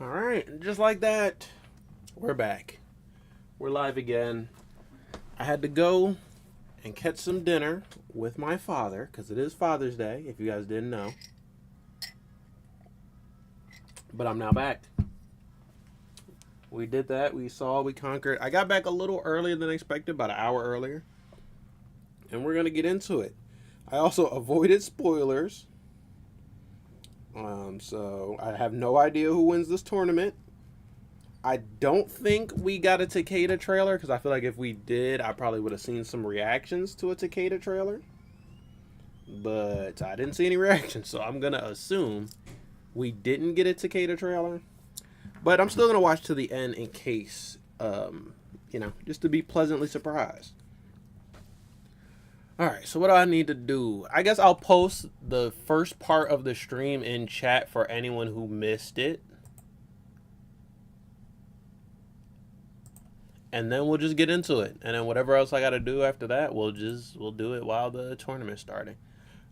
All right, just like that, we're back. We're live again. I had to go and catch some dinner with my father because it is Father's Day, if you guys didn't know. But I'm now back. We did that. We conquered. I got back a little earlier than expected, about an hour earlier. And we're going to get into it. I also avoided spoilers. So I have no idea who wins this tournament. I don't think we got a Takeda trailer because I feel like if we did, I probably would have seen some reactions to a Takeda trailer. But I didn't see any reactions, so I'm going to assume we didn't get a Takeda trailer. But I'm still going to watch to the end in case, just to be pleasantly surprised. All right, so what do I need to do? I guess I'll post the first part of the stream in chat for anyone who missed it. And then we'll just get into it. And then whatever else I got to do after that, we'll do it while the tournament's starting.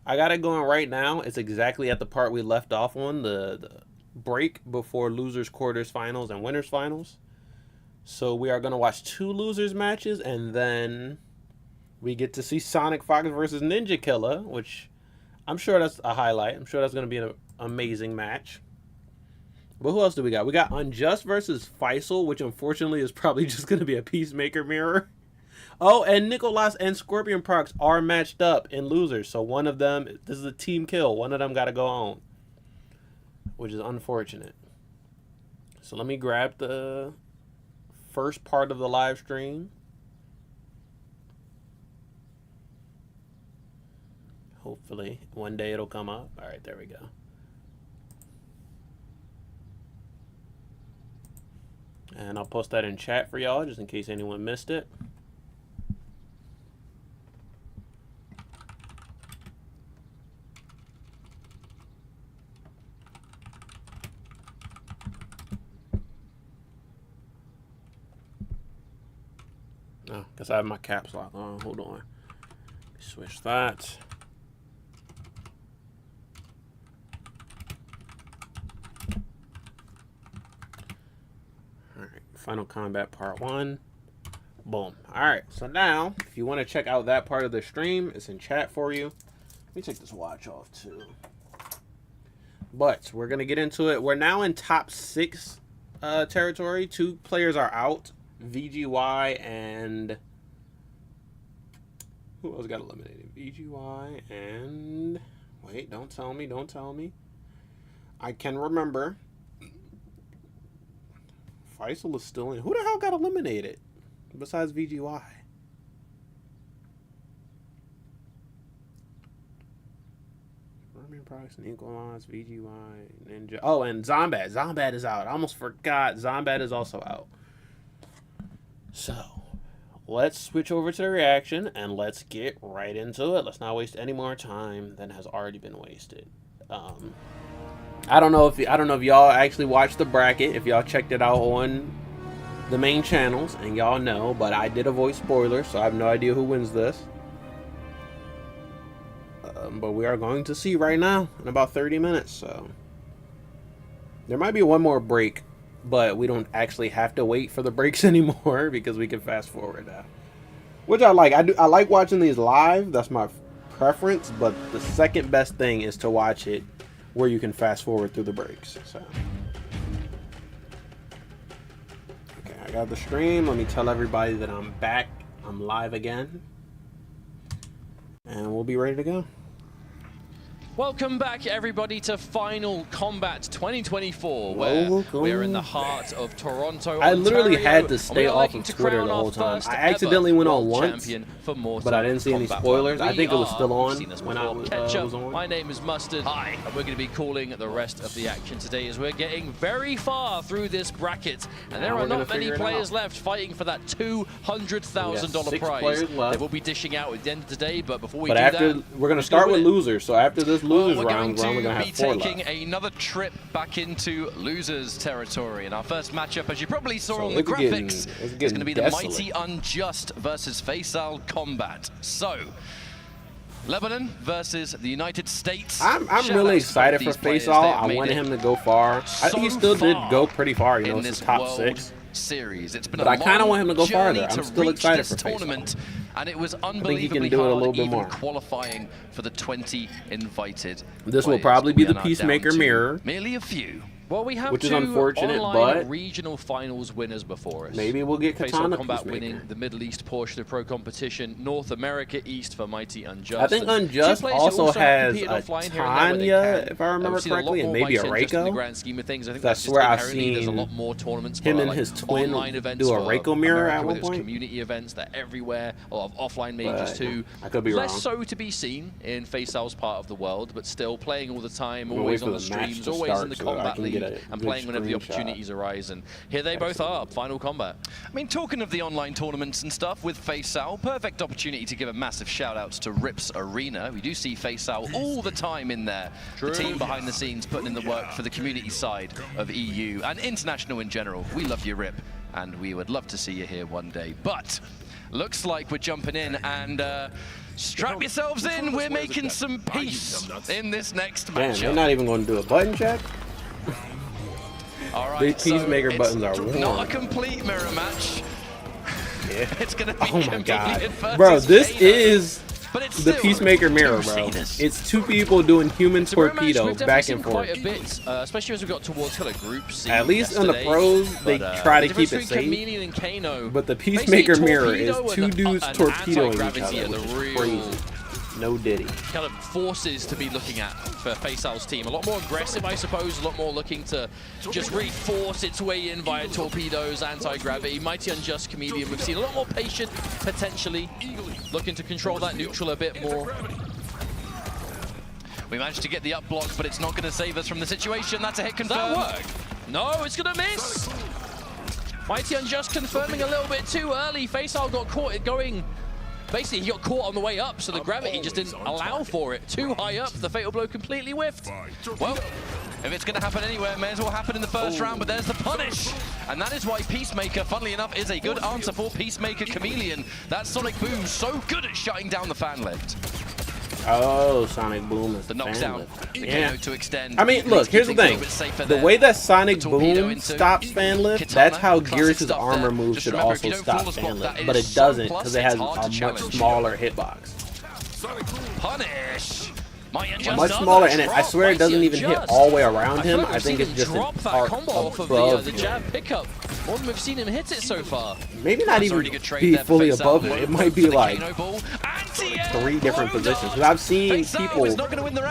I got it going right now. It's exactly at the part we left off on, the break before losers, quarters, finals, and winners finals. So we are going to watch 2 losers matches, and then we get to see Sonic Fox versus Ninjakilla, which I'm sure that's a highlight. I'm sure that's going to be an amazing match. But who else do we got? We got Unjust versus Faysal, which unfortunately is probably just going to be a Peacemaker mirror. Oh, and Nicloas and Scorpionprocs are matched up in losers. So one of them, this is a team kill. One of them got to go on, which is unfortunate. So let me grab the first part of the live stream. Hopefully, one day it'll come up. All right, there we go. And I'll post that in chat for y'all, just in case anyone missed it. Oh, guess I have my caps lock on. Hold on. Switch that. Final Combat Part 1. Boom. Alright, so now, if you want to check out that part of the stream, it's in chat for you. Let me take this watch off, too. But, we're going to get into it. We're now in top 6 territory. 2 players are out. VGY and... who else got eliminated? VGY and... wait, don't tell me. I can remember. Faysal is still in. Who the hell got eliminated besides VGY? Scorpionprocs, Nicloas, VGY, Ninja. Oh, and Zombat. Zombat is out. I almost forgot. Zombat is also out. So, let's switch over to the reaction and let's get right into it. Let's not waste any more time than has already been wasted. I don't know if y'all actually watched the bracket, if y'all checked it out on the main channels, and y'all know, but I did avoid spoilers, so I have no idea who wins this. But we are going to see right now in about 30 minutes, so there might be one more break, but we don't actually have to wait for the breaks anymore because we can fast forward now, which I like. I like watching these live. That's my preference, but the second best thing is to watch it where you can fast forward through the breaks. So, okay, I got the stream. Let me tell everybody that I'm back. I'm live again, and we'll be ready to go. Welcome back, everybody, to Final Combat 2024, where we're in the heart of Toronto, I literally Ontario, had to stay off of Twitter the whole time. I accidentally went on once, but I didn't see any spoilers. I think it was still on when I was on. My name is Mustard. Hi, and we're going to be calling the rest of the action today as we're getting very far through this bracket, and there are not many players left fighting for that $200,000 prize. They will be dishing out at the end of the day, but before we do that, we're going to start with losers. So after this losers round, we're going to have 4 left. We're taking another trip back into losers territory, and our first matchup, as you probably saw on the graphics, is going to be the Mighty Unjust versus Faysal Combat. So, Lebanon versus the United States. I'm really excited for Faysal. I wanted him to go far. I think he still did go pretty far. You know, it's the top 6 series. It's been but I kind of want him to go farther. I'm still excited for tournament, and it was unbelievably I think he can do it a little bit more. Qualifying for the 20 invited. This will probably be the Peacemaker mirror. Merely a few. Well, we have which is two unfortunate, online but regional finals winners before us. Maybe we'll get Katana Faysal Kombat Peacemaker. winning the Middle East portion of Pro Competition, North America East for Mighty Unjust. I think Unjust also has a Tanya, if I remember correctly, and maybe a Reiko. In the grand scheme of things, I think that's where I've seen there's a lot more tournaments. Him and his twin do a Reiko mirror at one point. Community events, they're everywhere. A lot of offline majors too. I could be wrong. Less so to be seen in Faysal's part of the world, but still playing all the time, always on the streams, always in the combat league, and playing whenever the opportunities arise, and here they both are, final combat. I mean, talking of the online tournaments and stuff with Faysal, perfect opportunity to give a massive shout out to Rip's Arena. We do see Faysal all the time in there. True. The team behind the scenes putting in the work for the community side of EU and international in general. We love you, Rip, and we would love to see you here one day. But looks like we're jumping in, and strap yourselves in. We're making some peace in this next matchup. They're not even going to do a button check. All right, these Peacemaker buttons are warm. Not a complete mirror match. Yeah. It's gonna be oh my god, versus bro! This Kano. is But it's the Peacemaker mirror, bro. It's 2 people doing human torpedo back and forth. Quite a bit, especially as we got towards kind of group C. At least in the pros, they try to keep it safe. And Kano, but the Peacemaker mirror is 2 dudes torpedoing each other, which is crazy. No diddy. Kind of forces to be looking at for Faysal's team. A lot more aggressive, I suppose. A lot more looking to just really force its way in via torpedoes, anti-gravity. Mighty Unjust Chameleon, we've seen a lot more patient, potentially. Looking to control that neutral a bit more. We managed to get the up block, but it's not going to save us from the situation. That's a hit confirmed. That work? No, it's going to miss. Mighty Unjust confirming a little bit too early. Faysal got caught going. Basically, he got caught on the way up, so the gravity just didn't allow for it. Too high up, the fatal blow completely whiffed. Well, if it's going to happen anywhere, it may as well happen in the first round, but there's the punish. And that is why Peacemaker, funnily enough, is a good answer for Peacemaker Chameleon. That Sonic Boom so good at shutting down the fan lift. Oh, Sonic Boom is the knockdown. Yeah. To extend. I mean, look, here's the thing. The way that Sonic Boom stops fan lift, that's how Gears' armor move should also stop fan lift. But it doesn't, because it has a much smaller hitbox. Punish! Much smaller, and I swear it doesn't even hit all the way around him. I think it's just an arc above the jab pickup. More than we've seen him hit it so far. Maybe not even be fully above it. It might be like 3 different positions. Because I've seen people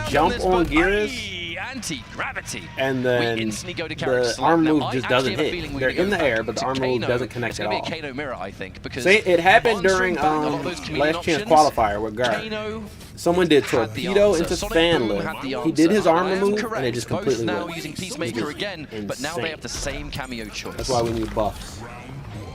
jump on Gears, anti-gravity, and then the arm move just doesn't hit. They're in the air, but the arm move doesn't connect at all. It's going to be a Kano mirror, I think, because it happened during Last Chance Qualifier with Guard. Someone did torpedo into fan lift. He did his armor move, and it just completely now worked. using Peacemaker again, but now they have the same cameo choice. That's why we need buffs.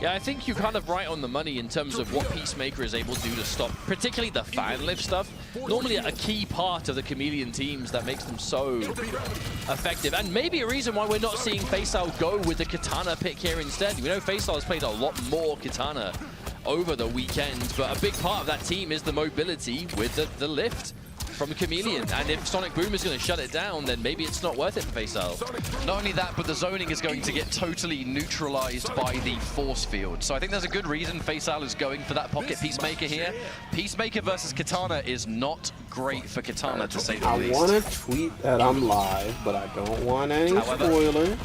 Yeah, I think you're kind of right on the money in terms of what Peacemaker is able to do to stop, particularly the fan lift stuff. Normally a key part of the Chameleon teams that makes them so effective. And maybe a reason why we're not seeing Faysal go with the Katana pick here instead. We know Faysal has played a lot more Katana over the weekend, but a big part of that team is the mobility with the lift from Chameleon. And if Sonic Boom is going to shut it down, then maybe it's not worth it for Faysal. Not only that, but the zoning is going to get totally neutralized by the force field. So I think there's a good reason Faysal is going for that pocket Peacemaker here. Peacemaker versus Katana is not great for Katana, to say the least. I want to tweet that I'm live, but I don't want any spoilers.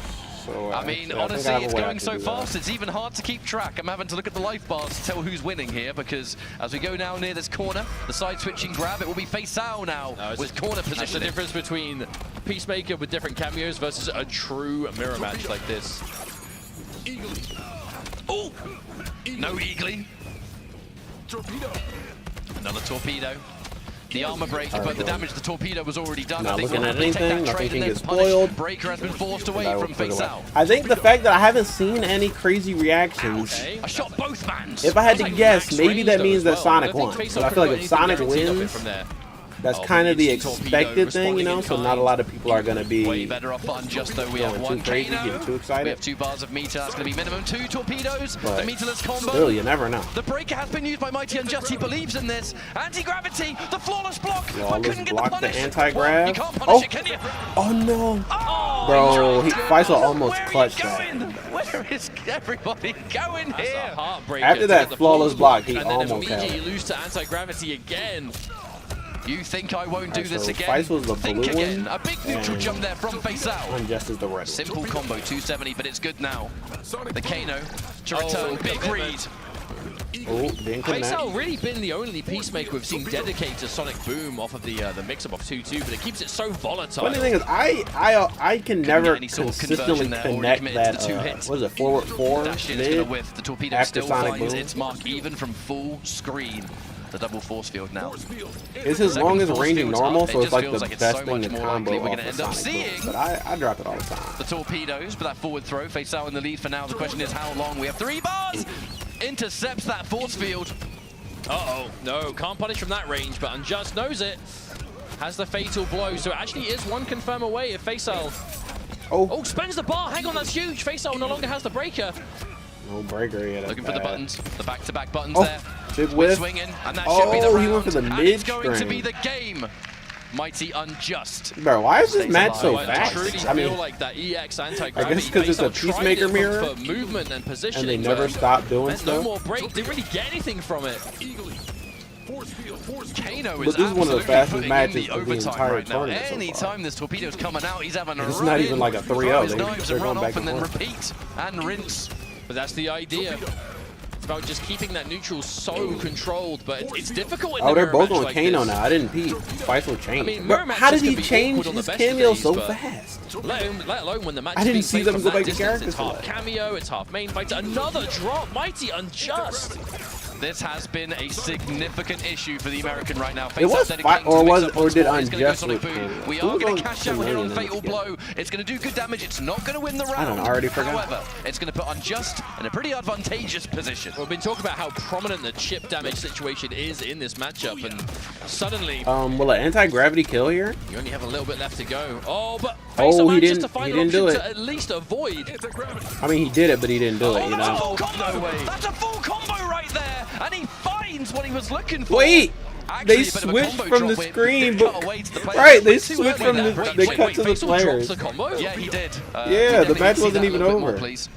So, I mean, honestly, it's going so fast, it's even hard to keep track. I'm having to look at the life bars to tell who's winning here, because as we go now near this corner, the side-switching grab, it will be Faysal now with corner position. That's the difference between Peacemaker with different cameos versus a true mirror match like this. Oh! No Eagly. Torpedo. Another torpedo. The armor break, but the damage to the torpedo was already done. Not I think looking at anything, nothing can get punish. spoiled. Breaker has been forced away from Faysal. I think the fact that I haven't seen any crazy reactions. I shot both mans. If I had to guess, maybe that means that Sonic won. But I feel like if Sonic wins, That's kind of the expected thing, you know, so not a lot of people are going to be way better off on just though we have one crazy, getting too excited. We have 2 bars of meter. That's going to be minimum 2 torpedoes. But the meterless combo. Still, you never know. The breaker has been used by Mighty Unjust. He believes in this. Anti-gravity, the flawless block. Flawless block, the anti-grav. You can't punish it, can you? Oh no. Oh, bro, Faysal almost clutched that. Where is everybody going here? After that flawless block, he and then almost had immediately it. lose to anti-gravity again. You think I won't do this again? Faysal's the Think blue again. one, A big neutral jump there from Faysal. Unjust is the red. Simple combo, 270, but it's good now. The Kano to return. Big read. Oh, didn't connect. Faysal really been the only Peacemaker we've seen dedicated to Sonic Boom off of the mix-up of 2-2, but it keeps it so volatile. Funny thing is, I can never any sort of consistently conversion there, already connect committed to that. the 2 hits. What is it? Forward 4 Dash in is going to mid. whiff. The torpedo after still Sonic finds Boom. its mark even from full screen. The double force field now. It's as long as Second ranging force normal, field's so up. it's like It the just feels best like thing it's to so much more combo likely we're off gonna the end up Sonic Boom. seeing But I drop it all the time. The torpedoes, but that forward throw. Faysal in the lead for now. The question is how long. We have 3 bars. Intercepts that force field. Uh-oh, no, can't punish from that range, but Unjust knows it. Has the fatal blow, so it actually is 1 confirm away if Faysal... Oh, spends the bar, hang on, that's huge. Faysal no longer has the breaker. No breaker yet. Looking for the buttons, the back-to-back buttons Oh, there. big whiff. Swinging, and that should be the round. He went for the and mid it's going to string. be the game. Mighty Unjust. Bro, why is this match so I fast? truly I feel mean, like that EX anti-gravity. I guess 'cause it's a Faysal tried Peacemaker it mirror, for movement and positioning, and they never stop doing meant stuff. no more break, didn't really get anything from it. Kano But is this is one of the absolutely fastest putting matches in the of the overtime entire right now. tournament so far. Anytime this torpedo's coming out, he's having a It's run not even in, like a 3-0. throw his They're knives and going run back off and and then forth. repeat and rinse. But that's the idea. It's about just keeping that neutral so controlled, but it's difficult in the they're mirror both match on like Kano this. now. I didn't peep. Faysal changed. I mean, Bro, mirror how matches did he can be change awkward on the his best of cameo days, so but fast? Let alone when the match I is didn't being see played them from go that back to distance. character It's half select. cameo, it's half main fight. Another drop, Mighty Unjust. This has been a significant issue for the American right now. It was dedicating or to was mix-up or on did spot. It's gonna go Unjust Sonic with Boom. Kano? We Who are was going on to cash out here on Chameleon Fatal in this Blow. It's going to do good damage. It's not going to win the round. I already forgot. However, it's going to put Unjust in a pretty advantageous position. We've been talking about how prominent the chip damage situation is in this matchup, and suddenly Will an anti-gravity kill here? you only have a little bit left to go. Oh, but Oh, Faysal he manages didn't- to find he an didn't do option it. to at least avoid. I mean, he did it, but he didn't do it, you That's a know? full combo. No way. That's a full combo right there, and he finds what he was looking for. Wait! Actually, They a bit of a switched combo from the drop. It screen, cut but... away to the player. Right, they Too switched early from there. the... They cut to the Faysal drops players. the combo? Yeah, he did. Yeah, we the definitely match see wasn't that a even little bit more, over. please.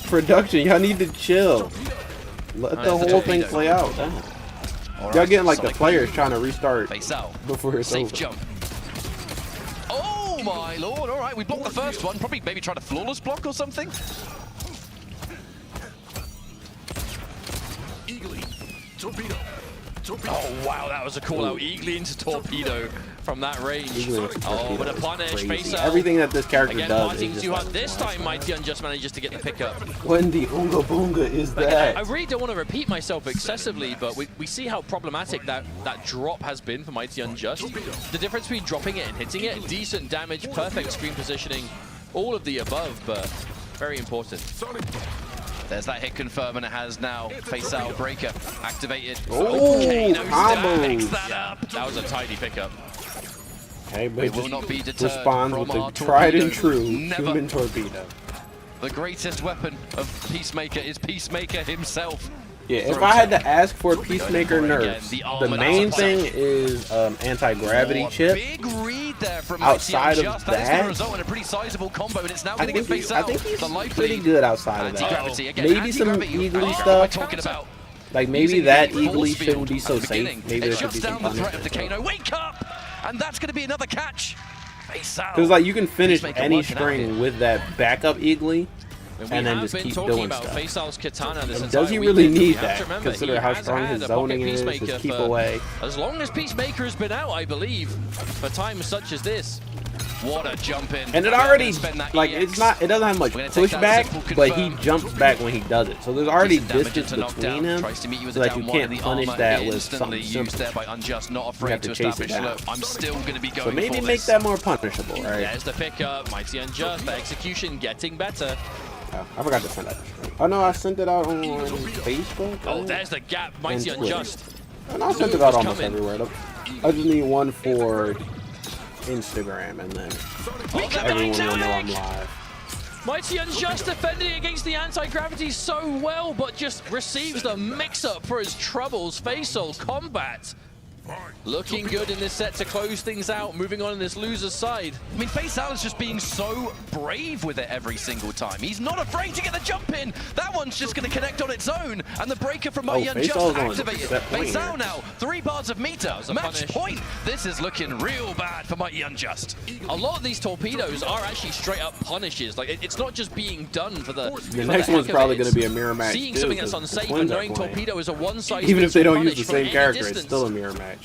Production, y'all need to chill. Let the the whole thing torpedo. play out. Damn. All Y'all right, getting like the Sonic players trying to restart Faysal. before it's Safe over. jump. Oh my lord! All right, we blocked the first one. Probably maybe try to flawless block or something. Oh wow, that was a call out. Eagly into torpedo from that range. Oh, but a punish, Crazy. Faysal. Everything that this character Again, does parting is too just hard. This time, Mighty Unjust manages to get the pickup. when the Oonga Boonga is Again, I that? really don't want to repeat myself excessively, but we see how problematic that drop has been for Mighty Unjust. The difference between dropping it and hitting it, decent damage, perfect screen positioning, all of the above, but very important. There's that hit confirm, and it has now Faysal breaker activated. Oh, Kano combos. stacks that up. That was a tidy pickup. Hey, but We it will just not be deterred responds from with our the tried and torpedo. true Never. human torpedo. The greatest weapon of Peacemaker is Peacemaker himself. Yeah, if I had to ask for Peacemaker Again, nerfs, the the armor main that's thing is anti-gravity Oh, a chip. big read there from Outside of Unjust. That is going that, to result in a pretty sizable combo, and it's now I going to think, get I Faysal think he's the life pretty lead. good outside of that. Anti-gravity again. Maybe some Anti-gravity. eagly What am I stuff. talking about? Like maybe Using that the force eagly shouldn't be field so at the safe. beginning. Maybe It there should shuts be some down the threat of the punishment. Kano. Wake up! And that's going to be another catch. Faysal. Because like you can finish Peacemaker any working out string here. with that backup eagly, And and then have just been keep talking doing about stuff. Faysal's katana this And entire does he really weekend. need You have that? to remember, Consider he how has strong had his a pocket zoning is, his Peacemaker keep for away. as long as Peacemaker has been out, I believe, for times such as this. What a jump in. And it We're already gonna spend that like EX. it's not. It doesn't have much We're gonna take that simple pushback, but he confirm. jumps back when he does it. So there's already Decent damage distance into between knockdown. him, Tries to meet you with so a that down you one, can't and the punish armor that with instantly something used simple. there by Unjust. Not You afraid have to to chase it establish. down. Look, I'm still going to be going So maybe for make this. that more punishable, right? There's the pickup. Mighty Unjust. The execution getting better. Oh, I forgot to send that. Oh no, I sent it out on Facebook. Oh, right? there's the gap. Mighty And Twitter. Unjust. And I sent it out was almost coming. everywhere. I just need one for Instagram, and then everyone will know I'm live. Mighty Unjust defending against the anti-gravity so well, but just receives the mix-up for his troubles. Faysal combat. Looking good in this set to close things out, moving on in this loser's side. I mean, Faysal is just being so brave with it every single time. He's not afraid to get the jump in. That one's just going to connect on its own. And the breaker from Mighty Unjust activated. Faysal now, 3 bars of meter. Match point. This is looking real bad for Mighty Unjust. A lot of these torpedoes are actually straight up punishes. Like, it's not just being done for the next one's probably going to be a mirror match. Seeing something that's unsafe and knowing torpedo is a one-sided. Even if they don't use the same character, it's still a mirror match.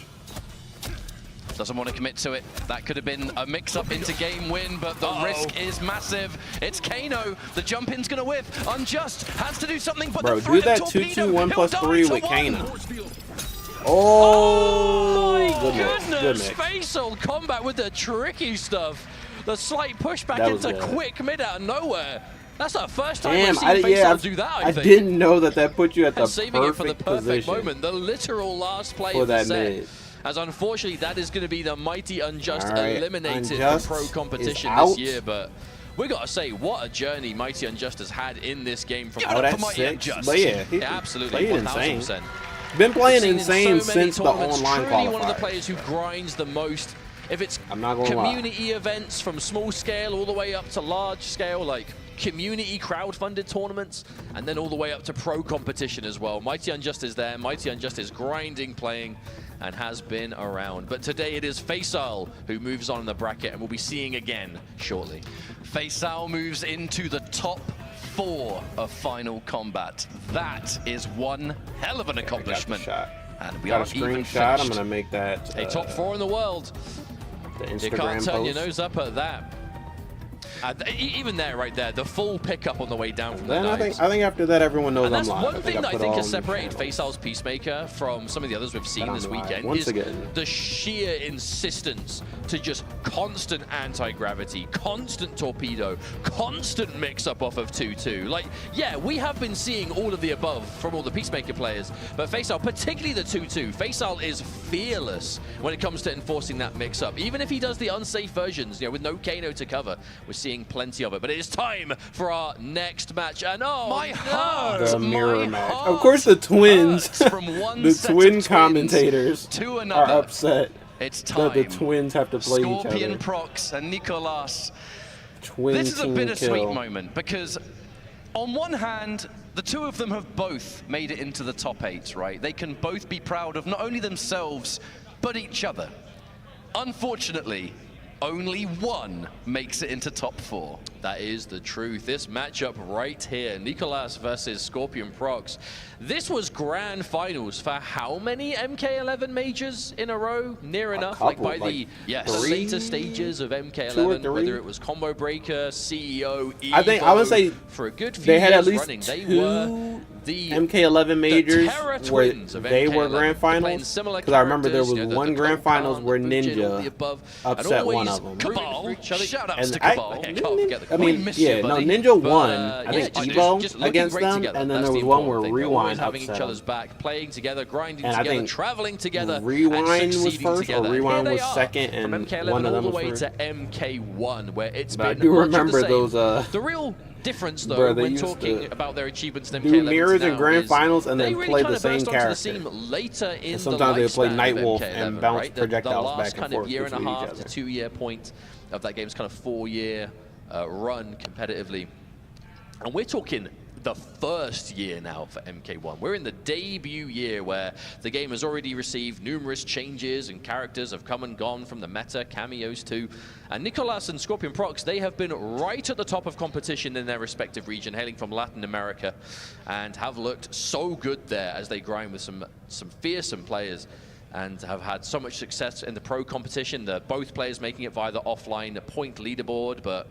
Doesn't want to commit to it. That could have been a mix-up into game win, but the risk is massive. It's Kano. The jump in's going to whiff. Unjust has to do something, but bro, the threat do that of torpedo, 2-2-1 plus 3 with Kano. Goodness. Faysal combat with the tricky stuff. The slight pushback into quick mid out of nowhere. That's the first time we've seen Faysal do that, I think. I didn't know that put you at the saving it for the perfect moment. The literal last play of the set. As unfortunately, that is going to be the Mighty Unjust eliminated from Pro Competition this year. But we got to say, what a journey Mighty Unjust has had in this game. From that's Mighty Unjust. But yeah, absolutely, 1000%. Been playing insane since the online qualifier. One of the players who grinds the most. If it's community events from small scale all the way up to large scale, like community crowd-funded tournaments, and then all the way up to Pro Competition as well. Mighty Unjust is there. Mighty Unjust is grinding, playing, and has been around. But today it is Faysal who moves on in the bracket, and we'll be seeing again shortly. Faysal moves into the top 4 of Final Combat. That is one hell of an accomplishment. And we got a screenshot. I'm gonna make that a top 4 in the world. The Instagram you can't turn post. your nose up at that. Even there, right there, the full pickup on the way down from the knives. I think after that, everyone knows I'm live. One thing that I think has separated Faysal's Peacemaker from some of the others we've seen this weekend is the sheer insistence to just constant anti-gravity, constant torpedo, constant mix-up off of 2-2. Like, yeah, we have been seeing all of the above from all the Peacemaker players, but Faysal, particularly the 2-2, Faysal is fearless when it comes to enforcing that mix-up. Even if he does the unsafe versions, you know, with no Kano to cover, we're seeing plenty of it. But it is time for our next match, and my heart, the mirror match. Of course, the twins, from one the twin commentators to another. are upset. It's time. That the twins have to play each other. Scorpionprocs and Nicloas. Twin this is a bittersweet kill. moment because, on one hand, the two of them have both made it into the top 8, right? They can both be proud of not only themselves but each other. Unfortunately, only one makes it into top 4. That is the truth. This matchup right here, Nicloas versus Scorpionprocs. This was grand finals for how many MK11 majors in a row? Near enough, couple, like by the later stages of MK11, whether it was Combo Breaker, CEO, Evo, I would say for a good few they had years at least running, they two were the MK11 majors where they were MK11, grand finals. Because I remember there was one grand finals where Ninja upset one of them. Cabal, shout outs to Cabal. I mean, yeah, no, Ninja won. I think Evo against them, and then there was one where Rewind having each upset other's back, playing together, grinding and together, traveling together, Rewind and was first, together. or Rewind was second, and from MK11 one of them all the was way first. to MK1, where it's But been I do much remember of the same. those. The real difference, though, Bro, when talking about their achievements in MK11 do mirrors in grand is finals and then really play kind the of same burst onto character. the scene later in And sometimes they play the Nightwolf MK11, and bounce right? projectiles the last back and kind forth of year and a between half each to other. 2 year point of that game's kind of 4-year run competitively. And we're talking the first year now for MK1. We're in the debut year where the game has already received numerous changes and characters have come and gone from the meta, cameos too. And Nicloas and Scorpionprocs, they have been right at the top of competition in their respective region, hailing from Latin America, and have looked so good there as they grind with some fearsome players and have had so much success in the Pro Competition. Both players making it via the offline point leaderboard, but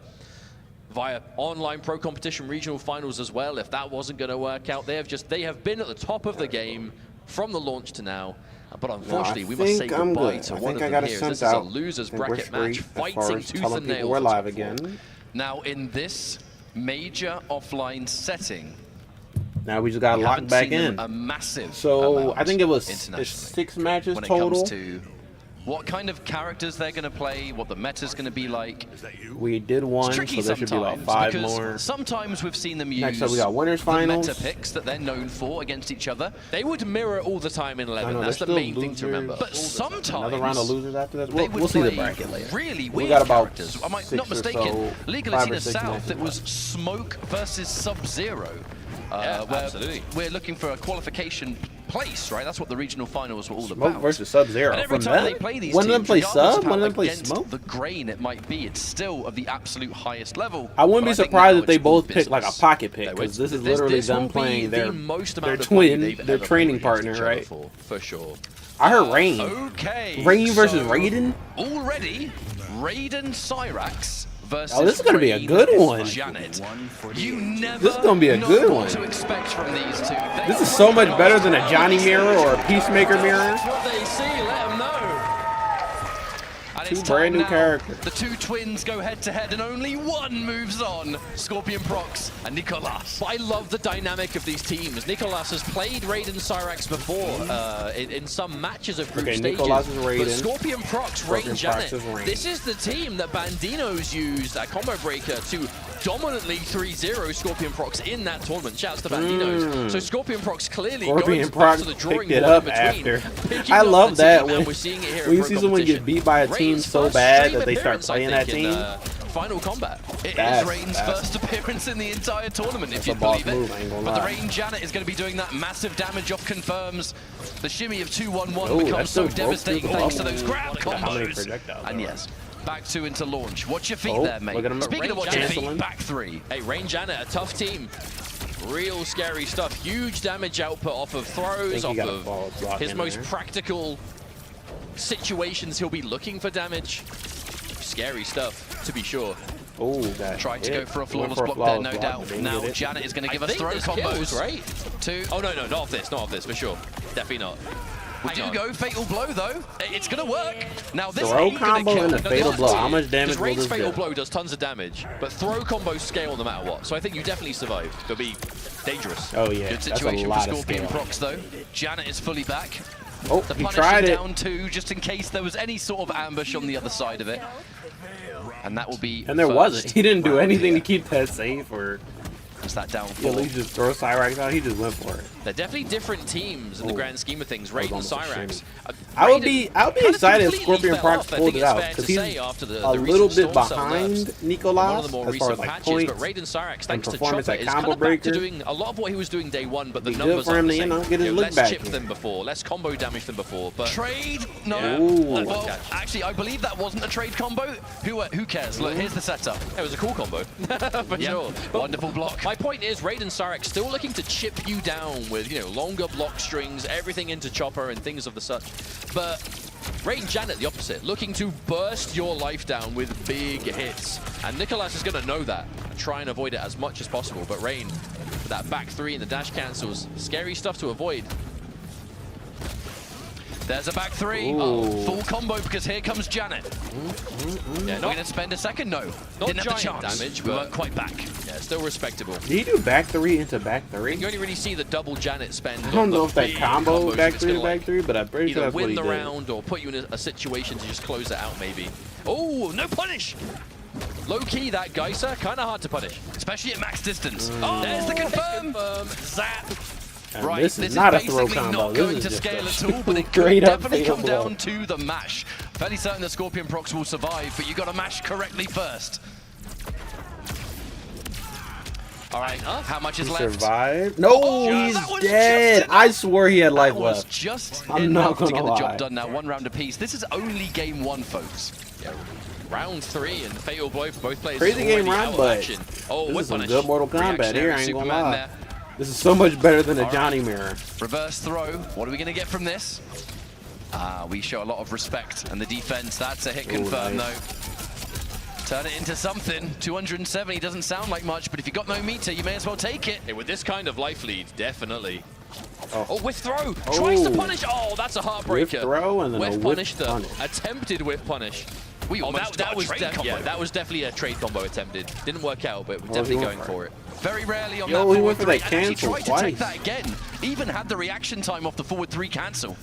via online Pro Competition regional finals as well. If that wasn't going to work out, they have been at the top of the game from the launch to now. But unfortunately, we must say goodbye to one of them here. This is a losers bracket match, fighting tooth and nail. We're live again. Now in this major offline setting, now we just got locked back in. A massive so I think it was 6 matches when it total. comes to what kind of characters they're going to play, what the meta's going to be like. We did one, so there should be like 5 more. Sometimes we've seen them use Next up, we got winners finals. meta picks that they're known for against each other. They would mirror all the time in 11. know, That's the there's main still thing to remember. But sometimes Another round of losers after this. they We'll would see the play bracket later. really We weird got about characters. Am I 6 not or mistaken? so, League of 5 or Latina 6 South, matches it was left. Smoke versus Sub-Zero. Yeah, where absolutely. We're looking for a qualification place, right? That's what the regional finals were all Smoke about. versus Sub-Zero. And every From time that, they play these one of them teams, play regardless Sub, of one of how them play against Smoke. the grain it might be, it's still of the absolute highest level. I wouldn't be But think surprised now if they it's all both pick like a business. pocket pick, because this is literally This them will be playing the their most their amount of money twin, they've their ever training played against partner, each other right? for sure. I heard Rain. Okay. Rain versus so Raiden? Already, Raiden Cyrax versus Oh, this is gonna be a Rain good one. Janet. You never This is gonna be a know good what one. to expect from these two. This is so much better than a Johnny mirror or a Peacemaker mirror. That's what they see, let them know. And Two it's brand time new now. characters. The two twins go head to head and only one moves on. Scorpionprocs and Nicloas. But I love the dynamic of these teams. Nicloas has played Raiden Cyrax before in some matches of group stages. Nicloas is Raiden. But Scorpionprocs, Rain Janet. is Rain. This is the team that Bandino's used at Combo Breaker to dominantly 3-0 Scorpionprocs in that tournament. Shouts to Bandino's. So Scorpionprocs clearly going back to the Scorpionprocs drawing picked it board up in between. after. Picking I up love the that team, when and we're seeing it here you at see Pro someone get Kompetition. beat by a team Rain's so first bad stream that they start appearance, I playing that think, in, team. Final Combat. It That's is Rain's first appearance in the entire tournament, if a you boss believe move, I ain't it. gonna But the lie. Rain Janet is going to be doing that massive damage off confirms. The shimmy of 2-1-1 Oh, becomes that's so so devastating broke thanks to through those the grab wall. How many combos. projectiles And are yes, back 2 into launch. Watch your feet Oh, there, mate. look at him. Speaking of watch your feet, Canceling. back 3. Hey, Rain Janet, a tough team. Real scary stuff. Huge damage output off of throws, he off got a ball of block his in most there. practical situations. He'll be looking for damage. Scary stuff, to be sure. Oh, that Tried to hit. go for a Went flawless block there, no block, doubt. but didn't Now get it. Janet is going to give I us think throw there's combos. kills, right? 2. Oh, no, not off this, for sure. Definitely not. We Hang do on. go fatal blow though. It's gonna work. Now this Throw ain't gonna combo kill. and a No, fatal this blow. is- How much damage Because will Rain's this fatal do? blow does tons of damage, but throw combos scale no matter what. So I think you definitely survive. It'll be dangerous. Oh yeah, Good that's a situation lot for of scale. Scorpionprocs though. Janet is fully back. Oh, The he Punisher tried it. down 2 just in case there was any sort of ambush on the other side of it. And that will be And there first wasn't. He didn't do round anything here. to keep that safe or Is that down at 4? least just throw Cyrax out. He just went for it. They're definitely different teams in the Oh. grand scheme of things. That was Raiden, almost a Cyrax. shimmy. I would Raiden be kind of excited if completely Scorpionprocs fell off. I pulled think it it's out fair because to he's say after the a recent little bit Storm Cell behind nerfs. One of Nicloas the more as far recent as like patches, points. but Raiden Cyrax, thanks to performance Chopper, at is Combo kind of back to Breaker. doing a lot of what he was doing day one, but the Be good numbers for aren't him the to, same. get his look less back chip in. than before, less combo damage than before. But Trade? No. Yeah. Ooh. Well, catch. actually, I believe that wasn't a trade combo. Who cares? Look, here's the setup. it was a cool combo, for Yeah. sure. But Wonderful block. my point is, Raiden Cyrax still looking to chip you down with, longer block strings, everything into Chopper and things of the such. But Raiden Janet, the opposite, looking to burst your life down with big hits. And Nicloas is going to know that and try and avoid it as much as possible. But Rain, with that back 3 and the dash cancels, scary stuff to avoid. There's a back 3. Ooh. Full combo because here comes Janet. Yeah, We're going to spend a second? No. not Didn't have the giant chance. damage, We but- weren't quite back. Yeah, still respectable. Did he do back 3 into back 3? You only really see the double Janet spend. I don't know if that big combo combos back it's 3 to gonna, back 3, but I'm pretty sure either that's what win he the did. round or put you in a situation to just close it out, maybe. Oh, no punish! Low key, that Geyser, kind of hard to punish. Especially at max distance. Oh, There's the confirm. Zap. And Right, this is not a throw basically combo. not This going is to just scale a at all, but it could straight up definitely fatal come blow. down to the mash. Fairly certain that Scorpionprocs will survive, but you got to mash correctly first. All right, how much is He left? survived. No, Oh, he's that was dead. just I swore he had life That was left. just I'm not enough to gonna get the lie. job done now. 1 round apiece. This is only game 1, folks. Yeah, round 3 and fatal blow for both players. Crazy is game already round, out of but action. Oh, this whip is some punish. good Mortal Kombat here. I ain't gonna Superman lie. there. This is so much better than a All Johnny right. mirror. Reverse throw. What are we going to get from this? We show a lot of respect. And the defense, that's a hit confirmed, nice. though. Turn it into something. 270 doesn't sound like much, but if you got no meter, you may as well take it. Hey, with this kind of life lead, definitely. Oh. Oh, whiff throw! Tries to Oh. punish! Oh, that's a heartbreaker. Whiff throw and then a whiff whiff punish. punish. Attempted whiff punish. We Oh, almost got that a was trade combo. yeah, that was definitely a trade combo attempted. Didn't work out, but we're What was he definitely going going for it. Very rarely on Yo, that he forward went for 3, that and actually cancel tried to take twice. that again. Even had the reaction time off the forward 3 cancel.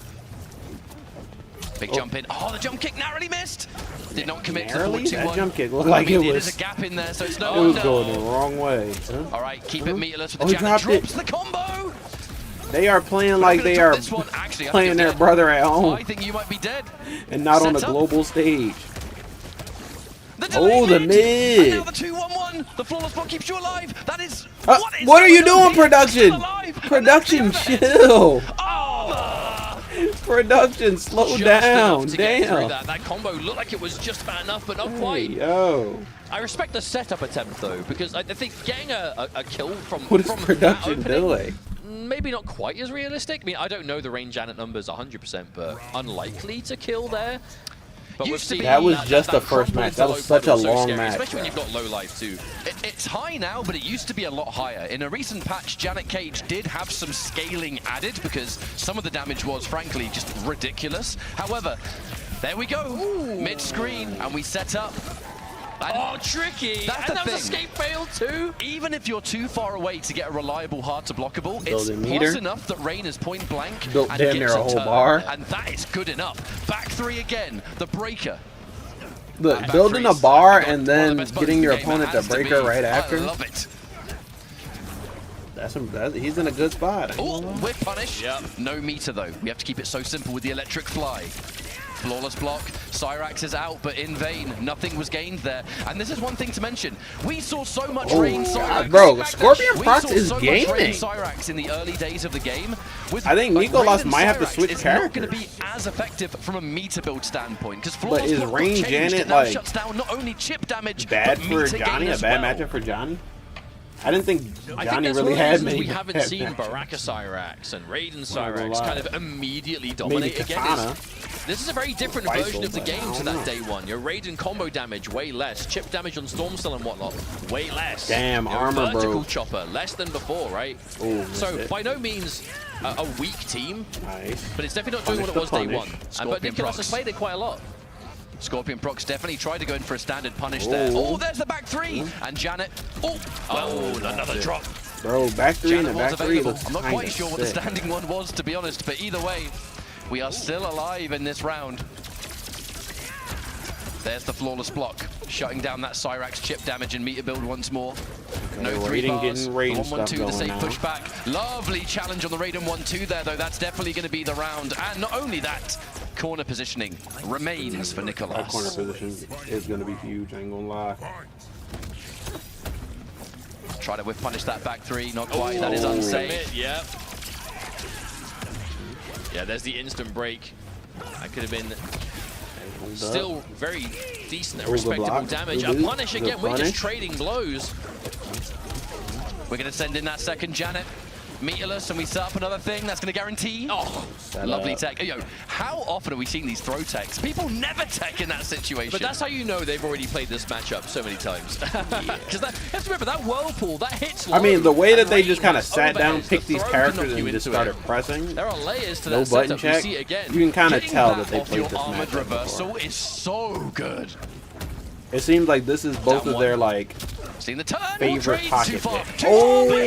Big jump in. Oh, the jump kick narrowly missed. Did not commit Narrowly? to the 4-2-1. That jump kick looked like it was... There's a gap in there, so it's no It was wonder. going the wrong way. All right, keep it meterless with Oh, the he Janet. dropped it. Drops the combo. They are playing like they are Actually, playing their brother at home. I think you might be dead. And not on a Set up. global stage. Oh, the mid. And now the 2-1-1. The flawless block keeps you alive. That is... What are you doing, production? Alive. Production, chill. Oh. Production, slow Just down. enough to get through Damn. that combo looked like it was just about enough, but not Hey, quite. yo. I respect the setup attempt though, because I think getting a kill from What is from production that opening, doing? maybe not quite as realistic. I mean, I don't know the range Janet numbers 100%, but unlikely to kill there. But we've seen That was just the first crumple match. into That was low such a puddle so long scary, match. especially when you've got low life too. It's high now, but it used to be a lot higher. In a recent patch, Janet Cage did have some scaling added because some of the damage was, frankly, just ridiculous. However, there we go, mid-screen, and we set up. And tricky! That's and the that was thing. escape fail too. Even if you're too far away to get a reliable hard to blockable, it's Building plus meter. enough that Rain is point blank Built and damn gets near a whole turn, bar. and that is good enough. Back three again, the breaker. Look, Back building a threes. bar Got and one then of the best getting your buttons in the game. opponent It to has breaker be. right after. I love it. He's in a good spot. Oh, we're punished. No meter though. We have to keep it so simple with the electric fly. Flawless block. Cyrax is out, but in vain. Nothing was gained there. And this is one thing to mention. We saw so much Rain Cyrax. Bro, Scorpionprocs is so much gaming. Rain Cyrax in the early days of the game. I think Nicloas might have to switch It's characters. not going to be as effective from a meter build standpoint. Because But is Rain Janet, it now like, shuts down not only chip damage, Bad but for meter Johnny? gain A as bad well. matchup for Johnny? I didn't think I Johnny think really had many. we haven't bad seen matchups. Baraka Cyrax and Raiden Not gonna Cyrax lie. kind of immediately dominate again. Katana. This is a very different Faysal, version of the but game I to don't that know. day one. Your Raiden combo damage, way less. Chip damage on Stormsteel and whatnot, way less. Damn, Your armor vertical broke. chopper, less than before, right? Ooh, So, missed it. by no means a weak team, Nice. but it's definitely not doing what it was Punish day the one. punish. But Nicloas has Scorpionprocs. played it quite a lot. Scorpionprocs definitely tried to go in for a standard punish there. Oh, there's the back three! And Janet, another drop. Bro, back three and Janet the was back three available. looks I'm not kinda quite sure what the sick. standing one was, to be honest, but either way, we are still alive in this round. There's the flawless block, shutting down that Cyrax chip damage and meter build once more. No three Raiden bars, getting the Raiden 1-1-2, stuff the going safe now. pushback. Lovely challenge on the Raiden 1-2 there, though. That's definitely going to be the round. And not only that, corner positioning remains for That corner Nicloas. position is going to be huge, I ain't gonna lie. Try to whiff punish that back three, not quite, that is unsafe. Yep. Yeah, there's the instant break. That could have been still very decent and Over respectable block. damage. A Good punish again, we're punish. just trading blows. We're going to send in that second Janet. Meterless, and we set up another thing that's going to guarantee. Oh, lovely tech. Yo, how often have we seen these throw techs? People never tech in that situation. But that's how you know they've already played this matchup so many times. Because you have to remember, that whirlpool, that hits I mean, the way that they just Rain kind of has sat down, overheads. picked The these throw can knock characters, you and just into it. started pressing. There are layers to No that button setup. check. We see it again. You can kind of Getting tell that that they off played your this armored matchup reversal before. is so good. It seems like this is both Down of their, one. like, Seeing the turn. favorite Trades pocket too far. pick. Too Oh! far.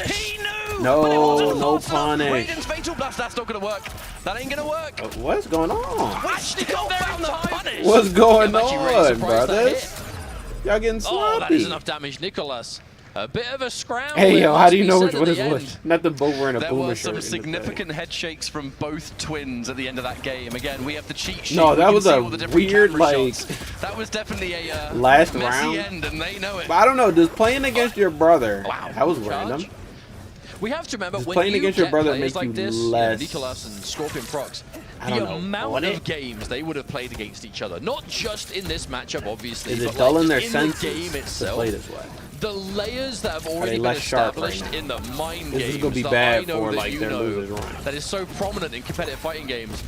He knew. No, but it wasn't no fast enough. punish. Raiden's fatal blast. That's not going to work. That ain't going to work. What's going on? Actually got found the punish. What's going I'm actually really on, surprised that brothers? hit. Y'all getting Oh, that sloppy. is enough damage, Nicloas. A bit of a scramble. Hey, it yo, how must do you be know said which at one the is end. which? Not the both wearing a There boomer were shirt. some in the significant head shakes from both twins at the end of that game. Again, we have the cheat sheet. No, We that can was see a all the different weird, camera like, shots. That was definitely a last messy round. end, and they know it. But I don't know, does playing against your brother, Wow. that was Charge. random. We have to remember, Does when playing you against your get brother players make like you this, less- Nicloas and Scorpionprocs, I the don't know, amount would of it? games they would have played against each other, not just in this matchup, obviously, Is but it dulling like their in senses the game to itself. play this way? The layers that have already they been less sharp right established now? in the mind This is games gonna be that bad I know for, that like, you their know, losers run. that is so prominent in competitive fighting games.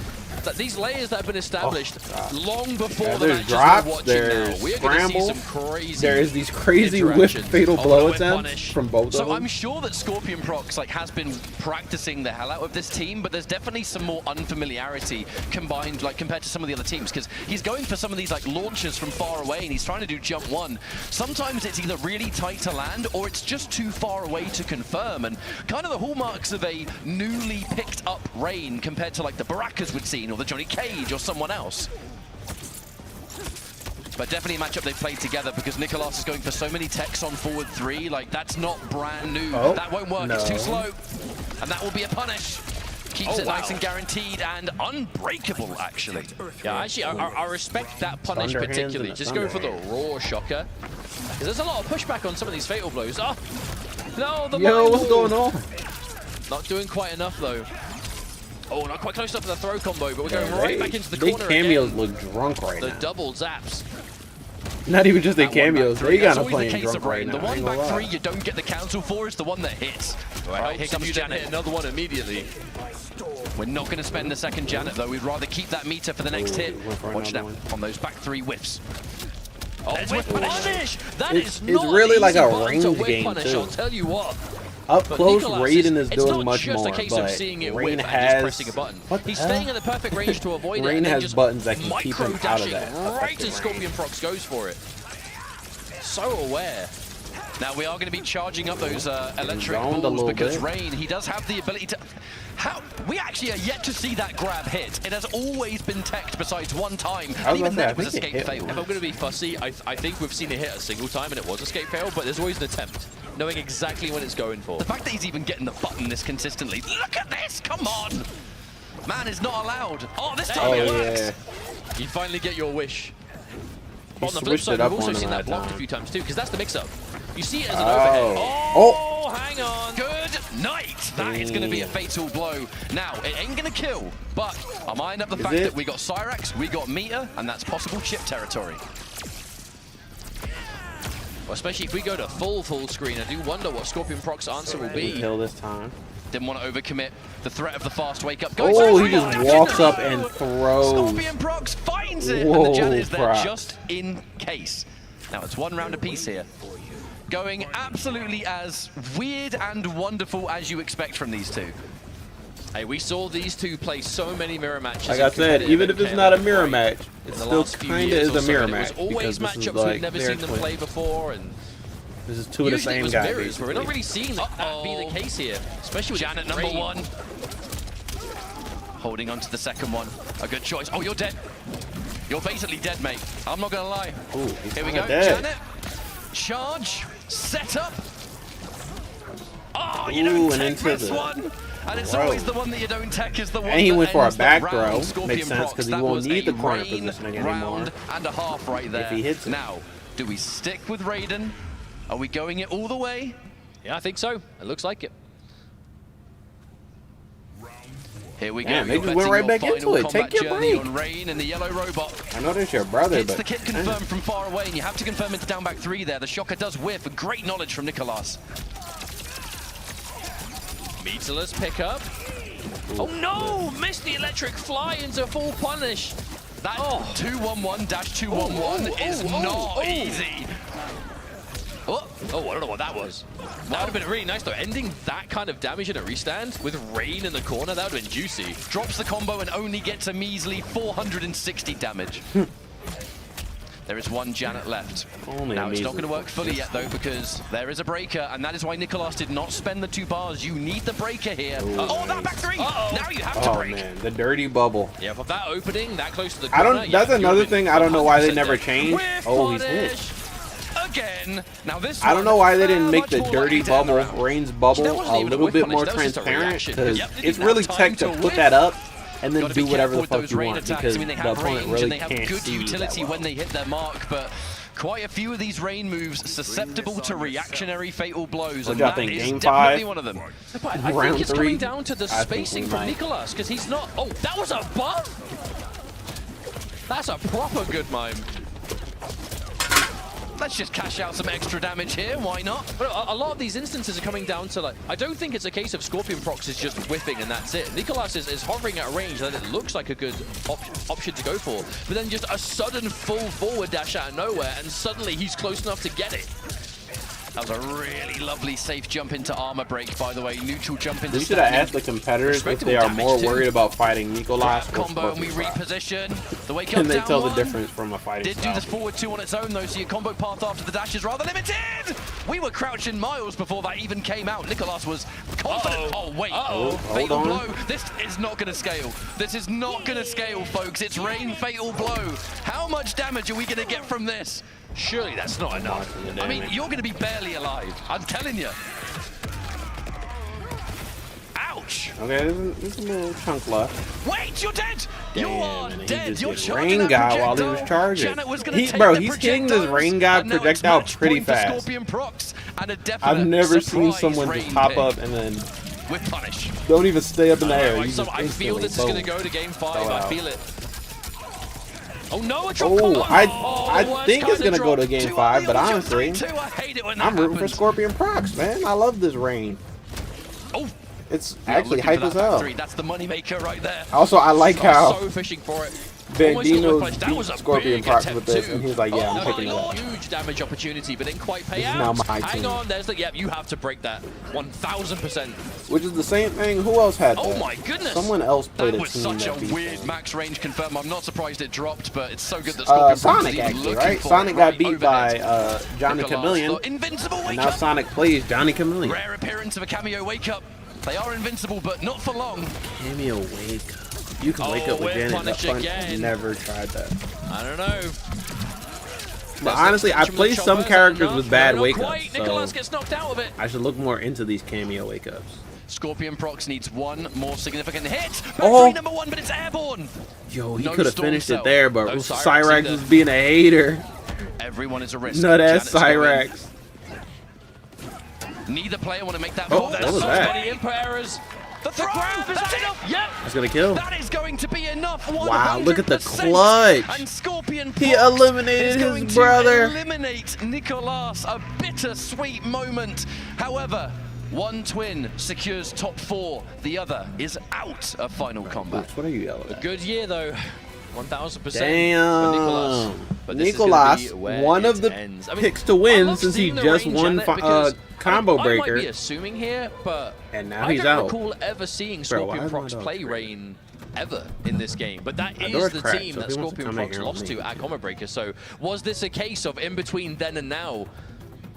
That these layers that have been established long before Yeah, the there's matches drops, we're watching there's now. We're going to see scramble, some crazy. There is these crazy whipped interactions. fatal Oh, blow whip attempts punish. from both of So them. I'm sure that Scorpionprocs has been practicing the hell out of this team, but there's definitely some more unfamiliarity combined compared to some of the other teams, because he's going for some of these launches from far away and he's trying to do jump one. Sometimes it's either really tight to land or it's just too far away to confirm, and kind of the hallmarks of a newly picked up Rain compared to the Barakas we'd seen Rain or the Johnny Cage or someone else. But definitely a matchup they've played together because Nicloas is going for so many techs on forward 3. Like, that's not brand new. Oh, that won't work. no. It's too slow. And that will be a punish. Keeps it nice and guaranteed and unbreakable, actually. Yeah, actually, I respect that punish Thunder particularly. hands and Just go for the raw shocker. Because there's a lot of pushback on some of these fatal blows. Oh, no, the Yo, what's going on? Not doing quite enough, though. Oh, not quite close enough for the throw combo, but we're going right back into the corner cameos again. look drunk right The now. double zaps. Not even just the cameos. They That's gotta always play the case drunk of right Rain. now. The one I ain't gonna back lie. 3 you don't get the cancel for is the one that hits. Right, Here comes Janet. hit another one immediately. We're not going to spend the second Janet, though. We'd rather keep that meter for the next hit. went for Watch another now one. on those back 3 whiffs. Oh, whip punish! That It's is not really an like easy a button range to whip game, punish, too. I'll tell you what. Up But close, Nicloas Raiden is it's doing not much just more, a case but of seeing it Rain whip and just has pressing a button. What the He's hell? staying in the perfect range to avoid it. Rain and then has just buttons that can keep micro him out of dashing that right as effective range. Scorpionprocs goes for it. So aware. Now, we are going to be charging up those electric zoned a balls little because bit. Rain, he does have the ability to... We actually are yet to see that grab hit. It has always been teched besides one time. I was Even gonna say, then I it was think it escape hit fail. If I'm going to be fussy, I think we've seen it hit a single time and it was escape fail, but there's always an attempt, knowing exactly what it's going for. The fact that he's even getting the button this consistently. Look at this, come on! Man is not allowed. Oh, this time it works! yeah. You finally get your wish. He On the flip switched side, it up we've also on seen him that that blocked a time. few times too, because that's the mix-up. You see it as an Oh. overhead. Oh. Oh, hang on. Good night! That is going to be a fatal blow. Now, it ain't going to kill, but I'm eyeing up the fact it? that we got Cyrax, we got Meter, and that's possible chip territory. Well, especially if we go to full screen, I do wonder what Scorpionprocs' answer will be. Kill this time. Didn't want to overcommit. The threat of the fast wake up. Oh, he just walks up and throws. Scorpionprocs finds it, Whoa, and the Janet is there props. just in case. Now it's 1 round apiece here. Going absolutely as weird and wonderful as you expect from these two. Hey, we saw these two play so many mirror matches. Like in I said, competitive even if it's MK not a level mirror play match, it in the still last few kind of years is or a so, mirror and match. It was always because this is matchups like we've never their seen them twin. play before, and This is two of the usually it same was guy. mirrors, but we're not basically. really seeing that be the case here, especially with Janet number Rain. 1. Holding on to the second one. A good choice. Oh, you're dead. You're basically dead, mate. I'm not going to lie. Ooh, he's Here we kinda go. dead. Janet. Charge. Set up. Oh, you Ooh, don't and take into this the- one. And it's Bro. always the one that you don't tech is the one And he that went for a ends the back round. throw. Makes sense, Scorpionprocs, 'cause he that won't was need a the corner Rain position again round anymore. and a half right there. he hits it. Now, do we stick with Raiden? Are we going it all the way? Yeah, I think so. It looks like it. Here we Damn, go. they You're just went betting right your back final into it. combat Take your journey break. on Rain and the yellow robot. I know that's your brother, It's but the kit confirmed from far away, and you have to confirm it's down back 3 there. The shocker does whiff. Great knowledge from Nicloas. Meterless pickup. Oh no! Missed the electric fly into full punish. That 211-211 is not easy. Oh, I don't know what that was. That would have been really nice though. Ending that kind of damage in a restand with Rain in the corner, that would have been juicy. Drops the combo and only gets a measly 460 damage. There is 1 Janet left. Only Now, a it's not measly going to work fully yet, though, because there is a breaker, and that is why Nicloas did not spend the 2 bars. You need the breaker here. Oh, that back 3! Now you have to oh break. man, the dirty bubble. Yeah, but that opening, that close to the I corner. don't. yeah, That's you another would've been thing. I don't know why they 100% never dead. changed. Whiff Oh, he's hit. punish. Again. Now this I don't know why they didn't make much the more dirty likely to end the bubble, round. Rain's bubble, That wasn't a even a little whiff bit punish, more that was just a transparent reaction. because Yep, they it's didn't really have tech time to to put that up and then Gotta do be whatever careful the with fuck those you rain want attacks. because I mean, they the have opponent range really and they have can't good see utility that when well. they hit their mark, but quite a few of these rain moves susceptible to reactionary fatal blows, What and y'all that think, is game definitely 5? one of them. But I Round think it's 3, coming down to the I think spacing we from might. Nicloas, because he's not... Oh, that was above? That's a proper good mime. Let's just cash out some extra damage here, why not? But a lot of these instances are coming down to, like, I don't think it's a case of Scorpionprocs is just whiffing and that's it. Nicloas is hovering at a range that it looks like a good option to go for, but then just a sudden full forward dash out of nowhere, and suddenly he's close enough to get it. That was a really lovely safe jump into armor break, by the way. Neutral jump into We should have asked the competitors if they are more worried about fighting Nicloas or combo, and we Scorpionprocs. reposition. The wake up Can they down tell one. the difference from a fighting Did style? do the forward 2 on its own, though, so your combo path after the dash is rather limited. We were crouching miles before that even came out. Nicloas was confident. Oh, wait. Fatal blow. This is not going to scale. This is not going to scale, folks. It's rain fatal blow. How much damage are we going to get from this? Surely that's not enough. I mean, you're going to be barely alive. I'm telling you. Ouch. Okay, there's a little chunk left. Wait, you're dead. You are and he dead. just You're did charging rain that guy while he was projectile. charging. Janet was gonna take Bro, the he's hitting this projectiles, rain guy and now it's projectile match pretty point for fast. Scorpionprocs and a definite I've never seen surprise someone rain just pop pick up and then with punish. don't even stay up in the air. Right, You so just I feel instantly this is going to boom. go to game 5. Throw I out. feel it. Oh no, a drop Oh, combo. I the worst think it's kind of gonna go drop. to game Too 5, early but on the honestly, jump 3-2. I hate it when that I'm rooting for happens. Scorpionprocs, man. I love this rain. Oh, It's yeah, actually looking hype for as that hell. back 3. That's the money maker right there. Also, I like how So fishing for it. Bandino That beat was a big Scorpionprocs attempt with this, too. and he's like, yeah, I'm Oh, picking it up. huge damage opportunity, but didn't quite pay This is out. now my Hang team. on, there's the, yep, you have to break that 1000%. Which is the same thing. Who else had that? Oh my goodness. Someone else played That a was team such that a beat weird them. max range confirm. I'm not surprised it dropped, but it's so good that Scorpionprocs Sonic, is even actually, looking right? for Sonic it got right beat by overhead. Johnny Nicloas, Chameleon, the invincible and wake now up. Sonic plays Johnny Chameleon. Rare appearance of a cameo wake up. They are invincible, but not for long. Cameo wake up. You can wake Oh, up with we're Janet. punished I've again. never tried that. I don't know. But honestly, I play some characters with bad wake ups, so Nicloas gets knocked out of it. I should look more into these cameo wake ups. Scorpionprocs needs one more significant hit. Oh. Battery #1, but it's airborne. Yo, he No could have storm finished cell. it there, but No Cyrax Cyrax was either. being a hater. Everyone is a risk. Nut ass Janet's going. Cyrax. Neither player want to make that. Oh, Oh, what there's was so that? many input errors. The throw, is that enough? Yep. That's gonna kill. That is going to be enough. Wow, look at the 100%. clutch. And Scorpionprocs He eliminated is his going brother. to eliminate Nicloas. A bittersweet moment. However, one twin secures top 4. The other is out of final combat. What are you yelling at? Good year though. 1000% Damn. for Nicloas. But this is gonna Nicloas, be where one it of the ends. I mean, picks to I win love since he seeing the just range won in it because combo I might breaker. be assuming here, but And now I he's don't out. recall ever seeing Bro, why is my Scorpionprocs dog play screaming? Rain ever in this game. But that My is door's the cracked, team so that if he wants to come in Scorpionprocs here, lost let to me. at Combo Breaker. So was this a case of in between then and now,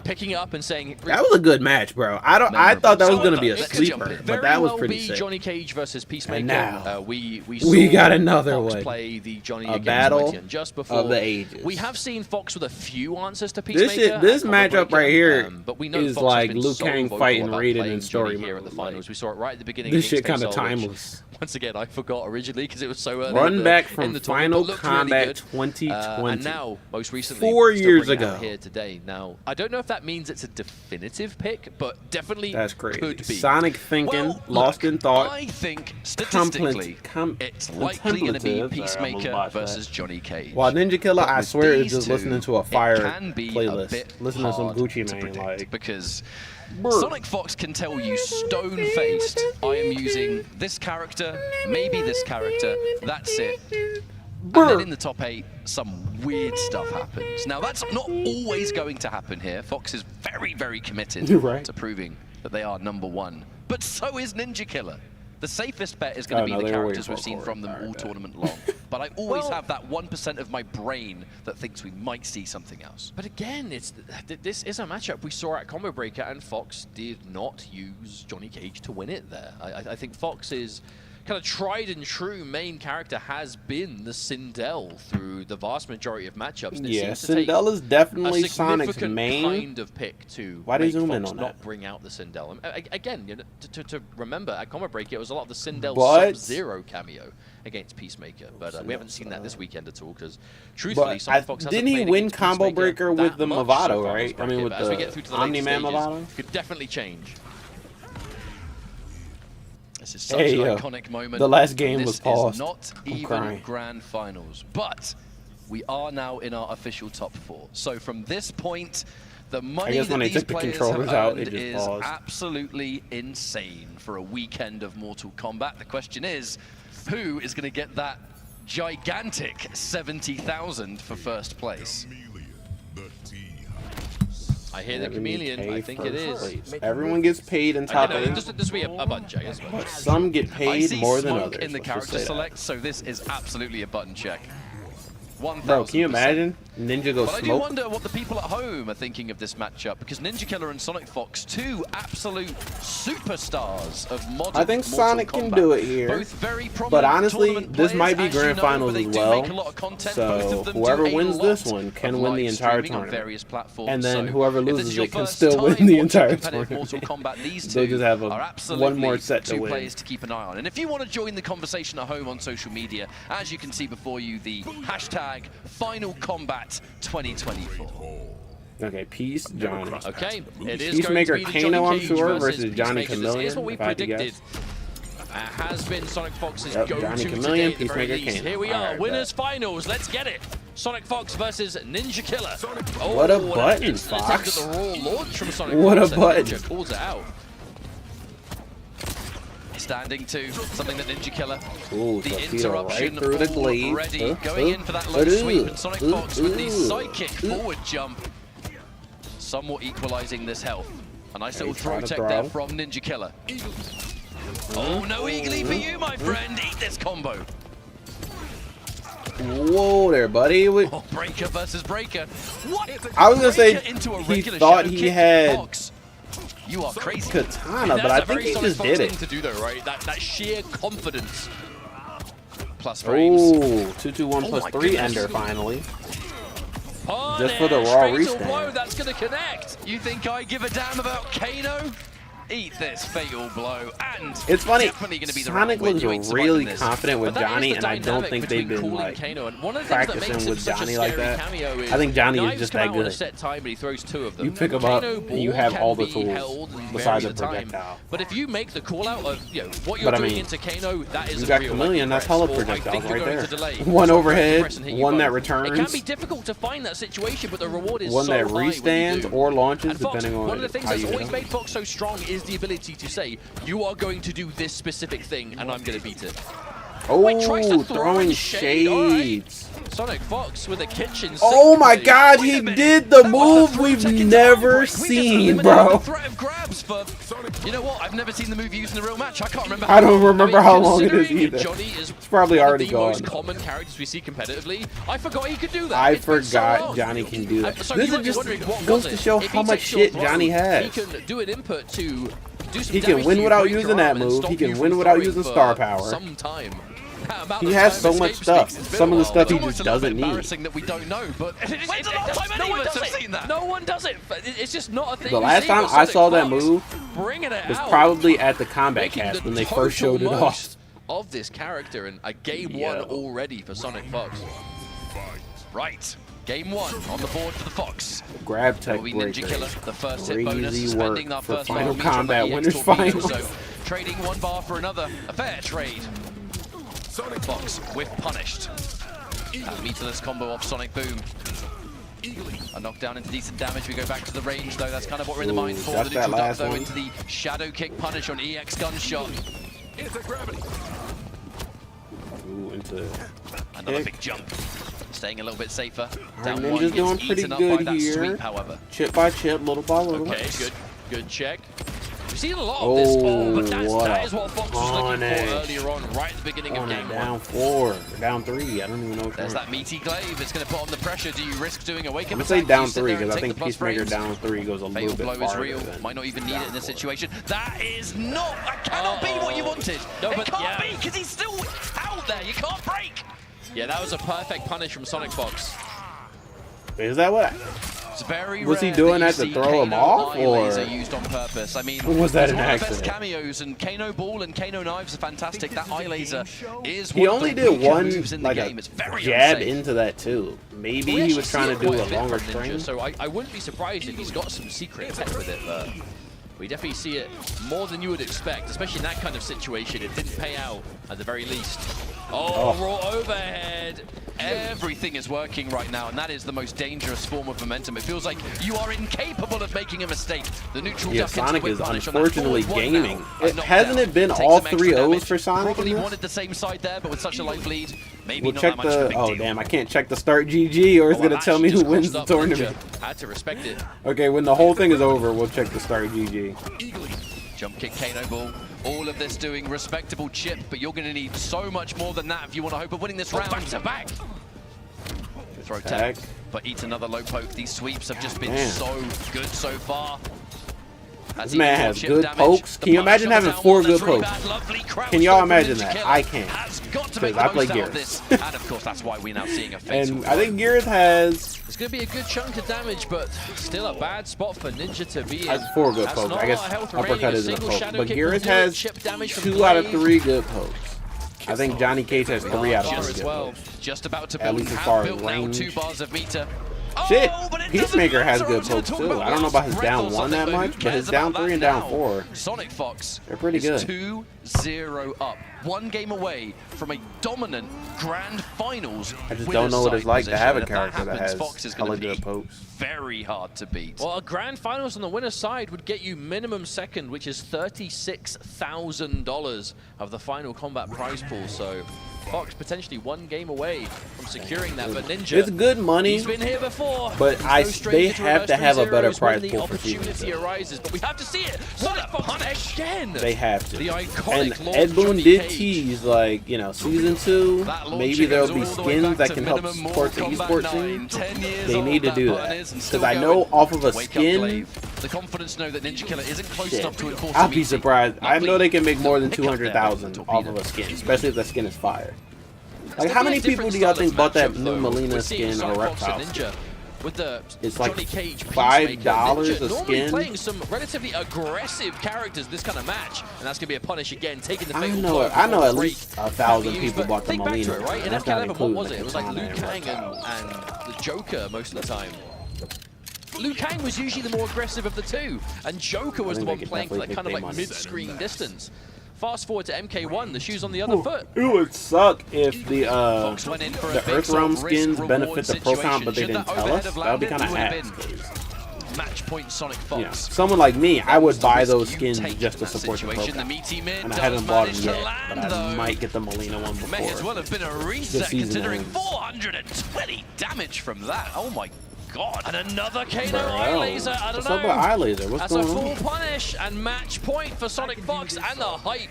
picking it up and saying That was a good match, bro. I thought that was gonna be a It could jump sleeper, in. but that was Very pretty well be sick. Johnny Cage versus Peacemaker. And now, we we saw got another Fox one. play the Johnny A against battle Mighty, and just before of the ages. we have seen Fox with a few answers to This Peacemaker. shit, this at Combo matchup Breaker, right here but we know is Fox has like been Liu so Kang vocal fighting about Raiden playing in story Johnny here mode. at the finals. Like, We saw it right at the beginning. this against shit kind of Faysal, which, timeless. once again, I forgot originally because it was so early. Run back in from the tournament, Final but looked really Combat good. 2020. And now, most recently, 4 still years bringing it out ago. here today. Now, I don't know if that means it's a definitive pick, but definitely That's crazy. could be. Sonic thinking, Well, lost look, in thought. I think statistically, it's likely going to be contemplative. Sorry, I almost Peacemaker botched versus that. Johnny Cage. While Ninjakilla, But I with swear, is these just two, listening to a it fire can be a playlist. bit Listen to some hard Gucci to Mane, predict like. because Brr. Sonic Fox can tell you stone-faced, I am using this character, maybe this character, that's it. And then in the top 8, some weird stuff happens. Now, that's not always going to happen here. Fox is very, very committed Right. to proving that they are #1. But so is Ninjakilla. The safest bet is going to Oh, be no, the they were characters waiting we've for seen a from them forward. all Alright, tournament long. But I always have that 1% of my brain that thinks we might see something else. But again, this is a matchup we saw at Combo Breaker, and Fox did not use Johnny Cage to win it there. I think Fox's kind of tried and true main character has been the Sindel through the vast majority of matchups. And it Yeah, seems to take Sindel is definitely a Sonic's significant main. kind of pick to Why do you make zoom in Fox on not that? bring out the Sindel. Again, you know, to remember, at Combo Breaker, it was a lot of the Sindel But- Sub-Zero cameo against Peacemaker, but we haven't seen that this weekend at all, because But truthfully, Sonic Fox hasn't didn't he played win against Combo Peacemaker Breaker with that the much Movado, so far right? this I mean, bracket, with but as we the get through to the later Omni-Man stages, Movado? could definitely change. This is such Hey, an yo, iconic moment. the last game This was is paused. not I'm even crying. grand finals, but we are now in our official top 4. So from this point, the money guess that when they these took the players controllers have out, earned it just is paused. absolutely insane for a weekend of Mortal Kombat. The question is, who is going to get that gigantic 70,000 for first place? I hear the chameleon. I think it is. Everyone gets paid in top 8. This will be a button check. But some get paid more than others. In the character select, so this is absolutely a button check. Bro, can you imagine? Ninja goes But I do smoke. wonder what the people at home are thinking of this matchup, because Ninjakilla and Sonic Fox, two absolute superstars of modern I think Mortal Sonic Kombat. can do it here. Both very But prominent honestly, tournament this might be players, as grand you know, finals but they as do well. make a lot of content. So Both of them whoever do a wins lot this one can of win the live entire streaming on tournament. various platforms. And then So whoever if this loses is your it can first still time win the watching entire competitive tournament. Mortal Kombat, these They'll two just have are one absolutely more set to two win. players to keep an eye on. And if you want to join the conversation at home on social media, as you can see before you, the hashtag Final Combat 2024. Okay, Peace, Johnny. Okay, it is Peacemaker going to be the Kano, Johnny I'm Cage sure, versus Johnny Peacemaker. Chameleon, Here's what we if I had to predicted. guess. Has been Sonic Fox's Yep, go-to Johnny today Chameleon, at the very Peacemaker least. Kano. Here we are, Alright, winners finals. Let's get it. Sonic Fox versus Ninjakilla. Oh, What a that button, instant Fox. attempt at the raw launch from Sonic What Fox, a and button. Ninja calls it out. Standing to something that Ninjakilla. Ooh, The torpedo interruption right through the glade. already going in for that low sweep, and Sonic Fox with the sidekick forward jump, somewhat equalizing this health. A nice little throw tech there from Ninjakilla. Oh, no eagly for you, my friend. Eat this combo. Whoa there, buddy. Oh, Breaker versus Breaker. What? I was gonna say into a he regular thought shadow he kick had Fox. You are crazy. Katana, but I think he just did it. To do though, right? That sheer confidence. Plus frames. Ooh, 2-2-1 plus my 3 goodness. ender finally. Punish. Just for the raw Straight restand. to blow, that's going to connect. You think I give a damn about Kano? Eat this fatal blow, and It's funny, definitely going to be the Sonic round win. looks You ain't really surviving this. confident with But that is Johnny, the and I don't dynamic think they've between been Cool like and Kano. And one of the things that makes practicing him with such Johnny a like scary that. cameo is I think Johnny is knives just come that out on a good. set time, but he throws 2 of them. You pick 'em up, Kano and you ball have all can the be tools held and besides vary the the time. projectile. But if you make the call out of what you're But I doing mean, into Kano, that is you a got real Chameleon, that's press, hella or I projectiles think you're right going there. to delay. One So overhead, press and hit you one that both. returns. It can be difficult to find that situation, but the reward is One so that high when you restands do. or launches, And Fox, depending on one of the things how that's you always hit made him. Fox so strong is the ability to say, you are going to do this specific thing, and I'm going to beat it. Wait, tries to Oh, throw throwing in shade, all right. shades. Sonic Fox with a kitchen sink. Oh my Wait god, a he minute. did the That was move throw we've tech into never Outbreak. We just seen, eliminated bro. the threat of grabs for, you know what, I've never seen the move used in a real match. I can't remember. I don't remember how long it is considering either. Johnny is It's probably one of already the gone. most common characters we see competitively. I forgot he could do that. I It's been so forgot long. Johnny can do that. So This you is might be just wondering, what goes was to it? show If how he much takes your shit Johnny throw, has. He can do an input to do some He can damage win to you, without break your using that arm and move. stop He can you win from without throwing using for star power. some time. He has so much stuff. Some of the stuff he just doesn't need. Embarrassing that we don't know, but when's the last time any of us have seen that? No one does it. It's just not a thing. The last time I saw that move was probably at the Combat making Cast the when they first total showed it off. most of this character, and a game 1 already for Sonic Fox. Right, game 1 on the board for the Fox. Grab tech Will be breaker. Ninjakilla, the first hit bonus, Crazy spending work our for first Final bar of meter Combat on the winners EX torpedo, finals. so trading 1 bar for another, a fair trade. Fox with punished. That meterless combo off Sonic Boom. A knockdown into decent damage. We go back to the range though. That's kind of what we're in the mind for. That's The that neutral duck last though one. into the shadow kick punish on EX gunshot. Ooh, into Another kick. big jump. Staying a little bit safer. Our Down Ninja's 1 gets doing pretty eaten up by good that here. sweep, however. Chip by chip, little by little. Okay, good check. We've seen a lot of this, but that is what Fox was looking for earlier on, right at the beginning of game 1. Down 4, or down 3. I don't even know. There's that meaty glaive. It's going to put on the pressure. Do you risk doing a wake-up I'm gonna say attack? Do down you sit 3 there and because I take think the plus Peacemaker frames? down 3 goes a Fatal little bit blow is farther real. than Might not even need down it in this 4. situation. That is not. That cannot be what you wanted. No, it but can't be because he's still out there. You can't break. Yeah, that was a perfect punish from Sonic Fox. Is that what? It's very Was he rare doing that that you to see throw him Kano off, eye or laser used on purpose? I mean, was that it's an one of the best accident? cameos, and Kano Ball and Kano Knives are fantastic. That eye laser is He one only of the did weaker one, moves in the like game. a It's very jab unsafe. into that too. Maybe We he was actually trying to see do it a quite bit longer from Ninja, string. So I wouldn't be surprised if he's got some secret tech with it, but we definitely see it more than you would expect, especially in that kind of situation. It didn't pay out at the very least. Oh, raw overhead. Everything is working right now, and that is the most dangerous form of momentum. It feels like you are incapable of making a mistake. The neutral Yeah, duck into Sonic whip is punish on that unfortunately forward one gaming. now. Hasn't it been Takes all some extra 3 O's damage. for Sonic in Probably this? wanted the same side there, but with such a light lead, Maybe We'll not check that much of a the. big Oh deal. damn! I can't check the start GG, or it's Well, gonna tell me Ash who just wins crossed the up tournament. Ninja. Had to respect it. Okay, when the whole thing is over, we'll check the start GG. Jump kick, Kano ball. All of this doing respectable chip, but you're going to need so much more than that if you want to hope of winning this round. Back to back. Throw tech, but eats another low poke. These sweeps have just been so good so far. This man has good pokes. Can you imagine having 4 good pokes? Can y'all imagine that? I can't. Because I play Gears. And of course, that's why we're now seeing a Faysal. And I think Gears has... It's going to be a good chunk of damage, but still a bad spot for Ninja to be in. Has 4 good pokes. I guess uppercut isn't a poke. But Gears has 2 out of 3 good pokes. I think Johnny Cage has 3 out of 3 good pokes. Just about to At build, least as far as built now range. 2 bars of meter. Shit, but it Peacemaker doesn't has matter. good I was gonna pokes talk too. about I don't know about his Breath down or 1 something, that but who much, but his cares down about 3 that and down now? 4. Sonic Fox They're pretty is good. 2-0 up. 1 game away from a dominant grand finals. I just winner's don't know what it's side like to have a position. And if character that happens, has Fox is hella gonna good be pokes. very hard to beat. Well, a grand finals on the winner's side would get you minimum second, which is $36,000 of the final combat prize pool. So Fox potentially 1 game away from securing that, but Ninja, It's good money, he's been here before. but they have to have a better prize pool for season season 2. arises, but we have to see it. Sonic Fox again. They have to. The iconic And Lord Ed Boon Johnny did Cage. tease, like, you know, season 2, That launch maybe there'll be goes all the way skins back that to can help minimum support the Mortal esports Kombat 9. scene. 10 years They old need to that do button that. is and Because still I going. know off of a Wake up, skin, Blade. The confidence know that Ninjakilla isn't close shit, enough to enforce I'll a be meeting. surprised. I know they can make more than Pick up there, 200,000 Torpedo. off of a skin, especially if the skin is fire. Like, It's how gonna many be a people different do y'all style think bought that matchup, new though. Melina We're seeing skin or Sonic Fox and Reptile? Ninja with the It's like Johnny Cage $5 Peacemaker. a Ninja normally skin. playing some relatively aggressive characters this kind of match, and that's gonna be a punish again, taking the I fatal know, blow I know before at the least break 1,000 can be used, people but bought the think back to Melina. it, right? In That's not MK11, what including was the it? It was like Katana Liu and Kang Reptile. and the Joker most of the time. Liu Kang was usually the more aggressive of the two, and Joker was the think they one could playing for that definitely kind of make like their money mid-screen distance. Fast forward to MK1, the shoe's on the other foot. It would suck if the Fox went in for a big Earthrealm sort of skins risk-reward benefit the Pro Comp, but they situation. didn't Should tell that us. overhead That would be have kind of landed, ass. it would have been match point Sonic You know, Fox. someone like me, I would buy Risk those you skins take just to in that support the Pro situation. The Comp. meaty mid And I does haven't bought manage them to yet, land, but I though. might get the Melina one May as before. well have been a reset season considering ends. 420 damage from that. Oh my god. And another Kano Bro, eye laser, I don't what's know. up with eye laser? What's That's a going full on? punish and match point for Sonic Fox and the hype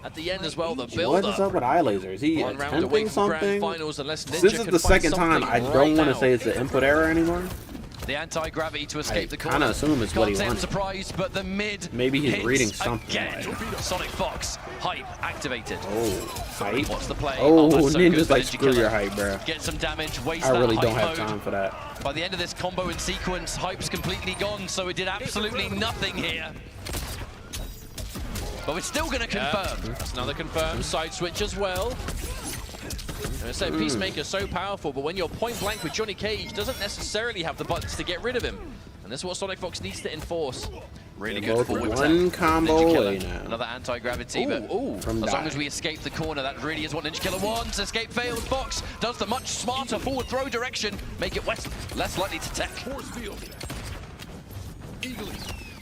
at the end as well, the What is build-up. up with eye laser? Is he One round away attempting from grand something? finals unless Ninja This is can the find second time. something I right don't want now. to say it's an input error anymore. The anti-gravity to escape the corner. kinda assume it's what he Can't say I'm wanted. surprised, but the mid Maybe he's hits reading something again. right. Sonic Fox, hype activated. Oh, hype. What's the play? Oh, that's so good Ninja's for like, screw Ninjakilla. your hype, bro. Get some damage, waste I that really hype don't have mode. time for that. By the end of this combo and sequence, hype's completely gone, so it did absolutely nothing here. But we're still going to confirm. That's another confirmed side switch as well. And I say Peacemaker's so powerful, but when you're point blank with Johnny Cage, doesn't necessarily have the buttons to get rid of him. And this is what Sonic Fox needs to enforce. Really They're good both forward one tap. combo Ninjakilla, away now. Another anti-gravity, but From as long die. as we escape the corner, that really is what Ninjakilla wants. Escape failed. Fox does the much smarter forward throw direction, make it west, less likely to tech.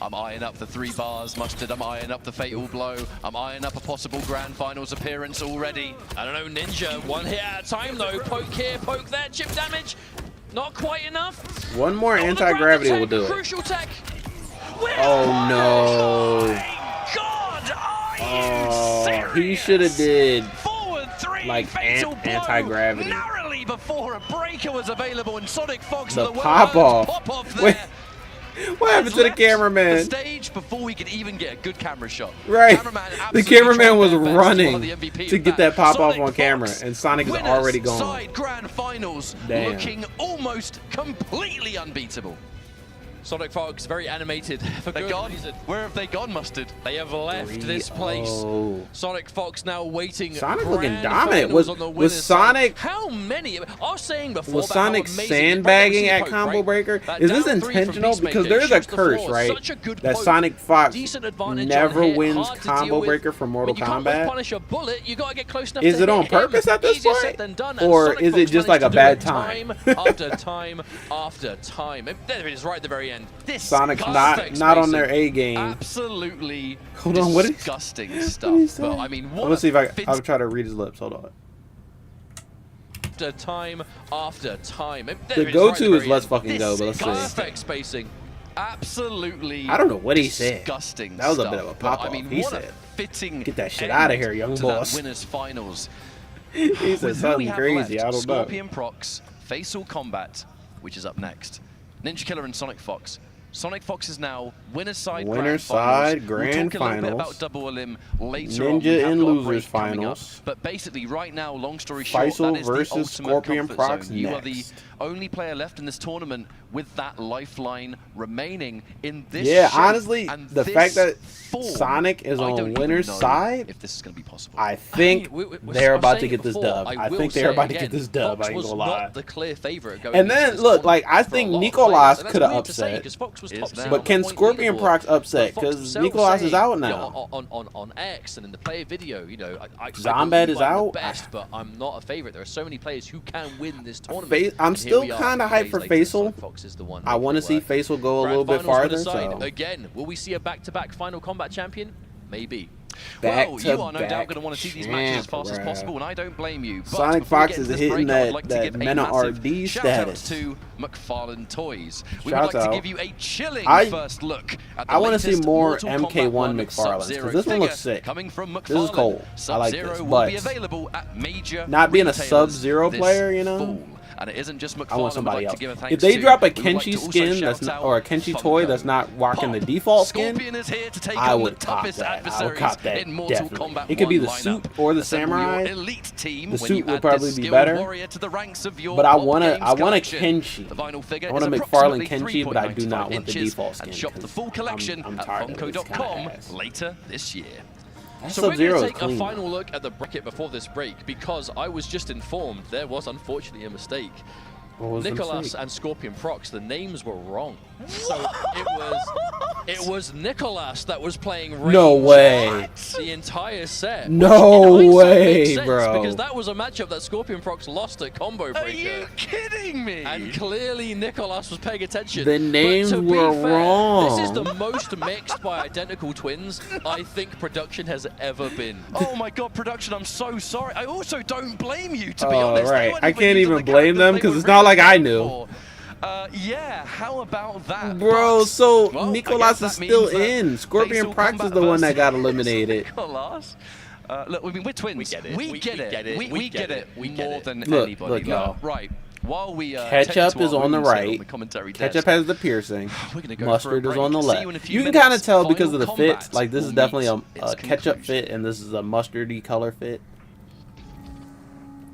I'm eyeing up the 3 bars, Mustard. I'm eyeing up the fatal blow. I'm eyeing up a possible grand finals appearance already. I don't know, Ninja, one hit at a time though. Poke here, poke there, chip damage. Not quite enough. One more On the anti-gravity ground will do attack, it. Crucial tech. Oh no. God, are Oh, you he should have did Forward 3, like fatal blow, anti-gravity. narrowly before a breaker was available, and Sonic Fox The the pop-off. pop-off there. Wait, what happened to the Left cameraman? The stage before we could even get a good camera shot. Right. Cameraman The absolutely cameraman tried was their best, running one of the MVP to of get that pop off Sonic on camera, Fox, and Sonic is winners already gone. Side grand finals, Damn. looking almost completely unbeatable. Sonic Fox, very animated for They're good gone. reason. Where have they gone, Mustard? They have left this place. 3-0. Sonic Fox now waiting. Sonic looking grand dominant. finals Was- on the was winner's side. Sonic- How many? I was saying before. Was about how Sonic amazing sandbagging it at was. Combo Right? Breaker? That Is this down 3 from intentional? Peacemaker Because there's a shoots the curse, floor. right? Such a good That poke. Sonic Fox Decent advantage never on hit, wins hard to deal Combo with. Breaker from Mortal When you can't both Kombat. punish a bullet, you got to get close enough Is to it on hit him. purpose at this Easier point? said than done, and Or Sonic is it Fox just like a managed to do bad it time? after time after time. There it is, right at the very end. This Sonic's not on their A game. Absolutely Hold on, what is- disgusting What did he stuff. say? But I mean, what Let's see if a I'll try to read his lips. Hold on. after time after time. The go-to is let's fucking go, but let's see. Perfect spacing. Absolutely. I don't know what he said. Disgusting. That was a bit of a pop-off. I mean, he what said, a fitting "Get that shit out of here, young boss." Winners finals. He said something crazy. I don't know. Scorpionprocs, Faysal Combat, which is up next. Ninjakilla and Sonic Fox. Sonic Fox is now winner's side Winner's side grand grand finals. We'll talk a little bit finals. about double elim later Ninja on. We have and got a losers break coming up. finals. But basically, right now, long story short, Faysal that is the versus ultimate comfort Scorpionprocs zone. You are the next. only player left in this tournament with that lifeline remaining in this Yeah, shape. honestly, And the this fact that form, Sonic is I on don't even winner's know side, if this is going to be possible. I think they're I'm about to saying get it this before, dub. I will think say they're it about to get again, this dub. Fox I ain't was gonna lie. not the clear favorite going And into then this look, like tournament I for a think lot of Nicloas players. could have And that's weird to say, upset, 'cause Fox was Is top now. seven but on can the point leaderboard. Scorpionprocs upset? But Fox Because himself Nicloas is saying, out you know, now. on X and in the player video, you know, I Zombad believe is I'm out. the best, but I'm not a favorite. There are so many players who can win this tournament. I'm And still here we are, kinda 3 hyped days for later, Faysal. Sonic Fox is the one I want to see making it work. Faysal go a little bit Grand finals farther. winner side. So Again, will we see a back-to-back Final Combat champion? Maybe. Back Well, to you are no doubt back going to want to see these matches as fast as champ, possible, and I don't blame you. But Sonic before we Fox get is into this hitting break, I would that- like to that give a Mena massive RD shout-out status. to McFarlane Toys. We Shout would like out. to give you a chilling I- first look at the I wanna see latest more Mortal MK1 Kombat McFarlanes, 'cause Sub-Zero this one looks figure sick. Coming from McFarlane. This is cool. I like Sub-Zero this, will be but available at major not being a retailers Sub-Zero this player, you know? fall. And it isn't just McFarlane. I want somebody we'd like else. to give a If thanks they to. drop a We would like Kenshi to also skin shout that's not, out or a Kenshi toy Funko. that's not rocking the default skin, Scorpion is here to take I on the would cop toughest that. I would adversaries cop that, in Mortal definitely. Kombat It could be 1 the lineup. suit or the Assemble your samurai. elite team The when suit you would add probably this be skilled better. warrior to the ranks of your But I Pop want Games a collection. Kenshi. The vinyl figure I want is a McFarlane approximately Kenshi, but I do not 3.95 want the inches, default skin. and shop the 'cause full collection I'm at tired of this kinda Funko.com ass. later this year. That So we're Sub-Zero going is to take a clean. final look at the bracket before this break, because I was just informed there was unfortunately a mistake. What was the Nicloas mistake? and Scorpionprocs, the names were wrong. So it was Nicloas that was playing range No way. the entire set. No which in hindsight way, makes sense, bro. Because that was a matchup that Scorpionprocs lost at Combo Breaker. Are you kidding me? And clearly Nicloas was paying attention. The names But to be were fair, wrong. This is the most mixed by identical twins I think production has ever been. Oh my god, production, I'm so sorry. I also don't blame you, to be honest. They right. weren't I can't using even the blame them, characters 'cause they it's were not like I really knew. for. Yeah, how about that? Bro, But, so well, I Nicloas guess is that still means that in. Scorpionprocs Faysal is the one that got versus eliminated. Nicloas. Look, I mean, we're twins. We get it. We get it. We get it. We get more it. than Look, anybody. look, y'all. Right. While we Ketchup tend to is our on the wounds here right. the commentary Ketchup desk, has the piercing. we're gonna go Mustard for a is on the break. See left. you in a few You can kind of minutes. tell because Final of the combat fits. Like this is will definitely meet a its ketchup conclusion. fit, and this is a mustardy color fit.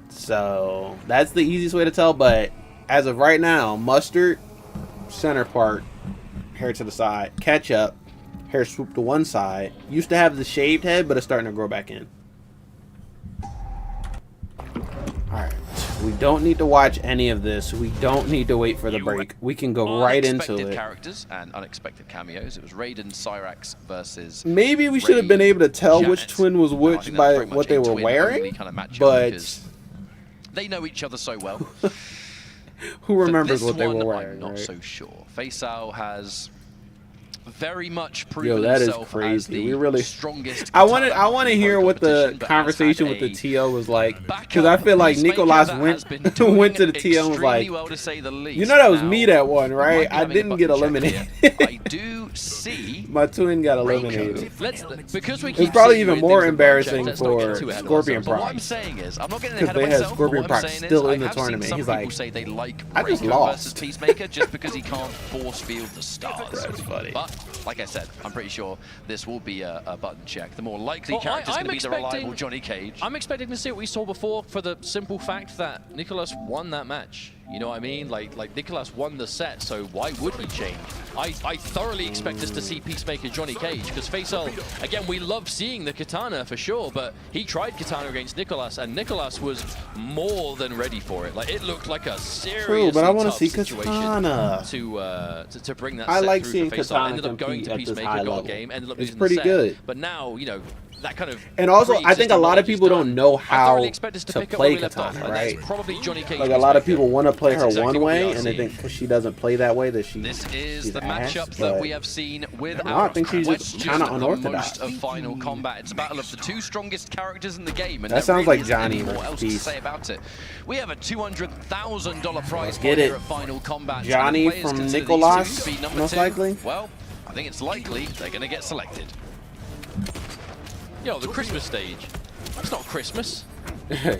So that's the easiest way to tell. But as of right now, mustard, center part, hair to the side. Ketchup, hair swooped to one side. Used to have the shaved head, but it's starting to grow back in. Alright. We don't need to watch any of this. We don't need to wait for the break. We can go right into Unexpected it. characters and unexpected cameos. It was Raiden Cyrax versus. Maybe we should have been able to tell which Janet. twin was I which think that's by very much what they a were twin-only wearing, kind of matchup but because they know each other so well. who remembers For what this they were one, wearing, I'm not right? so sure. Faysal has very much proven Yo, that is himself as crazy. the We really. strongest. I want to talent in hear Pro what the Kompetition, but has conversation had with the a TO was like, backup because I feel like peacemaker Nicloas that went has been doing went to the TO and was like, extremely well, to say the least. you know that was Now, me that won, we right? might be I having a didn't get button check eliminated. here. I do see. My twin got eliminated. Because we It's keep probably seeing even weird more things in embarrassing Let's not get for too ahead of Scorpion ourselves. But what I'm Procs. saying is, I'm not getting Because ahead of they had myself. But what I'm Scorpionprocs saying still is, in the I have seen tournament. some He's people like, say they like I just Breaker lost. versus Peacemaker just because he can't force field the stars. That's funny. But like I said, I'm pretty sure this will be a button check. The more likely Well, character is I'm going to be the expecting- reliable Johnny Cage. I'm expecting to see what we saw before for the simple fact that Nicloas won that match. You know what I mean? Like Nicloas won the set, so why would he change? I thoroughly expect us to see Peacemaker Johnny Cage, because Faysal, again, we love seeing the katana for sure, but he tried katana against Nicloas, and Nicloas was more than ready for it. Like, it looked like a seriously but I wanna tough see situation katana. to bring that I set like through seeing for Faysal. katana Ended up going compete to at this Peacemaker, high got a level. game, ended up It's losing pretty the set. good. But now, you know, that kind of. And also, I think a lot of people don't know how to play Katana, right? Probably Johnny Cage. Like a lot of people want to play her one way, and they think because she doesn't play that way that she's. This is she's the ass, matchup that we have seen with. No, I think she's just kind of unorthodox. Of Final Combat, it's a battle of the two strongest characters in the game, and that sounds really like Johnny. What else to say about it? We have a $200,000 prize get here it. at Final Combat. Johnny from Nicloas, most likely. Well, I think it's likely they're going to get selected. Yo, the Christmas stage. It's not Christmas. Yeah.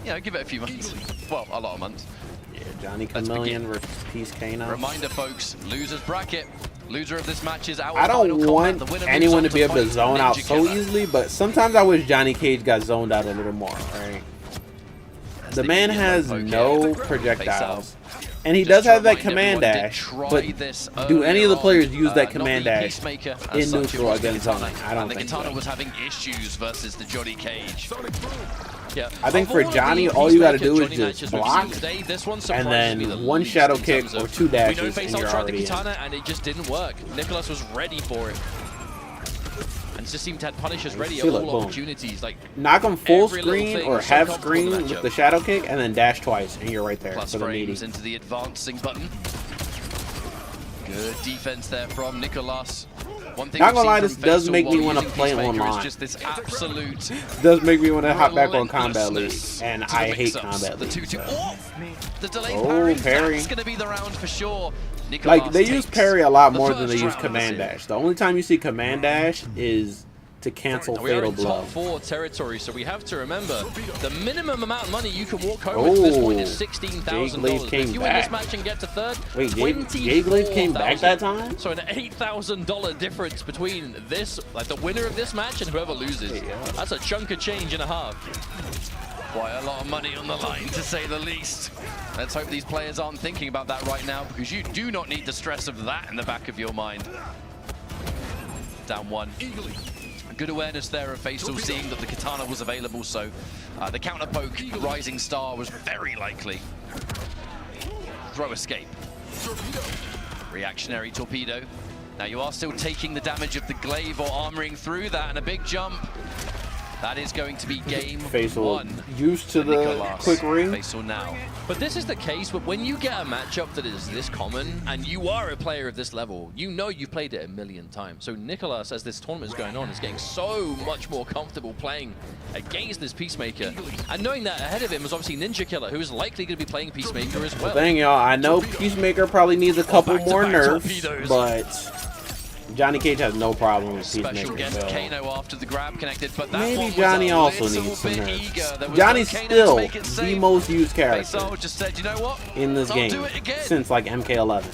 You know, give it a few months. Well, a lot of months. Yeah, Johnny Chameleon versus Peace Kano. Reminder, folks, loser's bracket. Loser of this match is out. I don't want anyone to be able to zone out so easily, but sometimes I wish Johnny Cage got zoned out a little more, right? The man has no projectiles. And he does have that command dash, but do any of the players use that command dash in neutral against zoning? I don't think so. The Katana was having issues versus the Johnny Cage. Yeah. I think for Johnny, all you got to do is just block, and then one shadow kick or two dashes, and you're already in. And it just didn't work. Nicloas was ready for it. And just seemed to have Punishers ready at all opportunities. Like knock him full screen or half screen with the shadow kick, and then dash twice, and you're right there for the meaty. Into the advancing button. Good defense there from Nicloas. One thing not gonna lie, this does make me want to play online. Just this absolute does make me want to hop back on Combat League, and I hate Combat League. The delayed parry. That's gonna be the round for sure. Like, they use parry a lot more than they use command dash. The only time you see command dash is to cancel fatal blow. Top 4 territory, so we have to remember the minimum amount of money you can walk home with at this point is $16,000. If you win this match and get to third, wait, Jade came back that time? So an $8,000 difference between this, like the winner of this match and whoever loses. That's a chunk of change and a half. Quite a lot of money on the line, to say the least. Let's hope these players aren't thinking about that right now, because you do not need the stress of that in the back of your mind. Down one. Good awareness there of Faysal, seeing that the Katana was available, so the counter poke Rising Star was very likely. Throw escape. Reactionary torpedo. Now you are still taking the damage of the glaive or armoring through that, and a big jump. That is going to be game one. Used to the quick ring. Faysal now. But this is the case, but when you get a matchup that is this common, and you are a player of this level, you know you've played it a million times. So Nicloas, as this tournament is going on, is getting so much more comfortable playing against this Peacemaker. And knowing that ahead of him is obviously Ninjakilla, who is likely going to be playing Peacemaker as well. Dang, y'all, I know Peacemaker probably needs a couple more nerfs, but Johnny Cage has no problem with Peacemaker. Special guest Kano after the grab connected, but that maybe Johnny also needs some nerfs. Johnny's still the most used character just said, you know what? in this game since like MK11.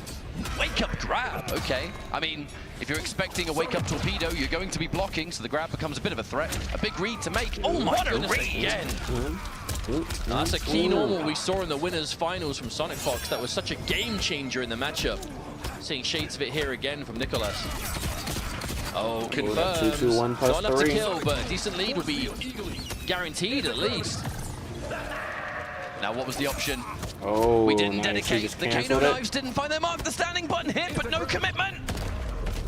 Wake up grab, okay. I mean, if you're expecting a wake up torpedo, you're going to be blocking, so the grab becomes a bit of a threat. A big read to make. Oh my goodness, again. That's a key normal we saw in the winners finals from Sonic Fox. That was such a game changer in the matchup. Seeing shades of it here again from Nicloas. Oh, confirmed. 2-2-1 plus Not enough to 3. kill, but a decent lead will be guaranteed at least. Now, what was the option? Oh, we didn't nice. dedicate. The Kano knives didn't find their mark. The standing button hit, but no commitment.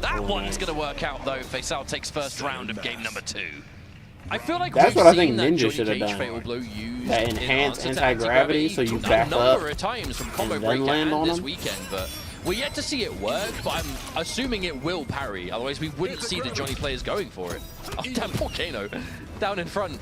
That one's going to work out, though. Faysal takes first round of game number 2. I feel like that's what I think Ninja should have done. That enhanced anti-gravity, so you back up of times from combo and then land on this him. weekend, but we're yet to see it work. But I'm assuming it will parry. Otherwise, we wouldn't see the Johnny players going for it. Oh, damn, poor Kano, down in front.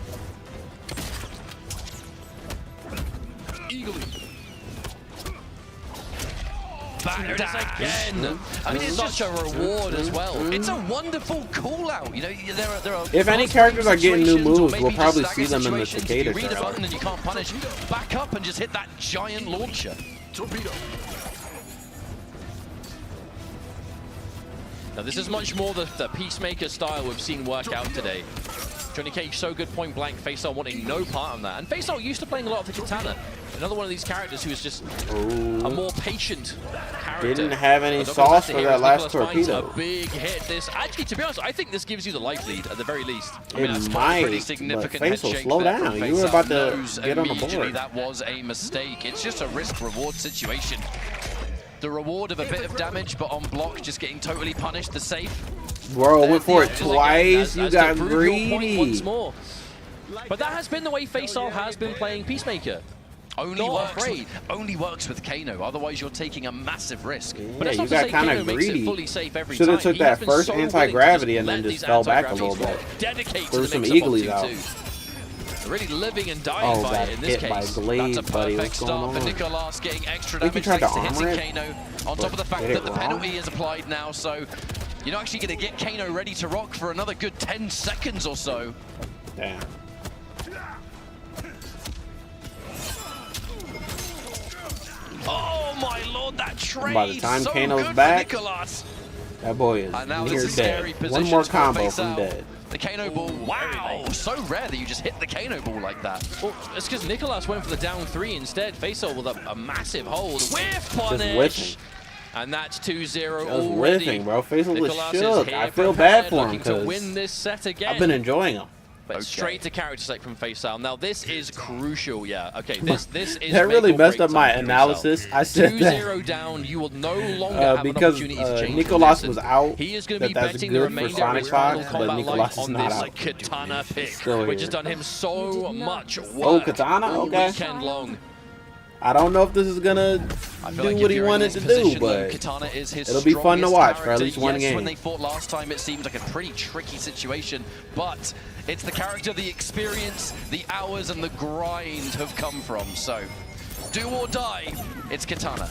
Back again. I mean, it's such a reward as well. It's a wonderful call out. You know, there are if any characters are getting new moves, we'll probably see them in the Cicada. You read a button and you can't punish. Back up and just hit that giant launcher. Torpedo. Now this is much more the Peacemaker style we've seen work out today. Johnny Cage so good point blank, Faysal wanting no part of that. And Faysal used to playing a lot of the Katana. Another one of these characters who is just a more patient character. Didn't have any sauce for that last torpedo. A big hit. This actually, to be honest, I think this gives you the life lead at the very least. I mean, it might, pretty significant but Faysal, slow down. You were about to get on the board. That was a mistake. It's just a risk-reward situation. The reward of a bit of damage, but on block, just getting totally punished. The safe. Bro, went for it twice. You got greedy. Once more. But that has been the way Faysal has been playing Peacemaker. Only works with Kano. Otherwise, you're taking a massive risk. Yeah, But you got kind of greedy. Should have took that first anti-gravity and then just fell back a little bit. Threw some eagles out. Really living and dying by it in this case. By Glade, That's a buddy. perfect start for Nicloas, getting extra damage thanks to hitting Kano. On top of the fact that the penalty is applied now, so you're not actually going to get Kano ready to rock for another good 10 seconds or so. Damn. Oh my lord, that trade! By the time so Kano's good back, for Nicloas. That boy is near dead. One more combo from dead. The Kano ball, wow! So rare that you just hit the Kano ball like that. Well, it's because Nicloas went for the down 3 instead. Faysal with a massive hold. Whiff punish! Just and that's 2-0 already. already. Bro. Faysal was Nicloas shook. I feel bad for him to win this set again. I've been enjoying him. But straight to character select from Faysal. Now this is crucial, yeah. Okay, this is that really messed up my analysis. I said 2-0 down, you will no longer have because an opportunity to change Nicloas was out. He is going to be that's betting the good for remainder Sonic of his Mortal Fox, but Kombat Nicloas life is on not this out. Katana pick, Still which has here. done him so much work Oh, Katana? all Okay. weekend long. I don't know if this is gonna do what he wanted to do, but Katana is his it'll be fun to watch for at least one yes, game. When they fought last time, it seemed like a pretty tricky situation, but it's the character, the experience, the hours, and the grind have come from. So, do or die, it's Katana.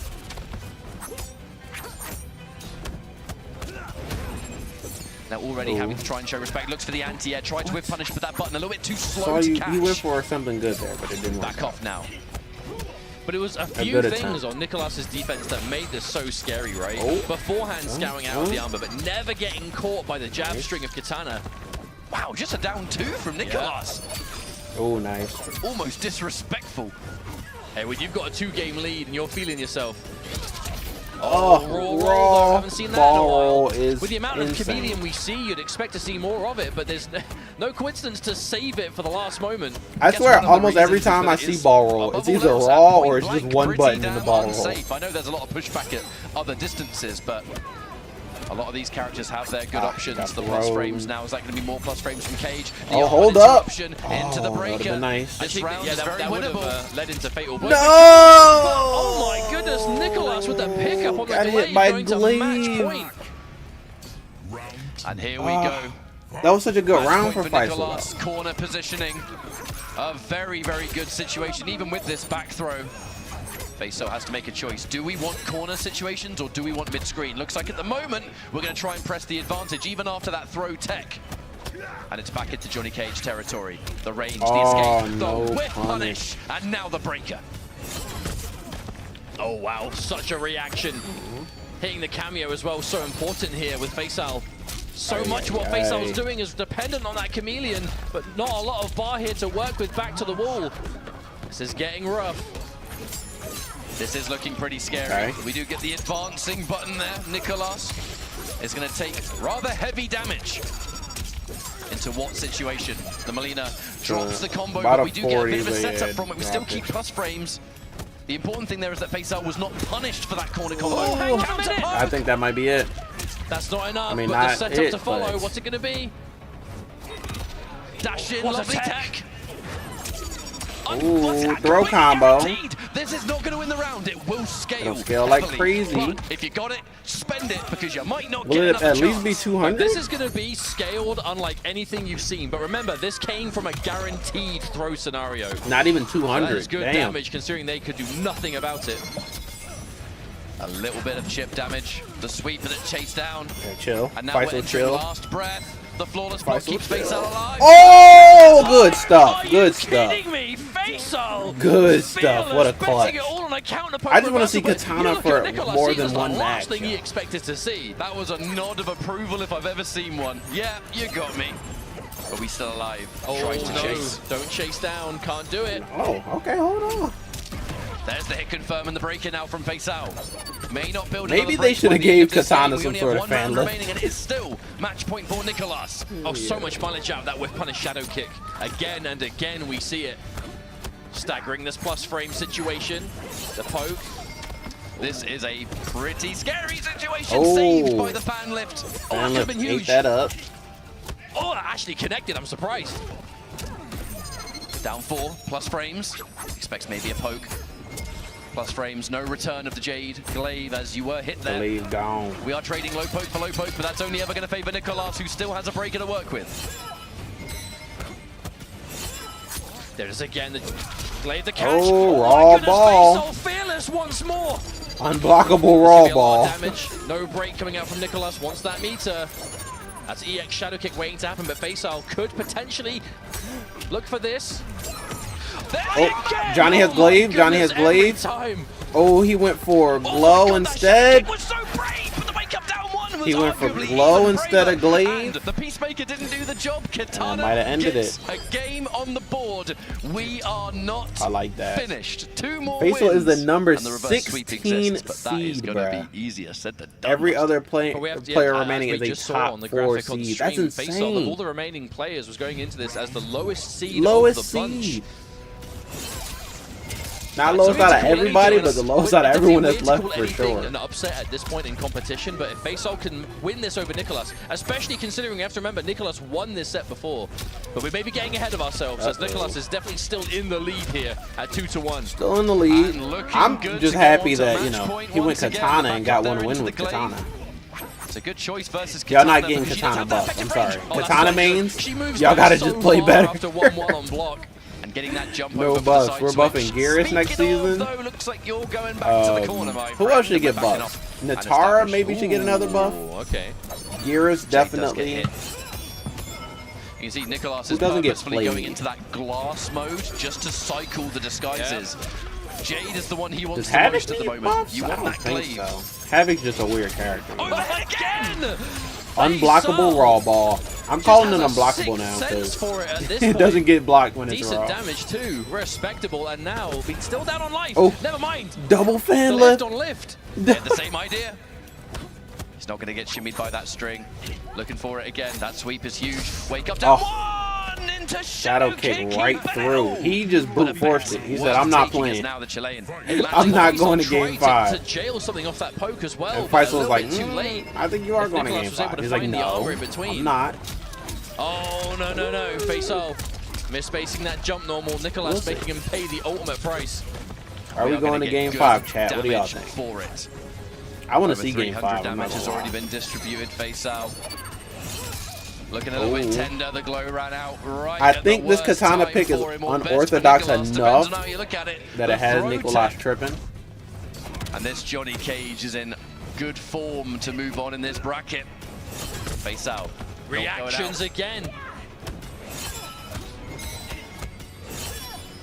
Now already having to try and show respect, looks for the anti-air, tried to whip punish, but that button a little bit too slow to catch. You went for something good there, but it didn't work. Back off now. But it was a few things on Nicloas' defense that made this so scary, right? Beforehand scouring out of the armor, but never getting caught by the jab string of Katana. Wow, just a down 2 from Nicloas. Oh, nice. Almost disrespectful. Hey, when you've got a 2-game lead and you're feeling yourself. Oh, raw. I haven't seen that in a while. With the amount of chameleon we see, you'd expect to see more of it, but there's no coincidence to save it for the last moment. I swear, almost every time I see ball roll, it's either raw or it's just one button in the ball roll. I know there's a lot of pushback at other distances, but a lot of these characters have their good options. The plus frames now, is that going to be more plus frames from Cage? Oh, hold up! Option into the breaker. Nice. This round is very winnable. Led into fatal. No! Oh my goodness, Nicloas with the pickup on the Glade going to match point. And here we go. That was such a good round for Faysal. Corner positioning. A very, very good situation, even with this back throw. Faysal has to make a choice. Do we want corner situations or do we want mid-screen? Looks like at the moment, we're going to try and press the advantage, even after that throw tech. And it's back into Johnny Cage territory. The range, the escape, the whip punish, and now the breaker. Oh wow, such a reaction. Hitting the cameo as well, so important here with Faysal. So much what Faysal's doing is dependent on that chameleon, but not a lot of bar here to work with back to the wall. This is getting rough. This is looking pretty scary. We do get the advancing button there. Nicloas is going to take rather heavy damage. Into what situation? The Molina drops the combo, but we do get a bit of a setup from it. We still keep plus frames. The important thing there is that Faysal was not punished for that corner combo. I think that might be it. That's not enough, I mean, but the setup to follow, what's it going to be? Dash in, lovely tech. Ooh, throw combo. This is not going to win the round. It will scale. It'll scale like crazy. But if you got it, spend it because you might not get another chance. Will it at least be 200? This is going to be scaled unlike anything you've seen. But remember, this came from a guaranteed throw scenario. Not even 200. That is good damage considering they could do nothing about it. A little bit of chip damage. The sweep that chased down. Okay, chill. And now Faysal, we're chill. last breath. The flawless block keeps Faysal alive. Oh, good stuff. Good stuff. Are you kidding me? Faysal! Good stuff. What a clutch. I just want to see reversal, Katana for more than one match. Last thing he expected to see. That was a nod of approval if I've ever seen one. Yeah, you got me. But we still alive. Tries to chase. Don't chase down. Can't do it. Oh, okay. Hold on. There's the hit confirm and the breaking out from Faysal. May not build. Maybe they should have gave Katana some sort of fan lift. And it's still match point for Nicloas. Oh, so much mileage out of that whip punish shadow kick. Again and again we see it. Staggering this plus frame situation. The poke. This is a pretty scary situation. Saved by the fan lift. Oh, that could have been huge. Ate that up. Oh, actually connected. I'm surprised. Down 4, plus frames. Expects maybe a poke. Plus frames, no return of the Jade. Glaive, as you were hit there. Glaive gone. We are trading low poke for low poke, but that's only ever going to favor Nicloas, who still has a breaker to work with. There it is again, the Glaive, the catch. Oh, raw ball. Faysal fearless once more. Unblockable raw ball. Damage. No break coming out from Nicloas. Wants that meter. That's EX Shadow Kick waiting to happen, but Faysal could potentially look for this. Oh, Johnny has glaive. Johnny has glaive. Oh, he went for glow instead. He went for glow instead of glaive. The Peacemaker didn't do the job. Katana might have ended it. A game on the board. We are not finished. 2 more Faysal wins. is the number And the reverse sweep 16 exists, but that is seed, gonna bruh. be easier said than done. Every other player remaining as we is just a saw top on the 4 graphic on the seed. stream, That's Faysal, of all insane. the remaining players, was going into this as the lowest seed Lowest of the bunch. seed. Not lowest out of everybody, but the lowest out of everyone that's left for sure. An upset at this point in competition, but if Faysal can win this over Nicloas, especially considering we have to remember Nicloas won this set before, but we may be getting ahead of ourselves as Nicloas is definitely still in the lead here at 2-1. Still in the lead. I'm just happy that, you know, he went Katana and got one win with Katana. It's a good choice versus Katana. Y'all not getting Katana buff. I'm sorry. Katana mains, y'all gotta just play better. After 1-1 on block. And getting that jump No over buffs. the We're side buffing switch. Geras next season. Though, looks like you're going back to the corner, my Who friend. else should get We're backing buffs? up and Natara established. maybe should get another buff. Ooh, okay. Geras definitely. You can see Nicloas is doesn't get purposefully played? going into that glass mode just to cycle the disguises. Jade is the one he wants Does the Havoc most at the need moment. buffs? You I want don't that think glaive. so. Havoc's just a weird character. Over again! Unblockable raw ball. I'm calling it unblockable now because it doesn't get blocked when it's raw. Decent damage too, respectable, and now being still down on life. Oh, never mind. Double fan The lift on lift. They had the same idea. He's not going to get shimmied by that string. Looking for it again. That sweep is huge. Wake up down one into shadow kick right through. He just brute forced it. He said, "I'm not playing. Now the Chilean. I'm not going to game 5." To jail something off that poke as well. And Faysal was like, too late. I think you are going to Nicloas game was able 5. to He's like, find the no, armor in between. I'm not. Oh, no. Faysal misspacing that jump normal. Nicloas making him pay the ultimate price. Are we going to game 5, chat? What do y'all think? For it. I want to see game 5. Damage has already been distributed. Faysal looking a little bit tender. The glow ran out right. I think this Katana pick is unorthodox enough that it has Nicloas tripping. And this Johnny Cage is in good form to move on in this bracket. Faysal. Reactions again.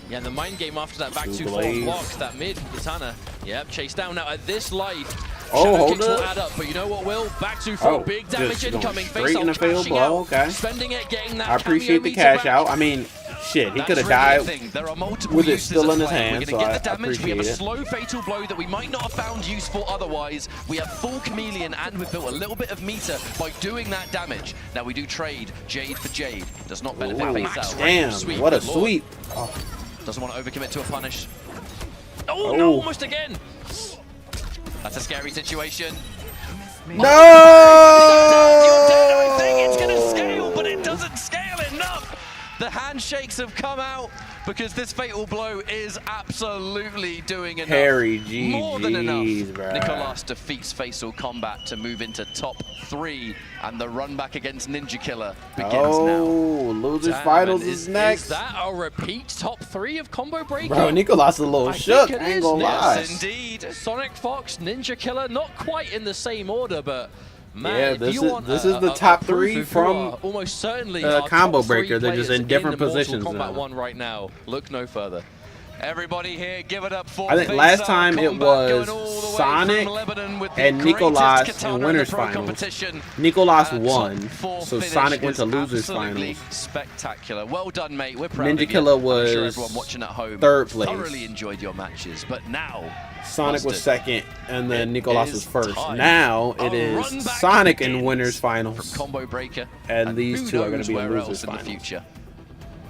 Yeah, the mind game after that back 2-4 block, that mid Katana. Yep, chase down now at this life. Shadow kicks will add up, but you know what, Will? Back 2-4, big damage incoming. Faysal crashing out, okay. spending it, getting that I appreciate the cash out. I mean, shit, he could have died with it still in his hand, so I appreciate We have a it. slow fatal blow that we might not have found useful otherwise. We have full chameleon and we've built a little bit of meter by doing that damage. Now we do trade Jade for Jade. Does not benefit Faysal. Damn, what a sweep. Oh. Doesn't want to overcommit to a punish. Oh, no, almost again. That's a scary situation. No! You're dead, I think it's going to scale, but it doesn't scale enough. The handshakes have come out because this fatal blow is absolutely doing enough. Harry GG's, more than enough. Bruh. Nicloas defeats Faysal Combat to move into top 3, and the run back against Ninjakilla begins now. Losers finals is next. Is that a repeat top 3 of Combo Breaker? Bro, Nicloas a little shook, I ain't gonna lie. Yes, indeed. Sonic Fox, Ninjakilla, not quite in the same order, but man, yeah, this is the top 3 from almost certainly Combo Breaker. They're just in different positions Mortal Kombat now. 1 right now. Look no further. Everybody here, give it up for I think last time it was Sonic and Nicloas in winners finals. Nicloas won, so Sonic went to losers finals. Spectacular. Well done, mate. We're proud of you. Ninjakilla was I'm sure everyone watching at home 3rd place. thoroughly enjoyed your matches, but now Sonic was 2nd, and then Nicloas was 1st. Now it is Sonic in winners finals, Combo Breaker, and these two are going to be in losers in the finals. future.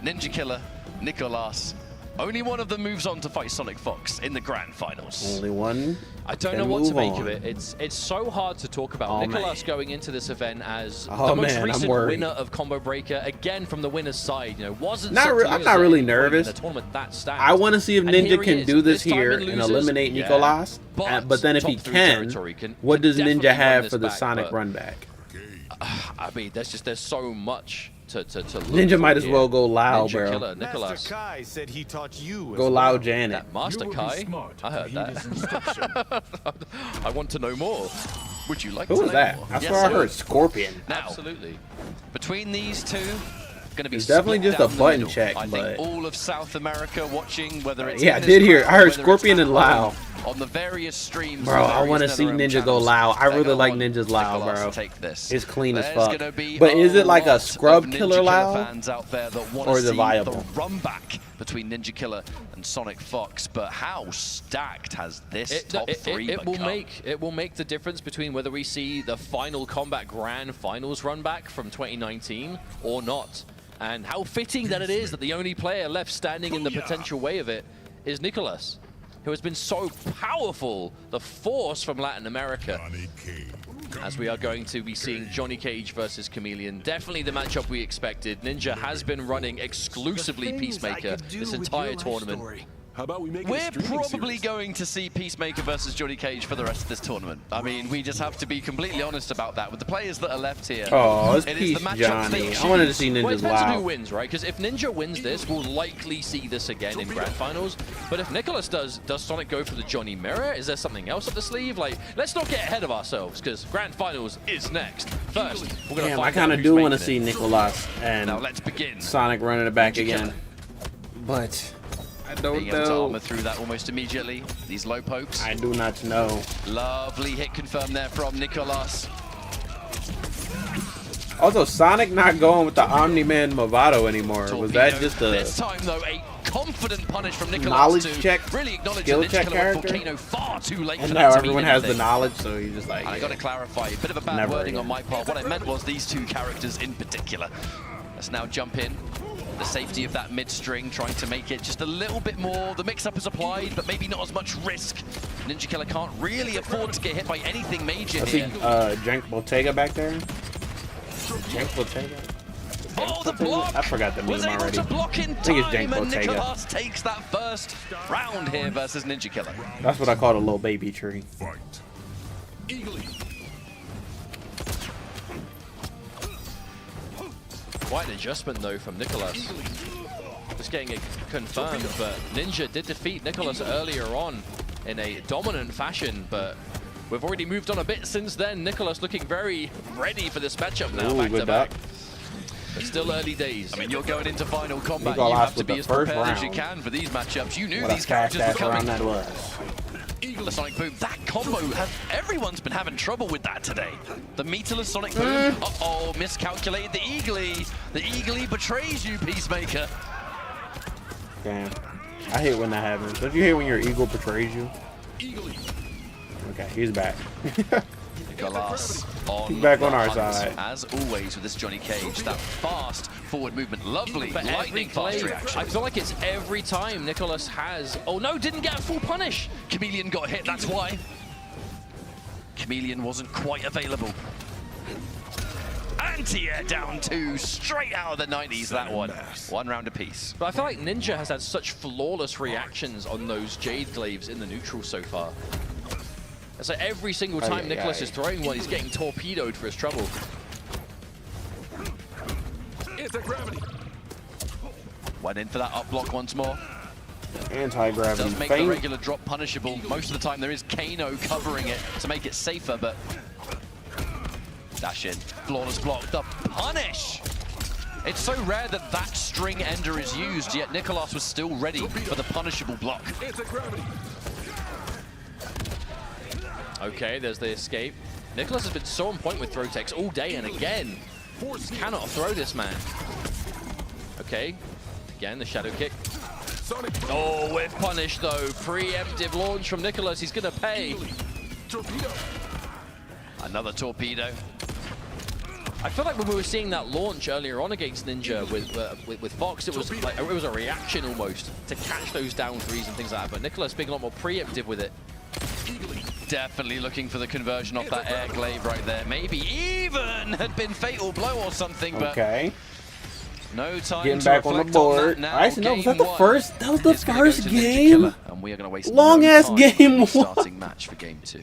Ninjakilla, Nicloas. Only one of them moves on to fight Sonic Fox in the grand finals. Only one I don't know what to make of it. It's so hard to talk about. Nicloas going into this event as the most recent winner of Combo Breaker, again from the winner's side. You know, wasn't I'm not really nervous. In a tournament that stacked. I want to see if Ninja can do this here and eliminate Nicloas. But then if he can, what does Ninja have for the Sonic run back? I mean, there's so much to look Ninja might as well go loud, bro. Nicloas. Kai said he taught you. Go loud, Janet. That Master Kai? I heard that. I want to know more. Would you like to know more? Who was that? I swear I heard Scorpion. Now, absolutely. Between these two, going to be it's definitely just a button check. I think all of South America watching, whether it's I did hear. I heard Scorpion and Lao. On the various streams, bro, I want to see Ninja go loud. I really like Ninja's loud, bro. Take this. It's clean as fuck. But is it like a scrub killer loud, fans out there that want or to is it viable? The run back between Ninjakilla and Sonic Fox, but how stacked has this top three become? It will make the difference between whether we see the final Combat Grand Finals run back from 2019 or not. And how fitting that it is that the only player left standing in the potential way of it is Nicloas, who has been so powerful, the force from Latin America. As we are going to be seeing Johnny Cage versus Chameleon. Definitely the matchup we expected. Ninja has been running exclusively Peacemaker this entire tournament. How about we make We're probably going to see Peacemaker versus Johnny Cage for the rest of this tournament. I mean, we just have to be completely honest about that. With the players that are left here, it's Peace Johnny. I wanted to see Ninja's depends on who wins, right? Because if Ninja wins this, we'll likely see this again in Grand Finals. But if Nicloas does Sonic go for the Johnny Mirror? Is there something else up the sleeve? Like, let's not get ahead of ourselves, because Grand Finals is next. First, we're going to find out. I kind of do want to see Nicloas and now let's begin. Sonic running it back again. But I don't being able to armor through that almost immediately. These low pokes. I do not know. Lovely hit confirmed there from Nicloas. Also, Sonic not going with the Omni-Man Movado anymore. Torpedo. Was that just a this time though a confident punish from Nicloas knowledge check, really acknowledge skill check character? Volcano far too late and for now that everyone has the knowledge, so you're just like. I got to clarify a bit of a bad wording on my part. What I meant was these two characters in particular. Let's now jump in. The safety of that mid string, trying to make it just a little bit more. The mix-up is applied, but maybe not as much risk. Ninjakilla can't really afford to get hit by anything major here. I see Jank Bottega back there. Jank Bottega? Oh, the block! I forgot the meme was able already. to block in I think it's time, Jank and Bottega. Nicloas takes that first round here versus Ninjakilla. That's what I call a little baby tree. Fight. Eagerly. Quite an adjustment though from Nicloas. Just getting it confirmed, but Ninja did defeat Nicloas earlier on in a dominant fashion, but we've already moved on a bit since then. Nicloas looking very ready for this matchup now, back to back. But still early days. I mean, you're going into final combat. You have to be as prepared as you can for these matchups. You knew these characters were coming. The Sonic Boom, that combo, everyone's been having trouble with that today. The meterless Sonic Boom, uh-oh, miscalculated the Eagly. The Eagly betrays you, Peacemaker. Damn. I hate when that happens. Don't you hate when your eagle betrays you? Okay, he's back. Nicloas on he's back on our side. As always with this Johnny Cage, that fast forward movement, lovely, lightning fast reaction. I feel like it's every time Nicloas has... Oh no, didn't get a full punish. Chameleon got hit, that's why. Chameleon wasn't quite available. Anti-air down two, straight out of the 90s, that one. One round apiece. But I feel like Ninja has had such flawless reactions on those Jade Glaives in the neutral so far. It's like every single time Nicloas is throwing one, he's getting torpedoed for his trouble. Went in for that up block once more. Anti-gravity. Does make the regular drop punishable. Most of the time there is Kano covering it to make it safer, but dash in. Flawless block. The punish! It's so rare that that string ender is used, yet Nicloas was still ready for the punishable block. Okay, there's the escape. Nicloas has been so on point with throw techs all day, and again, cannot throw this man. Okay, again, the shadow kick. Oh, with punish though. Preemptive launch from Nicloas. He's gonna pay. Another torpedo. I feel like when we were seeing that launch earlier on against Ninja with Fox, it was like it was a reaction almost to catch those down threes and things like that. But Nicloas being a lot more preemptive with it. Definitely looking for the conversion off that air glaive right there. Maybe even had been fatal blow or something, but no time Getting to back on the reflect board. that now. Actually, no, was that the Game first? That was the one is gonna go first to game? Ninjakilla, and we are going to waste Long no ass time game on the one. starting match for game 2.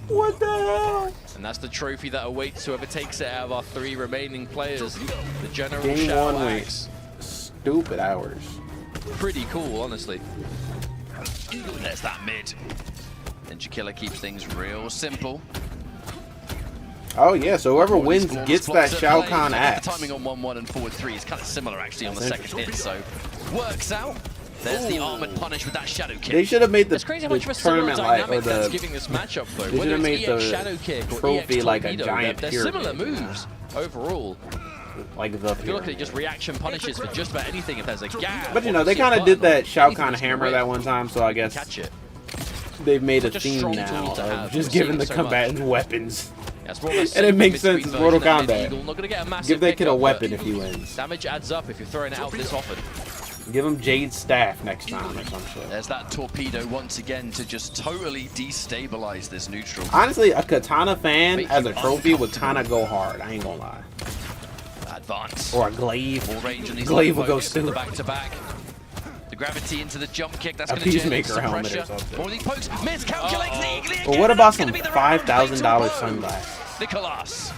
What the hell? And that's the trophy that awaits whoever takes it out of our 3 remaining players. The General Game Shadow 1 Axe. was stupid hours. Pretty cool, honestly. There's that mid. Ninjakilla keeps things real simple. Oh yeah, so whoever wins Flawless gets that blocks at Shao play. Kahn The axe. timing on 1-1 and forward 3 is kind of similar actually on the That's second hit, so works out. There's the armored punish with that shadow kick. They should have made the, It's crazy how much of a tournament similar like, or dynamic that's the giving this matchup though. they Whether should've it's made EX the Shadow Kick or trophy EX like a Torpedo, giant they're pyramid, similar you know? moves overall. like the If you look at it, pyramid. just reaction punishes for just about anything. If there's a gap, But you or know, they see a kind of button did that or Shao anything Kahn that's gonna hammer rip, that one time, so I guess catch it. they've made a Such a theme strong now tool to of have. just We're giving seeing the so much. combatants weapons. That's more of a And it safe makes between sense, it's Mortal version than Kombat. Eagle. Not gonna get a massive Give that kid a pickup, weapon but if he wins. damage adds up if you're throwing it out this often. Give him Jade's staff next time or some shit. There's that torpedo once again to just totally destabilize this neutral. Honestly, a Katana fan as a trophy would kind of go hard. I ain't gonna lie. Advance. Or a glaive. More range on these Glaive will go pokes. The stupid. back-to-back. The gravity into the jump kick. That's A going to generate Peacemaker some helmet or pressure. something. More of these pokes. Miscalculates the eagle again. Well, what about That's some gonna be the round. $5,000 Fatal blow. sunglasses? Nicloas.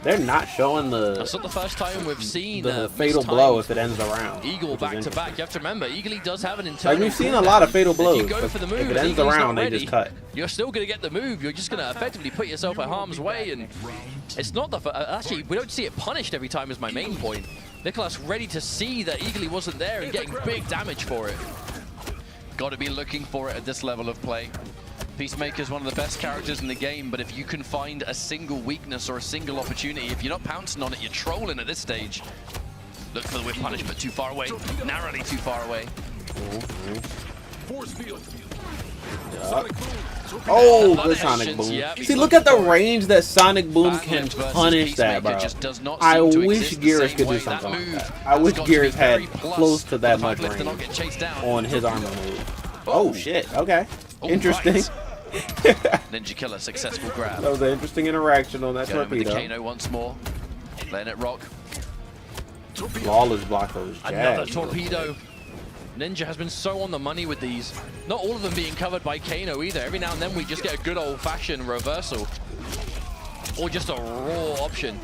They're not showing That's the not the first time we've seen fatal blow if it ends around. Eagle which is back to back. interesting. You have to remember, Eagle does have an internal. Like we've seen a cooldown. lot of fatal If blows. you go but for the move, if it and ends Eagle's around, not they ready, just cut. You're still going to get the move. You're just going to effectively put yourself in harm's way, and it's not the. Actually, we don't see it punished every time. Is my main point. Nicloas ready to see that Eagle wasn't there and getting big damage for it. Got to be looking for it at this level of play. Peacemaker's one of the best characters in the game, but if you can find a single weakness or a single opportunity, if you're not pouncing on it, you're trolling at this stage. Look for the whip punish, but too far away. Narrowly too far away. Force field. Oh, Another good Sonic actions, Boom. yeah, See, look at the range that Sonic Boom Bad can lift versus punish that, Peacemaker bro. just does not I seem to wish exist the Gears same could do way. something That like move that. I has wish got to be Gears had very plus close to that for the much five lift to not range get chased down. on his armor move. Oh, shit. Okay. Oh, Interesting. right. Ninjakilla, successful grab. That was an interesting interaction on that Going with the torpedo. Kano once more. Letting it rock. Flawless block those Another jabs. torpedo. Ninja has been so on the money with these. Not all of them being covered by Kano either. Every now and then we just get a good old-fashioned reversal. Or just a raw option.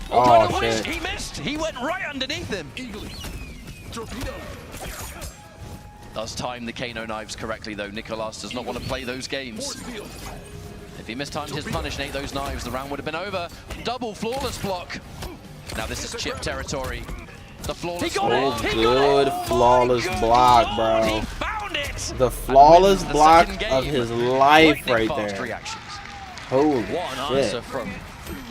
Oh, the wish. shit. He missed. He went right underneath him. Torpedo. Does time the Kano knives correctly, though. Nicloas does not want to play those games. If he mistimed his punish and ate those knives, the round would have been over. Double flawless block. Now this is chip territory. The flawless Oh, block. good flawless block, He bro. found it. The flawless And wins the block second of game. his life Lightning right fast there. reactions. Holy What an shit. answer from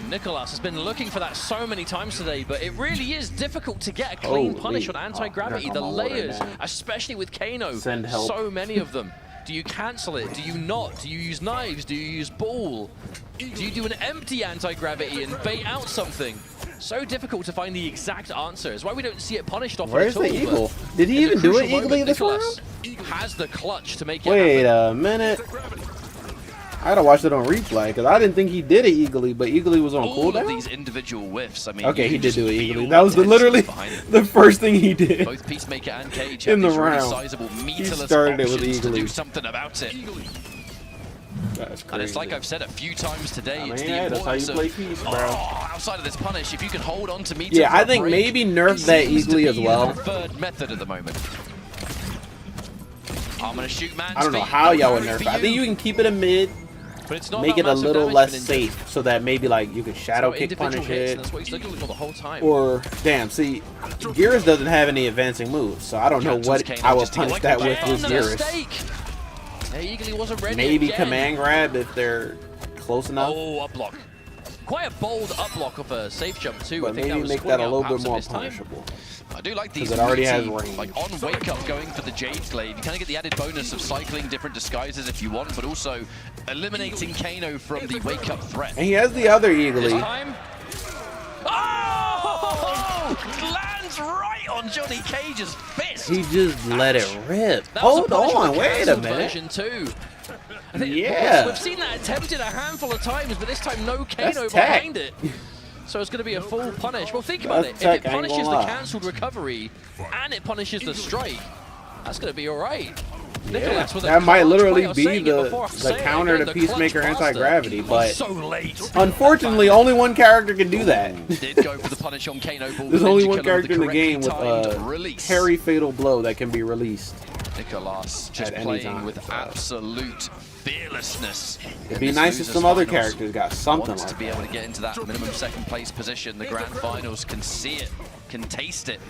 Nicloas. Has been looking for that so many times today, but it really is difficult to get a clean Holy. punish on anti-gravity. Oh, the I'm on my water layers, now. especially with Kano, Send help. so many of them. Do you cancel it? Do you not? Do you use knives? Do you use ball? Do you do an empty anti-gravity and bait out something? So difficult to find the exact answer. It's why we don't see it punished often Where's at all. the eagle? but Did he in the even do it crucial eagly moment, this round? Nicloas has the clutch to make it Wait happen. a minute. I gotta watch it on replay because I didn't think he did it eagly, but eagly was on All of cooldown. these individual whiffs, I mean, Okay, you he can did just do it feel eagly. the That was intensity literally behind it. the first thing he did. Both Peacemaker and Cage in have the these really round. sizable meterless started it with options to eagly. do something about it. That's crazy. And it's like I've said a few times today, I mean, it's the yeah, that's how you importance play of, peace, bro. outside of this punish, if you can hold on to meter Yeah, for I a think break, maybe nerf it that seems to eagly as be well. the preferred method at the moment. I'm gonna shoot man's I don't know feet. how y'all would Don't nerf worry it. I for think you can keep it a mid, But it's not make it about a massive little damage less for Ninja. safe, so that maybe like you could shadow So kick individual punish hits, it. and that's what he's looking for the whole time. Or damn, see, Gears doesn't have any advancing moves, so I don't know what Kano I would just to get punish like that the with back. with the Gears. mistake. Hey, Eagly wasn't ready Maybe again. command grab if they're close enough, Oh, up block. Quite a bold up block of a safe jump too. I but think maybe that was make that a calling little out bit perhaps more missed time. punishable. I do like these 'Cause it already has meaty, range. like on wake up going for the Jade Glaive. You kind of get the added bonus of cycling different disguises if you want, but also eliminating Kano from the wake up threat. And he has the other This eagly. time. Oh! Lands lands right on Johnny Cage's fist. He just let it rip. Hold on, wait a minute. Version 2. I think we've seen that attempted a handful of times, but this time no Kano behind it. So it's going to be a full punish. Well, think about it. If it punishes the cancelled recovery and it punishes the strike, that's going to be all right. Yeah, that might literally be the counter to Peacemaker anti-gravity, but so late. Unfortunately, only one character can do that. Did go for the punish on Kano Ball. There's only one character in the game with a parry fatal blow that can be released. Nicloas just playing with absolute fearlessness. It'd be nice if some other characters got something like to be able to get into that minimum second place position. The grand finals can see it, can taste it.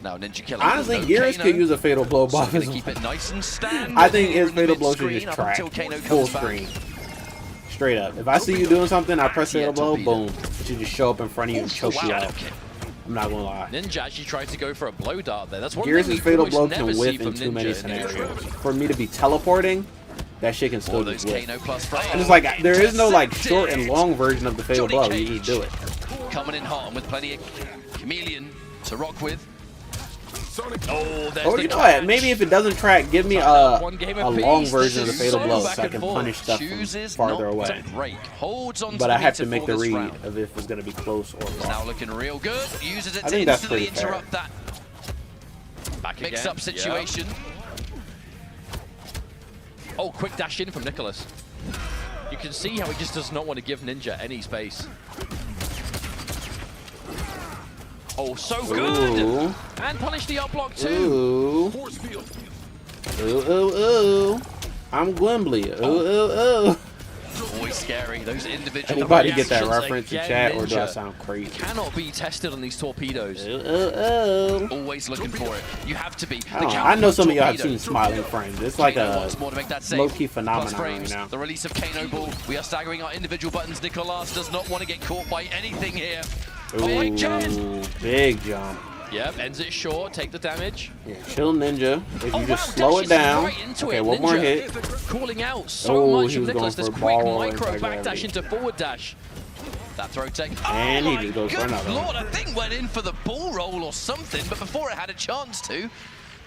Now Ninjakilla. Honestly, Gears could use a fatal blow buff. Keep it nice and standard. I think his fatal blow should just track full screen. Straight up. If I see you doing something, I press fatal blow, boom. It should just show up in front of you and choke you out. I'm not gonna lie. Ninja actually tried to go for a blow dart there. That's one Gears' fatal blow can whiff in too many scenarios. For me to be teleporting, that shit can still just whiff. And it's like, there is no like short and long version of the fatal blow. You just do it. Coming in hot and with plenty of chameleon to rock with. Oh, you know what? Maybe if it doesn't track, give me a long version of the fatal blow so I can punish stuff from farther away. But I have to make the read of if it's going to be close or far. Now looking real good. Uses it I to think that's instantly pretty fair. interrupt that mix-up situation. Oh, quick dash in from Nicloas. You can see how he just does not want to give Ninja any space. Oh, so good! Ooh. And punish the up block too. Ooh. Ooh. I'm Gwimbly. Ooh. Always scary. Those individual. Anybody get that reference in chat, or do I sound crazy? Cannot be tested on these torpedoes. Always looking for it. You have to be. I know some of y'all have seen Smiling Frames. It's like a low-key phenomenon right now. The release of Kano Ball. We are staggering our individual buttons. Nicloas does not want to get caught by anything here. Ooh, big jump. Big jump. Yep, ends it short, take the damage. Yeah, chill Ninja. If you just slow it down. Okay, one more hit. Calling out so much of Nicloas. This quick micro backdash into forward dash. That throw tech. And he just goes for another. Lord, I think went in for the ball roll or something, but before it had a chance to,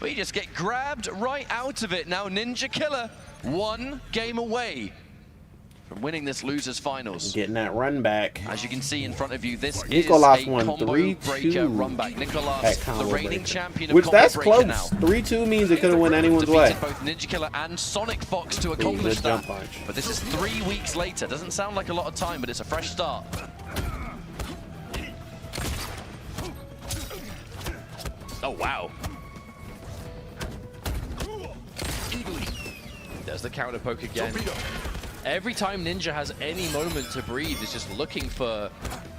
we just get grabbed right out of it. Now Ninjakilla, one game away from winning this losers finals. Getting that run back. As you can see in front of you, this Nicloas is a won combo 3-2 breaker run back. Nicloas, the reigning champion of which combo that's breaker close. now. 3-2 means it could have went anyone's way. Both Ninjakilla and Sonic Fox to accomplish that. But this is 3 weeks later. Doesn't sound like a lot of time, but it's a fresh start. Oh wow. There's the counter poke again. Every time Ninja has any moment to breathe, is just looking for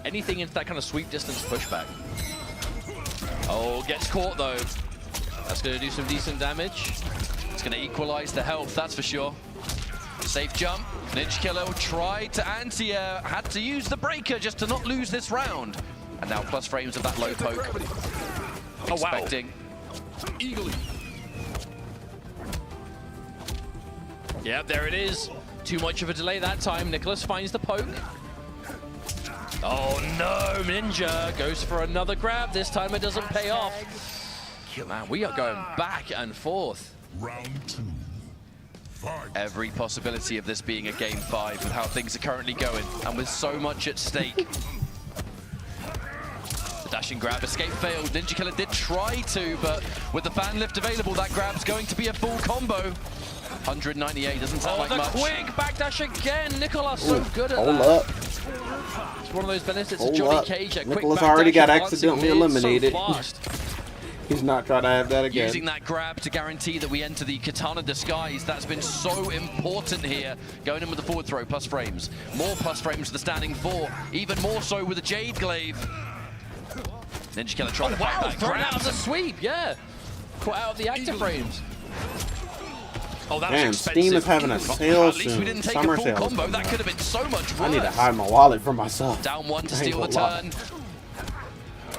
anything into that kind of sweep distance pushback. Oh, gets caught though. That's going to do some decent damage. It's going to equalize the health, that's for sure. Safe jump. Ninjakilla tried to anti-air, had to use the breaker just to not lose this round. And now plus frames of that low poke. Oh, expecting. Eagerly. Yep, there it is. Too much of a delay that time. Nicloas finds the poke. Oh no, Ninja goes for another grab. This time it doesn't pay off. Man, we are going back and forth. Round 2. Fight. Every possibility of this being a game 5 with how things are currently going and with so much at stake. The dashing grab escape failed. Ninjakilla did try to, but with the fan lift available, that grab's going to be a full combo. 198 doesn't sound like much. Quick backdash again. Nicloas so good at that. Hold up. It's one of those benefits of Johnny Cage. Nicloas already got accidentally eliminated. So He's not trying to have that again. Using that grab to guarantee that we enter the Katana disguise. That's been so important here. Going in with the forward throw, plus frames. More plus frames to the standing 4. Even more so with the Jade Glaive. Ninjakilla trying to fight back. Thrown out of the sweep, yeah. Caught out of the active frames. Oh, that damn, was expensive. Steam is having a sale soon. At least we didn't take Summer a full sale. combo. That could have been so much worse. I need to hide my wallet for myself. Down one to steal the turn.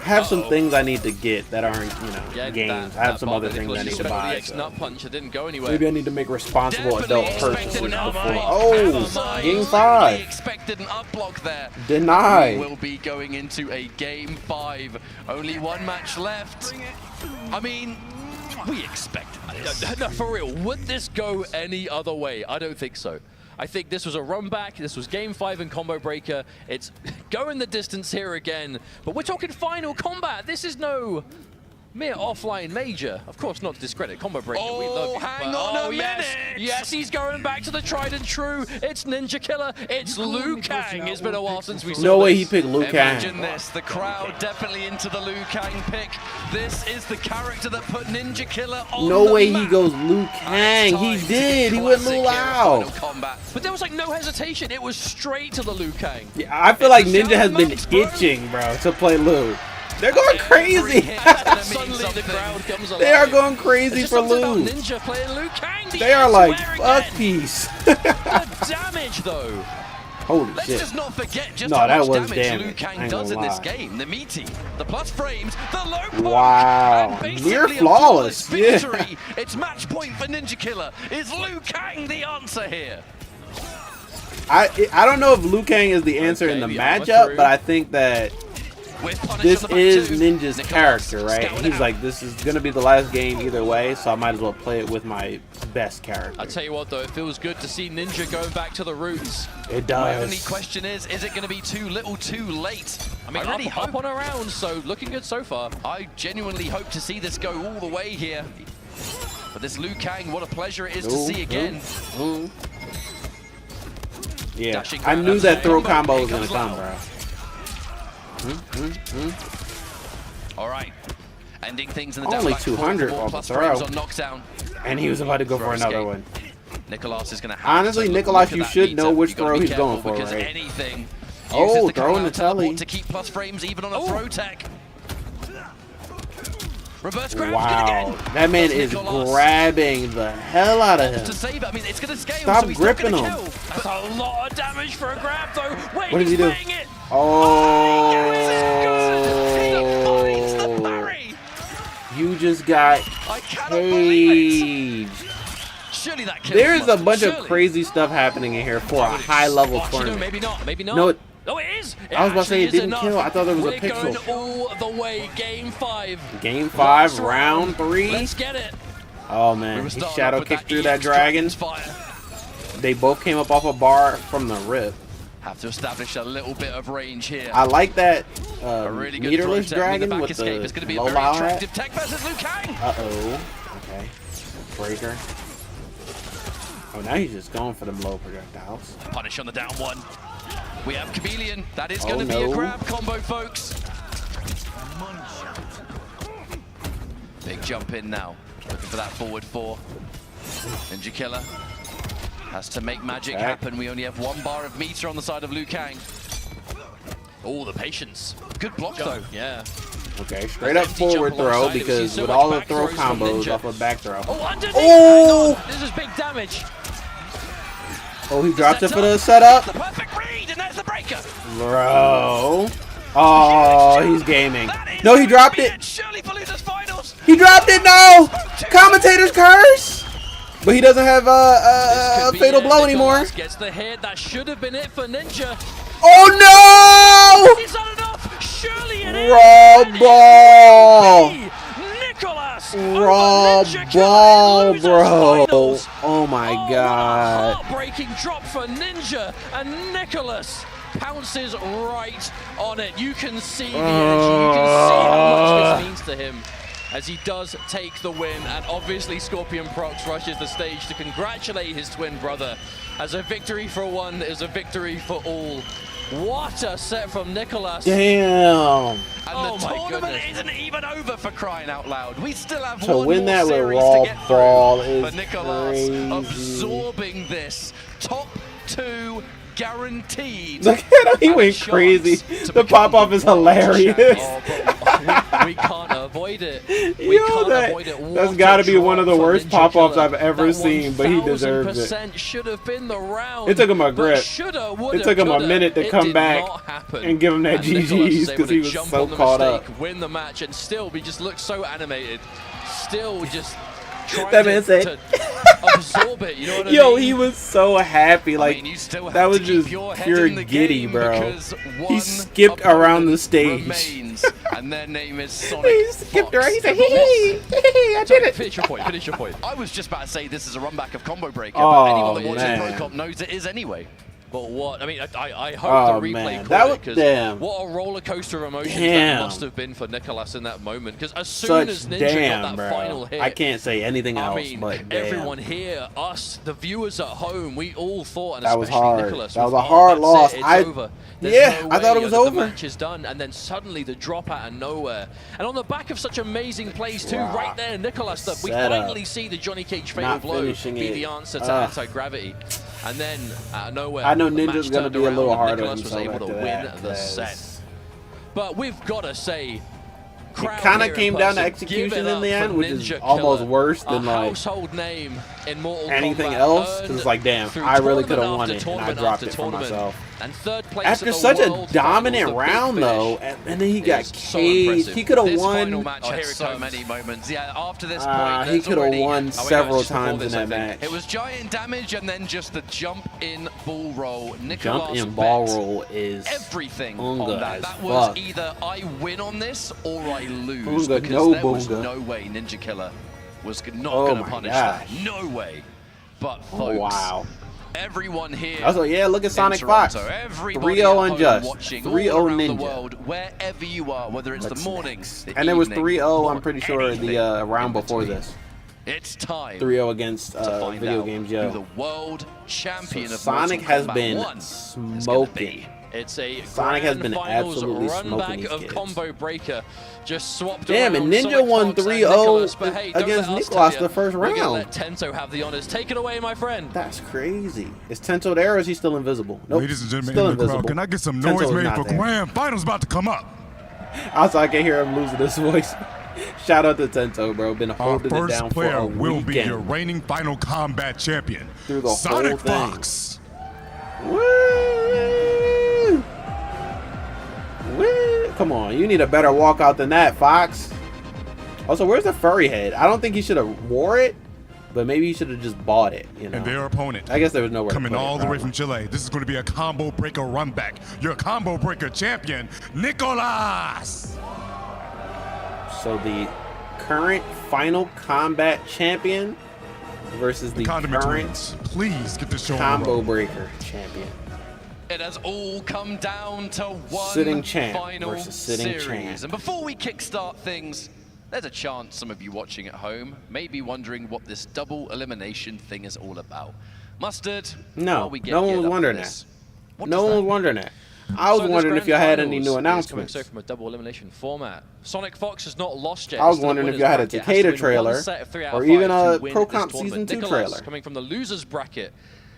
have some things I need to get that aren't, you know, games. I have some other things I need to buy. Nut punch, it didn't go anywhere. Maybe I need to make responsible adult purchases before. Oh, game 5. Expected an up block there. Denied. We will be going into a game 5. Only one match left. I mean, we expected this. No, for real. Would this go any other way? I don't think so. I think this was a run back. This was game 5 in Combo Breaker. It's going the distance here again. But we're talking final combat. This is no mere offline major. Of course, not to discredit Combo Breaker. Oh, we love you, hang on a minute. Yes, he's going back to the tried and true. It's Ninjakilla. It's Liu Kang. It's been a while since we saw No way this. he picked Liu Kang. Imagine this, the crowd definitely into the Liu Kang pick. This is the character that put Ninjakilla on No the way map. he goes Liu Kang. He did. He went Liu Lao. But there was like no hesitation. It was straight to the Liu Kang. Yeah, I feel like Ninja has been itching, bro, to play Liu. They're going crazy. Suddenly the crowd comes alive. They are going crazy for Liu. Ninja playing Liu Kang. They are like, fuck peace. The damage though. Holy Let's shit. just not forget just No, how that much was damage damage. Liu I Kang ain't does in gonna this lie. game. The meaty, the plus frames, the low punch, Wow. and basically Near a flawless. victory. It's match point for Ninjakilla. Is Liu Kang the answer here? I don't know if Liu Kang is the answer in the we are matchup, through. but I think that With punish this on the back is two. Ninja's Nicloas character, right? scouting He's out. like, this is going to be the last game either way, so I might as well play it with my best character. I tell you what though, it feels good to see Ninja going back to the roots. It My only does. question is it going to be too little too late? I mean, really up on a round, so looking good so far. I genuinely hope to see this go all the way here. But this Liu Kang, what a pleasure it is to see again. Yeah, Dashing I grab. knew that throw Combo. combo Here was going to comes come, Lau. bro. All right. Ending things in the Only down back 200 four, off plus the frames throw. on knockdown. And he was about to go for Throw another escape. one. Nicloas is going to have Honestly, to look Nicloas, at you that should meter. know which You gotta throw be he's going careful for, because right? anything Oh, uses the throwing the teleport telly. to keep plus frames even on a throw tech. Reverse grab. Wow, that man is grabbing the hell out of To him. save it. I mean, it's going to scale. Stop so he's gripping not him. gonna kill. That's a lot of damage for a grab though. Wait, What did he's he do? playing it. Oh, He finds the parry. you just got I cannot believe it. caged. Surely that kills There's a Mustard, bunch of surely. crazy stuff happening in here for a high-level Actually, no, tournament. maybe not. Maybe not. No, it- Oh, it is. I was about to say it actually is didn't enough. kill. I thought there was a We're pixel. going all the way. Game 5. Game 5, Last round 3. Let's get it. Oh We man, were he starting shadow off with kicked that through that EX dragon. Dragon's Fire. They both came up off a bar from the rip. Have to establish a little bit of range here. I like that A really good meterless throw tech with the dragon back with escape. the It's going to be a low very low hat. attractive tech versus Liu Kang. Uh-oh. Okay. Breaker. Oh, now he's just going for them low projectiles. Punish on the down one. We have Chameleon. That is Oh, going to be a no. grab combo, folks. Big jump in now. Looking for that forward 4. Ninjakilla has to make magic Okay. happen. We only have 1 bar of meter on the side of Liu Kang. Oh, the patience. Good block, though. Yeah. Okay, straight up Empty jump forward throw alongside it. We because see so with much all the back throw throws from combos Ninja. off of back throw. Oh, underneath. Oh! Hang on. This is big damage. Oh, he dropped it for the setup. The perfect read, and there's the breaker. Bro. Oh, he's gaming. That is No, he going dropped to be it. Surely Palooza's finals. He dropped it, no! Commentator's curse! But he doesn't have This a could be fatal it. blow Nicloas anymore. Gets the hit. That should have been it for Ninja. Oh Is that enough? Surely it is. Raw And it ball. will be Nicloas no! Raw over Ninjakilla ball, in losers bro. finals. Oh my Oh, god. What a heartbreaking drop for Ninja, and Nicloas pounces right on it. You can see the energy, you can see how much this means to him as he does take the win, and obviously Scorpionprocs rushes the stage to congratulate his twin brother. As a victory for one is a victory for all. What a set from Nicloas. Damn. And Oh the my tournament goodness. isn't even over, for crying out loud. We still have To one win more that with series raw to get ball through. is But Nicloas crazy. absorbing this top 2 guaranteed. Look at him, he went crazy. The pop-off is hilarious. Oh, we can't avoid it. We can't avoid it. That's got to be one of the worst pop-offs I've ever seen, but he deserves it. Should have been the round. It took him a grip. It took him a minute to come back and give him that GG's because he was so caught up. Win the match and still, he just looked so animated. Still just trying that man said, to absorb it, you know what I Yo, mean? he was so happy. Like, that was just pure giddy, bro. He skipped around the stage. And their name is Sonic. He skipped around. He said, hee, I did it. Finish your point. Finish your point. I was just about to say this is a run back of Combo Breaker, but anyone that watches Pro Comp knows it is anyway. But what? I mean, I hope the replay caught it, because what a roller coaster of emotions that must have been for Nicloas in that moment. Because as soon as Ninja got that final hit, I can't say anything else. I mean, but everyone here, us, the viewers at home, we all thought, and that was especially hard. Nicloas, that was a hard loss. It's over. I thought it was over. The match is done, and then suddenly the drop out of nowhere, and on the back of such amazing plays too, right there, Nicloas. That we finally see the Johnny Cage fatal blow be the answer to anti-gravity. And then, out of nowhere, I know Ninja's going to be a little harder. Nicloas was able to win the set. But we've got to say, it kind of came down to execution in the end, which is almost worse than like household name in Mortal anything Kombat, else. Because it's like, damn, I really could have won it, and I dropped it for myself. And third place after such a dominant round, though, and then he got caged. He could have won. Oh, here so many moments. Yeah, after this point, he could have won several times in that match. It was giant damage, and then just the jump in ball roll. Jump in ball roll is everything on that. That was either I win on this or I lose, because there was no way Ninjakilla was not going to punish that. No way. But folks, everyone here. Also, yeah, look at Sonic Fox. 3-0 unjust. 3-0 Ninja. The world, wherever you are, whether it's the morning, and there was 3-0. I'm pretty sure the round before this. It's time. 3-0 against Video Games Yo. The world champion of Sonic has been smoking. It's a Sonic has been finals absolutely run smoking back these of kids. Combo Breaker. Just swapped. Damn, and Ninja won 3-0 against Nicloas the first round. We're gonna let Tento have the honors. Take it away, my friend. That's crazy. Is Tento there, or is he still invisible? Nope. Ladies and gentlemen, still in the crowd, can I get some noise made for Grand Finals about to come up? Also, I can hear him losing his voice. Shout out to Tento, bro. Been holding it down for a weekend. Our first player will be your reigning Final Combat champion, through the Sonic whole thing. Fox. Woo! Woo! Come on, you need a better walkout than that, Fox. Also, where's the furry head? I don't think he should have wore it, but maybe he should have just bought it. You know? And their opponent, I guess there was nowhere coming to put all it, the way from Chile. This is going to be a Combo Breaker run back. Your Combo Breaker champion, Nicloas. So the current Final Combat champion versus the current please get the show Combo Breaker champion. It has all come down to one sitting champ final versus sitting series. champ. And before we kickstart things, there's a chance some of you watching at home may be wondering what this double elimination thing is all about. Mustard, no one was wondering that. No one was wondering that. I was wondering if y'all had any new announcements. So from a double elimination format. Sonic Fox has not lost yet. I was wondering if y'all had a Takeda trailer or even a Pro Comp Season 2 trailer. Coming from the losers bracket,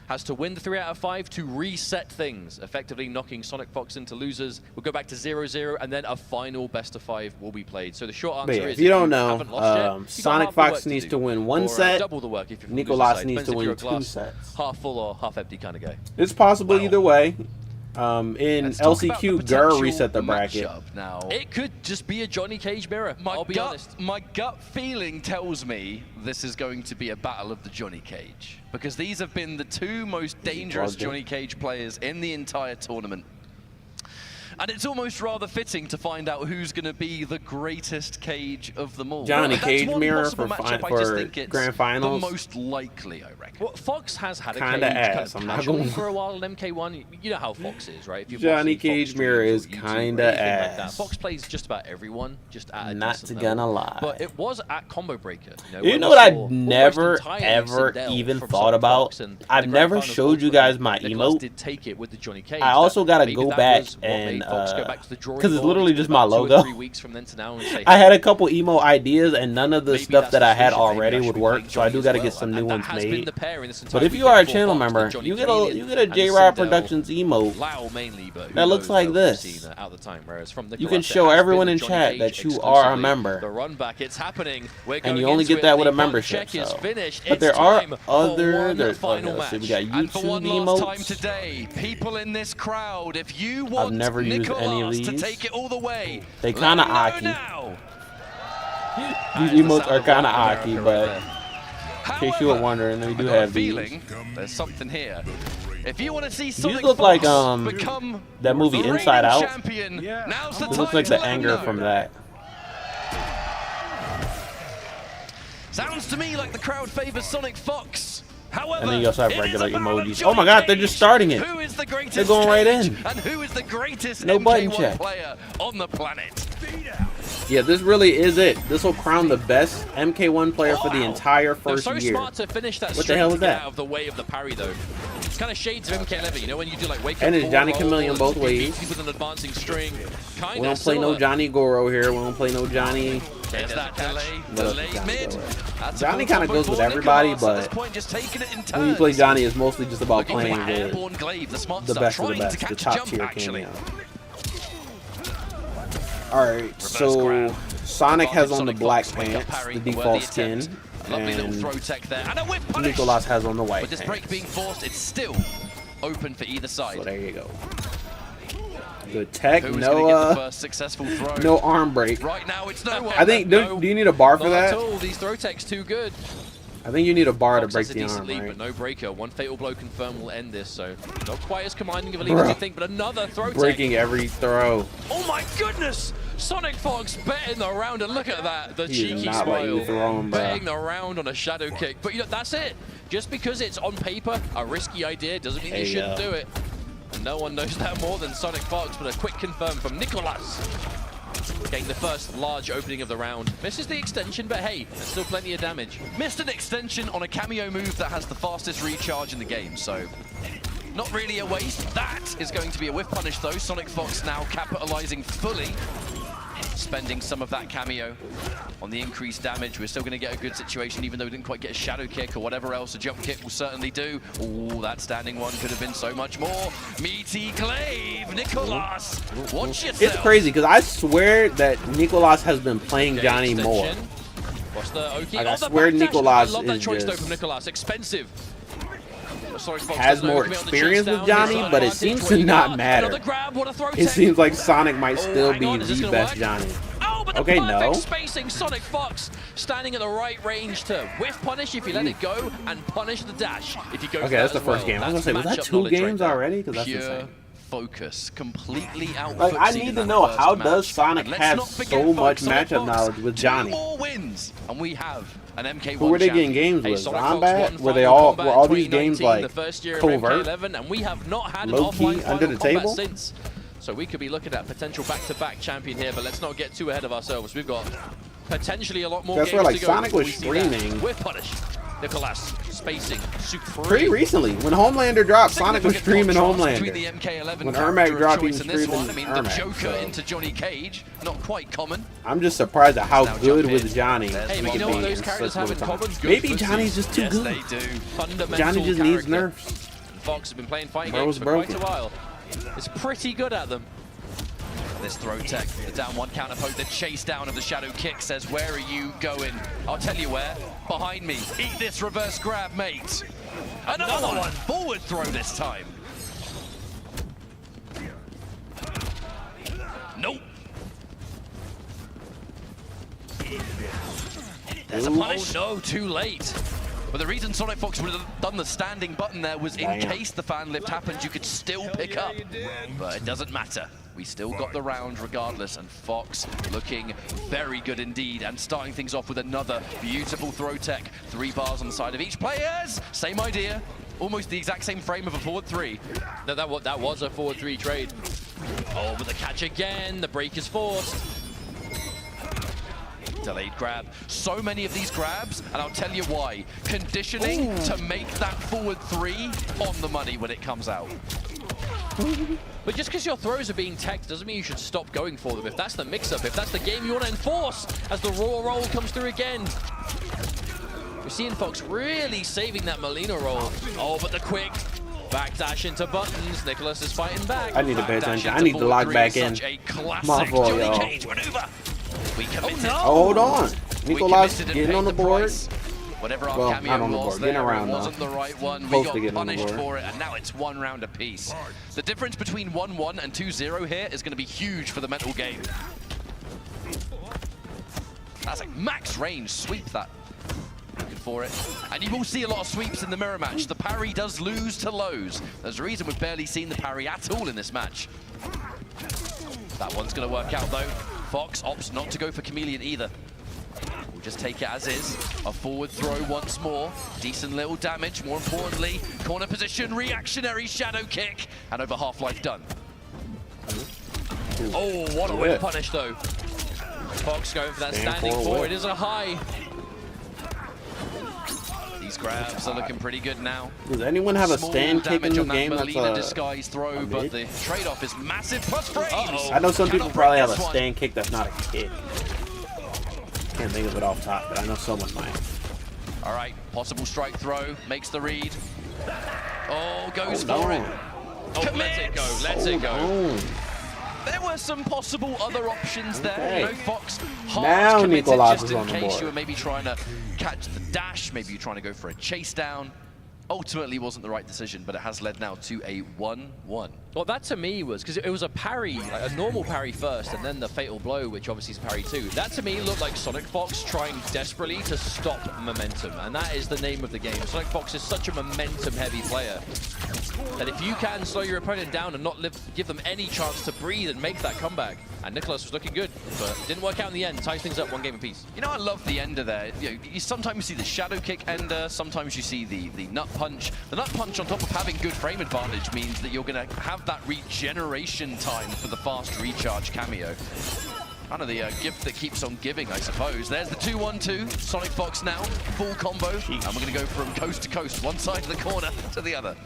has to win the 3 out of 5 to reset things, effectively knocking Sonic Fox into losers. We'll go back to 0-0, and then a final best of 5 will be played. So the short answer is, if you don't know, Sonic Fox needs to win 1 set. Double the work if you're Nicloas needs to win 2 sets. Half full or half empty kind of guy. It's possible either way. In LCQ, Gur reset the bracket. Now, it could just be a Johnny Cage mirror. I'll be honest. My gut feeling tells me this is going to be a battle of the Johnny Cage, because these have been the 2 most dangerous Johnny Cage players in the entire tournament. And it's almost rather fitting to find out who's going to be the greatest Cage of them all. Johnny Cage mirror for Grand Finals. The most likely, I reckon. Well, Fox has had a kinda Cage ass. kind of casually for a while in MK1. You know how Fox is, right? If Johnny Cage mirror is kinda ass. Like Fox plays just about everyone, just at a not gonna lie. But it was at Combo Breaker. You know what I've never ever even thought about? I've never showed you guys my emote. Did take it with the Johnny Cage. I also gotta go back and Fox go back to the drawing because it's board literally just my about 2 or logo. 3 weeks from then to now and say, I had a couple emo ideas, and none of the maybe stuff that's that I the had solution. Maybe already I would should be work. playing So I do Johnny got to as get well, some and new that ones has been made. the pair in this entire But if you weekend are a for channel Fox, member, Johnny you get Killian a and Jrod Sindel. Productions emote Lao mainly, but who that looks knows, like though, this. we've seen out the time. Whereas from You Nicloas, can it show has everyone been in Johnny chat Cage that you are a exclusively. member. The run back, it's happening. We're And going you only into get that it. with a The membership. check is So. finished. But It's there are time other. for one There's final let's see, we match. got And for one YouTube last time emotes. today, people in this crowd, if you want never used any of Nicloas to these. take it all the way, They kind of let aki. me know now. These emotes are kind of aki, but in case you were wondering, we do have these. There's something here. If you want to see These Sonic look like Fox become that movie the Inside reigning Out. champion, now's the This time looks like to the let anger them know. from that. Sounds to me like the crowd favors Sonic Fox. However, And then you also have it is regular a battle of emojis. Johnny Oh my God, they're Cage. just starting it. Who is the greatest They're going right Cage in. And who is the greatest No button MK1 check. player on the planet? Yeah, this really is it. This will crown the best MK1 player for the entire They're first so year. smart to finish that What the straight hell to is get that? out of the way of the parry, though. It's kind of shades of MK11, you know, when you do like wake And up it's Johnny roll Chameleon both and ways. with an advancing string. We don't play no Johnny Goro here. We don't play no Johnny. There's that delay, What else delayed does Johnny mid. go with? That's Johnny a cool kinda combo goes with for everybody, Nicloas at this but point, just taking it in turns. When you play Johnny, it's mostly just about Looking for playing the the airborne glaive, the smart the stuff, best of the trying best, to the catch a top jump, tier actually. cameo. Alright, so grab. Sonic has on the Sonic black Fox, wake up pants, parry, the worthy default attempt. skin, Lovely little and throw tech there. And a whip punish. Nicloas has on the white With this break pants. being forced, it's still open for either side. So there you go. Good tech, Who is going to get the no first successful throw? no arm break. Right now, it's no one. I think do you need a bar for Not that? at all. These throw tech's too good. I think you need a bar to Fox break has a the decent arm, lead, right? but no breaker. One fatal blow confirmed will end this, so not quite as commanding of a lead as you think, but another throw tech. Breaking every throw. Oh my goodness! Sonic Fox betting the round, and look at that, the He is cheeky not letting smile. you throw him, bro. Betting the round on a shadow kick. But you know, that's it. Just because it's on paper a risky idea doesn't mean you shouldn't do it. And no one knows that more than Sonic Fox, but a quick confirm from Nicloas. Getting the first large opening of the round. Misses the extension, but hey, there's still plenty of damage. Missed an extension on a cameo move that has the fastest recharge in the game, so not really a waste. That is going to be a whiff punish though. Sonic Fox now capitalizing fully. Spending some of that cameo on the increased damage. We're still going to get a good situation, even though we didn't quite get a shadow kick or whatever else a jump kick will certainly do. Oh, that standing one could have been so much more. Meaty glaive, Nicloas, watch yourself. It's crazy because I swear that Nicloas has been playing Okay, Johnny more. extension. Watch the Oki. Like, I Oh, the swear backdash. I Nicloas love that is choice though just- from Nicloas. Expensive. Sorry, Fox Has doesn't more overcommit on the experience chase with down. Johnny, There's but it an seems advantage. to What you not got? matter. Another grab, what a throw It tech. seems like Sonic might Oh, still hang be on, is this the gonna best work? Johnny. Oh, but the Okay, perfect no. spacing. Sonic Fox standing at the right range to whiff punish if you let it go, and punish the dash if you go for Okay, that that's the as first well. game. I was That's gonna say, was that matchup 2 knowledge right games there. already? Because that's Pure insane. focus, completely out. Like, I need to know, how does Sonic have so much matchup knowledge with Johnny? 2 more wins, and we have an MK1 Who were they getting champion. games Hey, with? Sonic Fox Combat? won Were they Final all Combat were all in these games 2019, like the first year of covert? MK11, and we have not had an Low-key, offline under Final the Combat table? since. So we could be looking at potential back-to-back champion here, but let's not get too ahead of ourselves. We've got potentially a lot more That's games where, like, to go Sonic before was we see that. streaming. With punish. Nicloas spacing supreme. Pretty recently, when Homelander dropped, Sonic was streaming Contrast between the Homelander. MK11 When character Ermac of dropped, he choice was in this one. I streaming mean, the Ermac, Joker so. into Johnny Cage, not quite common. I'm just surprised at how Now good jump with in. Johnny Hey, he but you could know be what those in characters such have in little time. common? Good Maybe pussy. Johnny's just too Yes, good. they do. Fundamental Johnny just needs character. nerfs. And Fox has been playing fighting Bro's games for quite broken. a while. It's pretty good at them. This throw tech, the down one counter poke, the chase down of the shadow kick says, where are you going? I'll tell you where. Behind me. Eat this reverse grab, mate. Another one. Forward throw this time. Nope. There's a punish. Oh, no, too late. But the reason Sonic Fox would have done the standing button there was in case the fan lift happened, you could still pick up. But it doesn't matter. We still got the round regardless, and Fox looking very good indeed, and starting things off with another beautiful throw tech. 3 bars on the side of each players. Same idea. Almost the exact same frame of a forward 3. No, that was a forward 3 trade. Oh, but the catch again. The break is forced. Delayed grab. So many of these grabs, and I'll tell you why. Conditioning to make that forward 3 on the money when it comes out. But just because your throws are being teched doesn't mean you should stop going for them. If that's the mix-up, if that's the game you want to enforce, as the raw roll comes through again. We're seeing Fox really saving that Molina roll. Oh, but the quick backdash into buttons. Nicloas is fighting back. I need to pay attention. I need to log back in. Such a classic My fault, Johnny y'all. Cage maneuver. We committed. Hold on. Nicloas and getting paid on the board. price. Whatever our Well, cameo not on the was board. Getting there, around, it though. wasn't the right one. We Supposed got to get on the punished board. for it, and now it's 1 round apiece. The difference between 1-1 and 2-0 here is going to be huge for the mental game. That's like max range. Sweep that. Looking for it. And you will see a lot of sweeps in the mirror match. The parry does lose to lows. There's a reason we've barely seen the parry at all in this match. That one's going to work out, though. Fox opts not to go for Chameleon either. We'll just take it as is. A forward throw once more. Decent little damage. More importantly, corner position, reactionary shadow kick. And over half-life done. Oh, what a whip punish, though. Fox going for that standing four. It is a high. These grabs are looking pretty good now. Does anyone have a stand kick in the game that's a disguise throw, but mid? the trade-off is massive plus frames. I know some people probably have a stand kick that's not a kick. Can't think of it off top, but I know someone might. All right, possible strike throw, makes the read. Oh, goes for it. Oh, let it go, let it go. There were some possible other options there. You know, Fox hard committed just in case you were maybe trying to catch the dash, maybe you're trying to go for a chase down. Ultimately wasn't the right decision, but it has led now to a 1-1. Well, that to me was, because it was a parry, like a normal parry first, and then the fatal blow, which obviously is parry too. That to me looked like Sonic Fox trying desperately to stop momentum, and that is the name of the game. Sonic Fox is such a momentum-heavy player that if you can slow your opponent down and not give them any chance to breathe and make that comeback, and Nicloas was looking good, but didn't work out in the end. Ties things up 1 game apiece. You know, I love the ender there. You know, you sometimes see the shadow kick ender, sometimes you see the nut punch. The nut punch, on top of having good frame advantage, means that you're going to have that regeneration time for the fast recharge cameo. Kind of the gift that keeps on giving, I suppose. There's the 2-1-2. Sonic Fox now, full combo. And we're going to go from coast to coast, one side of the corner to the other.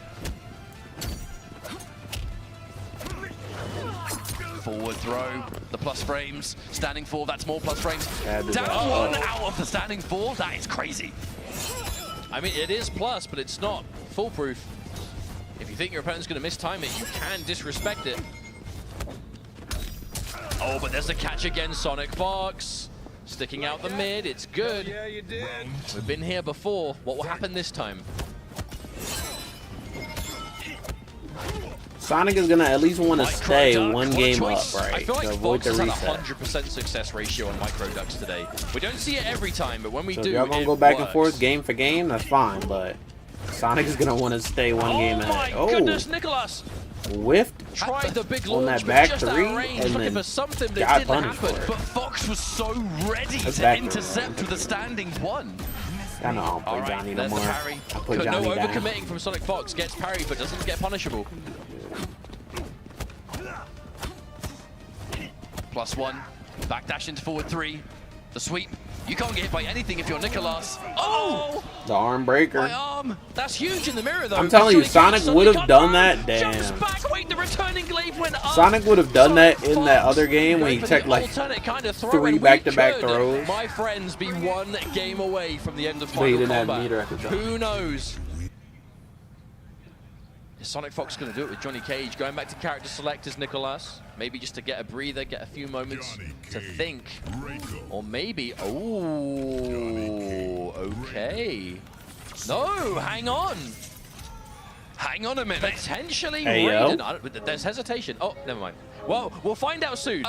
Forward throw, the plus frames, standing 4, that's more plus frames. Down 1 out of the standing 4, that is crazy. I mean, it is plus, but it's not foolproof. If you think your opponent's going to mistime it, you can disrespect it. Oh, but there's the catch again, Sonic Fox. Sticking out the mid, it's good. Yeah, you did. We've been here before. What will happen this time? Sonic is gonna at least want to stay 1 game up, right? I feel like to avoid Fox the has had reset. a 100% success ratio on micro ducks today. We don't see it every time, but when we So do, if y'all gonna go back and forth game for game, that's fine. But Sonic is gonna want to stay 1 game ahead. Oh my goodness, Nicloas! Whiffed Tried the big on launch that back with just 3 that range, and looking then for something that got didn't punished happen. for it. But Fox was so ready That's to back intercept with a standing 1. I know I don't play All right, Johnny no there's the more. parry. I put Johnny No down. overcommitting from Sonic Fox. Gets parried, but doesn't get punishable. +1, backdash into forward 3, the sweep. You can't get hit by anything if you're Nicloas. Oh! The arm breaker. My arm! That's huge in the mirror, though. I'm telling you, Sonic would have done that. Jumps Damn. back. Wait, the returning glaive went up. Sonic would have done that in that other game when he Going for took the like alternate kind of throw, 3 and we back-to-back could, throws. My friends, be 1 game away from the end of But he Final didn't have Combat. meter at the time. Who knows? Is Sonic Fox going to do it with Johnny Cage? Going back to character select as Nicloas. Maybe just to get a breather, get a few moments to think. Or maybe, oh, okay. No, hang on. Hang on a minute. Potentially Hey, yo. Raiden. There's hesitation. Oh, never mind. Well, we'll find out soon.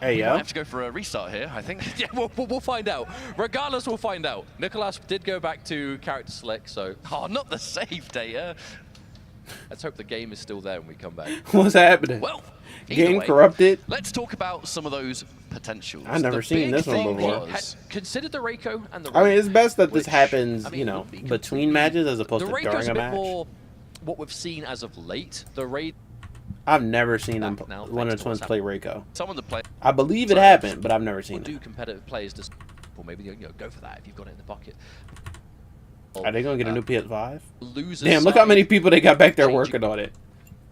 Hey, I yo. have to go for a restart here, I think. Yeah, we'll find out. Regardless, we'll find out. Nicloas did go back to character select, so Oh, not the save data. let's hope the game is still there when we come back. What's happening? Well, either Game way, corrupted. let's talk about some of those potentials. I've never The seen big this one thing before. was- Consider the Reiko and the I mean, it's best that this which, happens, I mean, you know, would be between matches as opposed the to Reiko's during a a bit match. more what we've seen as of late. The Raid. I've never seen them, now, one of thanks the to twins what's play Reiko. Someone to play. I believe it So, happened, but I've never Or seen do it. competitive players just, or maybe go for that if you've got it in the pocket. Are they gonna get a new PS5? Loser Damn, look how side many people they got back there changing- working on it.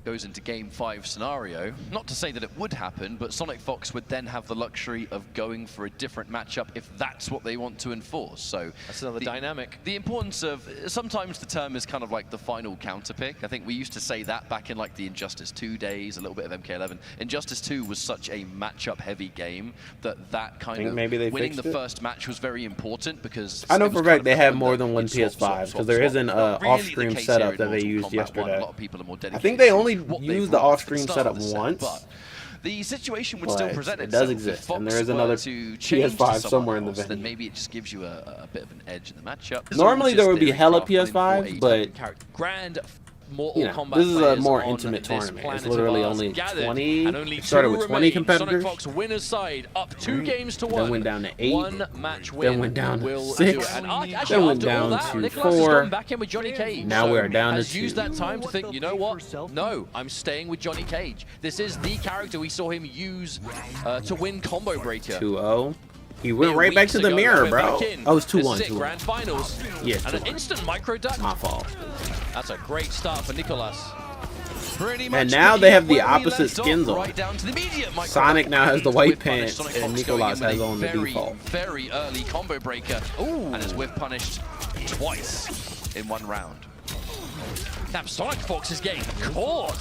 goes into Game 5 scenario, not to say that it would happen, but Sonic Fox would then have the luxury of going for a different matchup if that's what they want to enforce. So that's another dynamic. The importance of, sometimes the term is kind of like the final counter pick. I think we used to say that back in like the Injustice 2 days, a little bit of MK11. Injustice 2 was such a matchup heavy game that kind of maybe they winning the fixed it? first match was very important, because I know for a fact they have more than one PS5 because there is an off-screen setup that they used yesterday. A lot of people are more dedicated. I think they only what use they've the brought off-screen to the start setup of the set, once. but the situation would But still present it itself. does If exist, Fox and there is were another to change PS5 to somewhere in the else, then venue. maybe it just gives you a bit of an edge in the matchup. Normally there would be hella Theory craft PS5s, for but a grand Mortal Kombat this is a players more on intimate this tournament. It's planet literally of ours only gathered, 20. and only It started two with 20 remain. competitors. Sonic Fox winners side up 2 games to 1. Then went down to 8. One match win. Then went down to will 6. do it. And actually, Then went after all down that, to Nicloas 4. has gone back in with Johnny Cage. Now we are down to has 2. used that time to think, you know what? No, I'm staying with Johnny Cage. This is the character we saw him use to win Combo Breaker. 2-0. He went right back to the mirror, bro. Oh, it's 2-1. Grand finals. Yes, And an 2-1. instant micro duck. My fault. That's a great start for Nicloas. And now they have the opposite skins on. Right down to the immediate micro Sonic now has the white Whip punish. pants, Sonic and Fox going Nicloas in with has a on the default. Very early combo breaker. And is whip punished twice in 1 round. Now Sonic Fox is getting caught.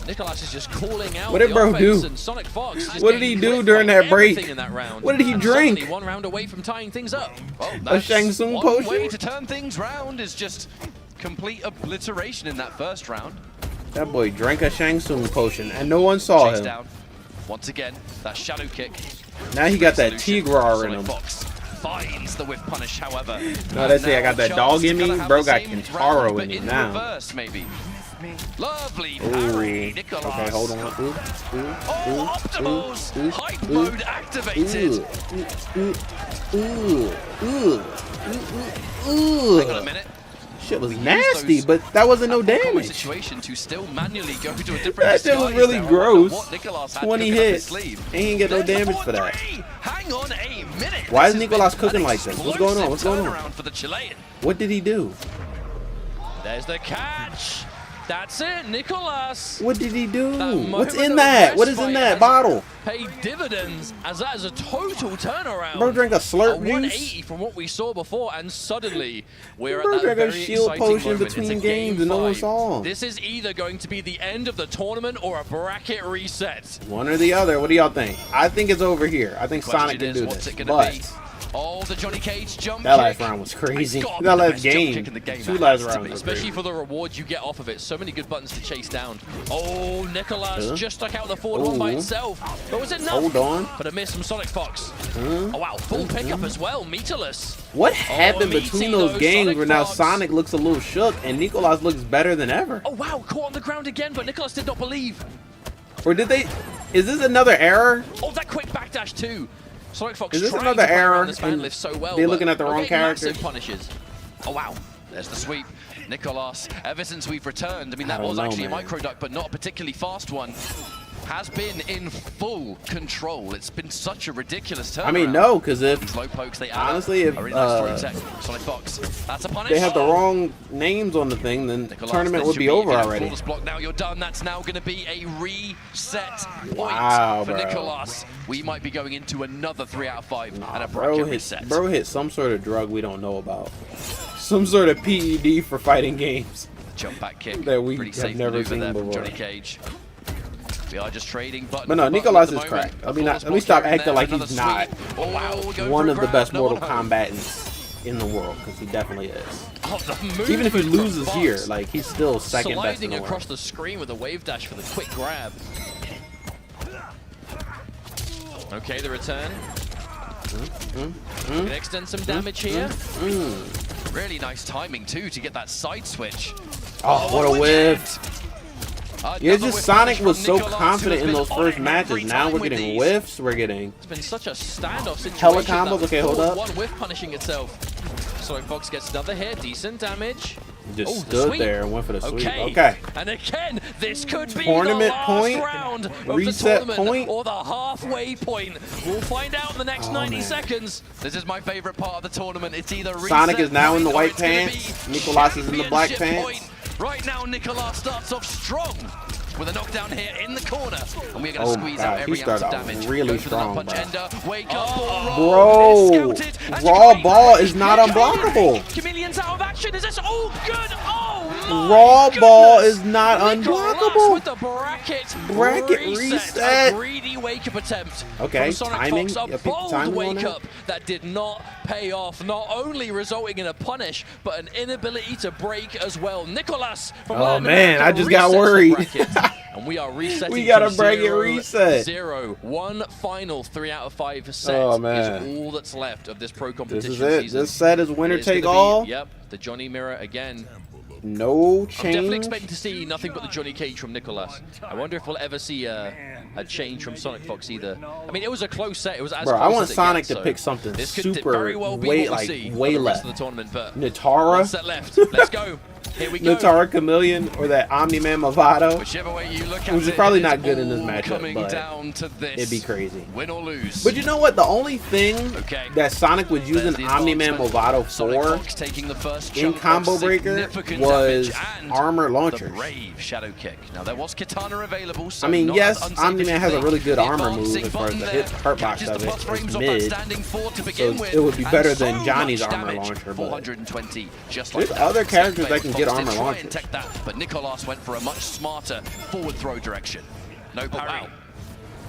Nicloas is just calling out. What did the bro offense, do? and Sonic Fox is just What did he getting do clipped during by that break? everything in that round. What did he And drink? suddenly 1 round away from tying things up. Well, A that's Shang Tsung one potion? way to turn things round is just complete obliteration in that first round. That boy drank a Shang Tsung potion, and no one saw Chase him. down. Once again, that shadow kick. Now he got that Solution. Tigrar in Sonic him. Fox finds the whip punish, however. No, they say I got that Now dog in Charles me. is gonna Bro have the got same Kintaro round, in but him now. reverse, maybe. Lovely Ooh. parry, Nicloas. Okay, hold on. Oh, Optimals! Hype mode activated. Hang on a minute. Shit was We used nasty, those but that wasn't no common damage. situation to still manually go to a different That shit was disguise really there. I wonder gross. what Nicloas had 20 cooking up his hits. sleeve. And he didn't get no There's the damage for that. 4-3. Hang on a minute. Why This is has Nicloas been cooking an like this? What's going on? What's going on? explosive turnaround for the Chilean. What did he do? There's the catch. That's it, Nicloas. What did he do? That What's moment in of that? What is respite in that has bottle? Paid dividends, as that is a total turnaround. Bro drank a slurp 180 juice. from what we saw before, and suddenly we're Bro at that drank a very shield exciting potion moment. It's between a games game and no one 5. saw him. This is either going to be the end of the tournament or a bracket reset. One or the other. What do y'all think? I think it's over here. I think Question Sonic can is, do what's this. it gonna But be? Oh, the Johnny Cage jump that kick. last round was crazy. It's gotta That be the last best jump game. kick in the game. 2 It last has to rounds be, were especially crazy. for the rewards you get off of it. So many good buttons to chase down. Oh, Nicloas Huh? just stuck out the forward one by Ooh. itself. But was it enough? Hold on. But a miss from Sonic Fox. Oh wow, full pickup as well, meterless. What happened meaty between those those games Sonic where now Fox. Sonic looks a little shook and Nicloas looks better than ever? Oh wow, caught on the ground again, but Nicloas did not believe. Or did they? Is this another error? Oh, that quick backdash too. Sonic Fox Is this trying another to play around error this fan and lift so well. they're but looking at the not wrong getting massive character? punishes. Oh wow, there's the sweep. Nicloas, ever since we've returned, I mean, that I don't was know, actually man. a micro duck, but not a particularly fast one. Has been in full control. It's been such a ridiculous turnaround. I mean, no, because if These low pokes, they add honestly, up. if A really nice throwing tech. Sonic Fox, that's a punish. they have the wrong names on the thing, then the Nicloas, tournament this would should be over a already. flawless block. Now you're done. That's now going to be a reset point Wow, for bro. Nicloas. We might be going into another 3 out of 5 and a Bro bracket hit, reset. bro hit some sort of drug we don't know about. Some sort of PED for fighting games. Jump back kick. That we Pretty have safe never maneuver seen there from before. Johnny Cage. We are just trading button. But no, for button Nicloas at the is moment. cracked. A flawless Let me block stop here and acting there, like he's another not sweep. Oh wow, we're going one for a of the grab. best No Mortal one home. Kombatants in the world, because he definitely is. Oh, the Even if he movement loses from here, Fox. like he's still second best in Sliding the across world. the screen with a wave dash for the quick grab. Okay, the return. Can extend some damage here. Really nice timing too to get that side switch. Oh, what a whiff! Yeah, it's Another just whiff Sonic punish was from so Nicloas, who confident has in been those on first it matches. every Now time we're with getting these. whiffs. We're getting. It's been such a standoff situation. Hella combos, that okay, hold up. One whiff punishing itself. Sonic Fox gets another hit, decent damage. Just Oh, the stood sweep. there and went for the sweep. Okay. Okay. And again, this could be Tournament the last point, round of reset the tournament point. or the halfway point. We'll find out in the next 90 man. seconds. This is my favorite part of the tournament. It's either reset Sonic is now in the point or white it's gonna pants. be Nicloas is in the black championship pants. point. Right now, Nicloas starts off strong with a knockdown here in the corner, and we're going to squeeze out every ounce of damage. Really strong, punch ender, wake up, bro. Raw ball is not unblockable. Chameleon's out of action. Is this all good? Oh my Raw ball goodness. is not Nicloas unblockable. with the bracket reset. A greedy wake up attempt. Okay, from Sonic timing. Fox, a bold wake up that did not pay off, not only resulting in a punish, but an inability to break as well. Nicloas from Oh man, I just got worried. And we are resetting. We got a bracket reset. 0-1 final 3 out of 5 set is all that's left of this pro competition This is it. season. This set is winner take all. Yep, the Johnny Mirror again. No change. I'm definitely expecting to see nothing but the Johnny Cage from Nicloas. I wonder if we'll ever see a change from Sonic Fox either. I mean, it was a close set. It was as Bro, close I want as it Sonic gets, to so pick something this could super very well be way what we like see way for the rest left. of the tournament, but Natara. one set left. Let's go. Here we go. Natara Chameleon or that Omni-Man Movado. Whichever way you look at Which is it, probably it not is good in this all matchup, coming but down to this. it'd be crazy. Win or lose. But you know what? The only thing that Sonic was using the Omni-Man Movado Sonic for Fox taking the first in chunk of Combo Breaker significant was damage and armor the launchers. brave Shadow Kick. Now there was Katana available, so I mean, not yes, as unsafe Omni-Man as has you a really think. good The armor move advancing as far as the button hit there hurt box catches of the it. plus frames It's off mid. that standing 4 to So begin with, it would be and better so than Johnny's much armor damage. launcher, but 420, just there's like that. other characters that can get Fox armor did try launchers. and tech that, but Nicloas went for a much smarter forward throw direction. No parry. Wow.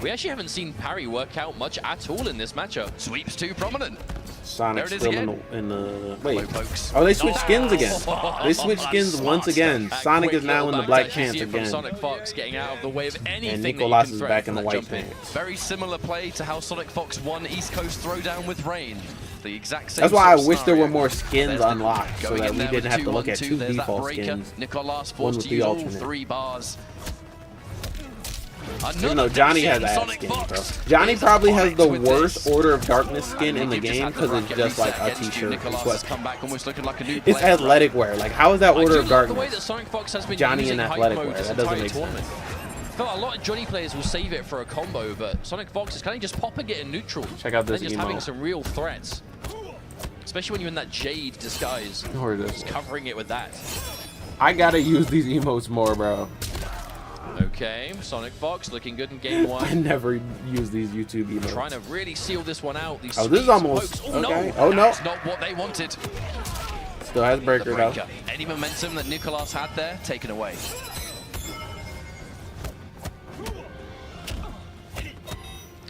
We actually haven't seen parry work out much at all in this matchup. Sweeps too prominent. Sonic's There it is still again. in the wait. Hello, folks. Oh, they switched skins again. They switched skins once again. That Sonic quick is now in little the black backdash you pants see it from again. Sonic Fox getting out of the way of anything And that you Nicloas can is threaten back in from the that white jump in. pants. Very similar play to how Sonic Fox won East Coast Throwdown with Rain. The exact same. That's why I sort of wish there were scenario. more skins There's the- unlocked so going that in we there didn't with have to look at 2-1-2. two There's that default breaker. skins. Nicloas One forced with to the use all alternate. 3 bars. Even though Johnny has ass skin, bro. Johnny probably has the worst Order of Darkness skin in the game because it's just like a t-shirt and sweatpants. It's athletic wear. Like, how is that Order of The way that Darkness? Sonic Fox has been Johnny using in hype athletic mode wear. this That doesn't entire make tournament. sense. I feel like a lot of Johnny players will save it for a combo, but Sonic Fox is kind of just popping it in neutral. Check out this and just emo. having some real threats. Especially when you're in that Jade disguise. Or this. Just covering it with that. I gotta use these emotes more, bro. Okay, Sonic Fox looking good in game 1. I never use these YouTube emotes. Trying to really seal this one out. These Oh, this is sweet almost pokes. Oh, okay. no. Oh no, That's not what they wanted. still has The breaker though. breaker. Any momentum that Nicloas had there, taken away.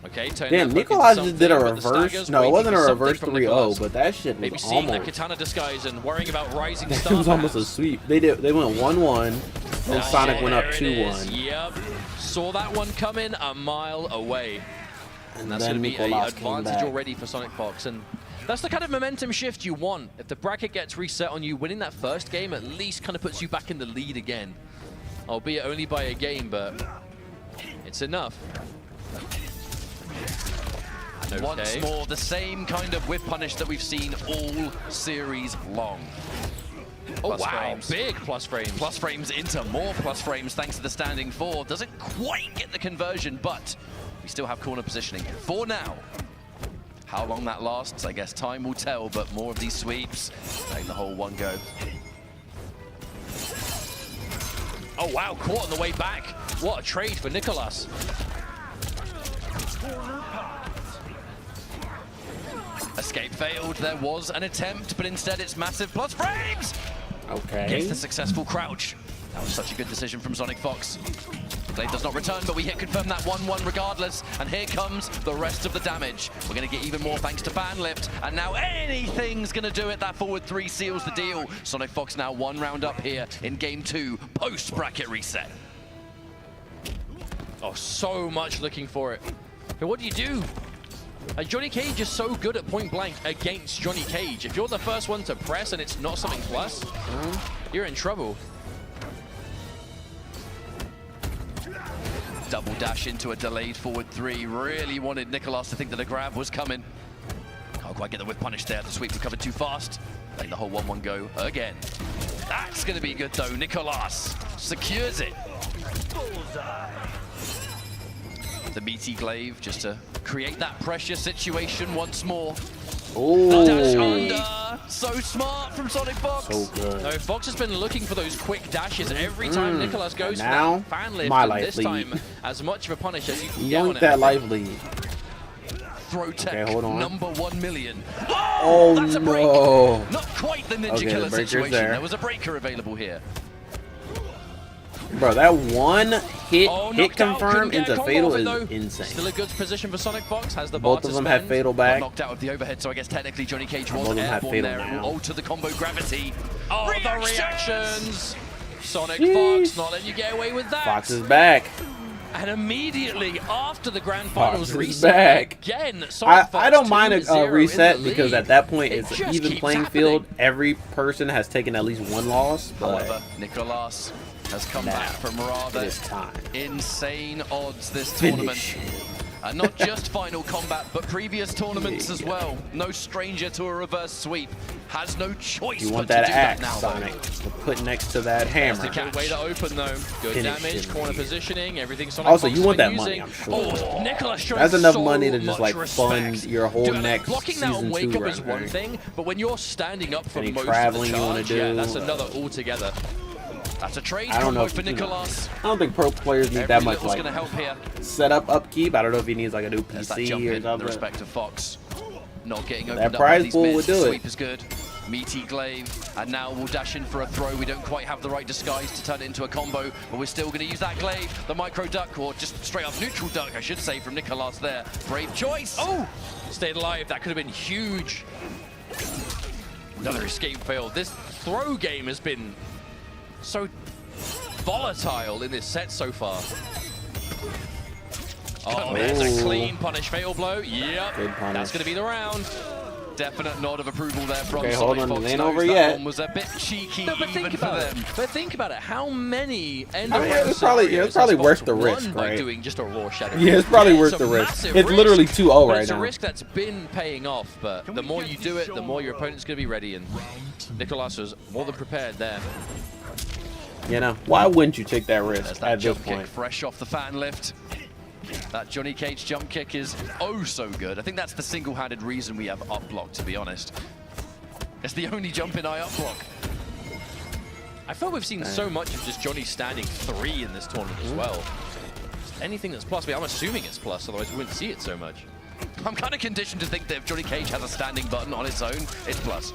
Okay, turning Damn, that poke into Nicloas just did a something, but the reverse. staggers No, it waiting wasn't a for something reverse from 3-0, Nicloas. but that shit Maybe was seeing that almost. Katana disguise and worrying about rising That star. was almost a sweep. They went 1-1, and Sonic went up There it is. 2-1. Yep. Saw that one coming a mile away. And that's then going to be an Nicloas came advantage back. already for Sonic Fox. And that's the kind of momentum shift you want. If the bracket gets reset on you, winning that first game at least kind of puts you back in the lead again. Albeit only by a game, but it's enough. Okay. Once more, the same kind of whip punish that we've seen all series long. Oh, Plus wow. frames. Big plus frames. Plus frames into more plus frames thanks to the standing 4. Doesn't quite get the conversion, but we still have corner positioning for now. How long that lasts, I guess time will tell, but more of these sweeps, letting the whole one go. Oh, wow. Caught on the way back. What a trade for Nicloas. Escape failed, there was an attempt, but instead it's massive plus frames! Okay. Gets the successful crouch. That was such a good decision from Sonic Fox. Blade does not return, but we hit confirm that 1-1 regardless. And here comes the rest of the damage. We're going to get even more thanks to fan lift. And now anything's going to do it. That forward 3 seals the deal. Sonic Fox now 1 round up here in game 2, post-bracket reset. Oh, so much looking for it. But what do you do? Johnny Cage is so good at point blank against Johnny Cage. If you're the first one to press and it's not something plus, you're in trouble. Double dash into a delayed forward 3. Really wanted Nicloas to think that a grab was coming. Can't quite get the whip punish there. The sweep recovered too fast. Letting the whole 1-1 go again. That's going to be good though. Nicloas secures it. The meaty glaive just to create that pressure situation once more. Oh, Dash under. So smart from Sonic Fox. so good. No, Fox has been looking for those quick dashes every time Nicloas goes for now, that fan lift. my And life this lead. time, as much of a punish as you can get on Yank it. that life lead. Throw tech, Okay, hold on. number 1 million. Oh, that's a break. no. Not quite the Okay, Ninjakilla the breaker's situation. there. There was a breaker available here. Bro, that one hit knocked out, confirm couldn't get into a combo fatal off it, is though. insane. Still a good position for Sonic Fox. Has the bar Both to of them spend. have fatal Got back. knocked out of the overhead, so I guess technically Johnny Cage was Both of them have airborne fatal there. It now. will alter the combo gravity. Oh, the reactions! Sonic Sheesh. Fox not letting you get away with that. Fox is back. And immediately after the grand Fox finals is reset, back. again, Sonic I Fox don't mind a 2-0 in reset the because lead. at that point It it's an just even keeps playing happening. field. Every person has taken at least one loss. But However, Nicloas has come now back from it rather is time. insane odds this Finish. tournament. And not just Final Combat, but previous tournaments as well. No stranger to a reverse sweep. Has no choice You want but that to do axe, that now. Sonic, to put next to that That's hammer. the good way to open though. Good Finish damage, him corner here. positioning, everything Sonic Also, Fox you has want been that money, using. I'm sure. Oh, Nicloas showing That's enough so money to just much like fund respect. your whole Dude, next blocking that on season wake 2 up run, is one right? thing, but when you're standing up for Any most traveling of you the wanna charge, yeah, do, that's another altogether. That's a trade I don't know combo if for Nicloas. I don't think pro players need Every that much little's like gonna help here. setup upkeep. I don't know if he needs like a new There's that PC jump or in the something. respect of Fox. Not getting That opened up prize by these pool mids. would do The it. sweep is good. Meaty glaive, and now we'll dash in for a throw. We don't quite have the right disguise to turn it into a combo, but we're still going to use that glaive. The micro duck, or just straight up neutral duck, I should say, from Nicloas there. Brave choice. Oh, stayed alive. That could have been huge. Another escape fail. This throw game has been so volatile in this set so far. Oh, there's a clean punish fatal blow. Yep, Good punish. that's going to be the round. Definite nod of approval there from Okay, Sonic hold on, Fox. it ain't knows over that yet. one was a bit cheeky No, but even think for about them. it. But think about it. How many end I mean, it's probably worth the risk, by right? doing just a raw shadow? Yeah, it's probably worth a the risk. massive It's literally 2-0 but right it's now. a risk that's been paying off, but the more you do it, the more your opponent's going to be ready, and Nicloas was more than prepared there. You know, why wouldn't you take that risk There's that at this jump kick point? fresh off the fan lift. That Johnny Cage jump kick is oh so good. I think that's the single-handed reason we have up block, to be honest. It's the only jump in I up block. I feel we've seen so much of just Johnny standing 3 in this tournament as well. Anything that's plus, I'm assuming it's plus, otherwise we wouldn't see it so much. I'm kind of conditioned to think that if Johnny Cage has a standing button on its own, it's plus.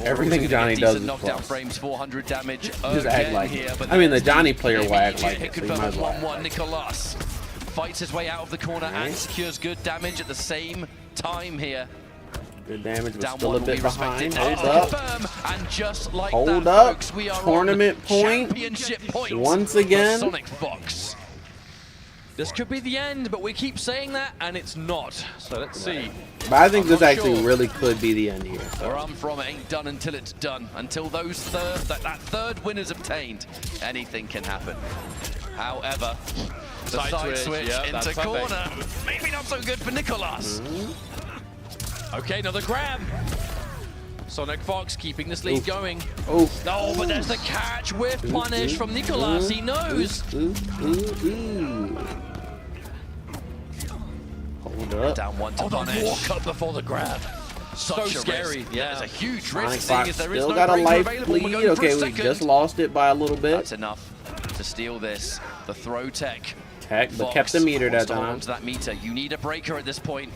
Everything Johnny does is knockdown plus. frames, 400 damage. Just act like here, it. but I mean, the there's Johnny player will act immediate like hit it, so you might as well act 1-1. like it. Nicloas fights his way out of the corner and secures good damage at the same time here. Good damage, but Down still one a will bit be behind. respected. Hold up. Confirm, and just like Hold that, up. folks, we are Tournament on point. championship point Once for again. Sonic Fox. This could be the end, but we keep saying that, and it's not. So let's see. But I think I'm this not actually sure. really could be the end here. So. Where I'm from, it ain't done until it's done. Until those that third win is obtained, anything can happen. However, the side switch yeah, into that's corner, maybe not so good for Nicloas. Okay, another grab. Sonic Fox keeping this lead going. Oh. No, but there's the catch with punish from Nicloas. He knows. Hold up. Down one to punish. Walk up before the grab. So scary. risk. Yeah, it's a huge Sonic risk seeing Fox as there is still no got a breaker life available. We're lead. going for a Okay, we second. just lost it by a little bit. That's enough to steal this. The throw tech. Tech, but Fox kept the meter wants that to hold time. on to that meter. You need a breaker at this point.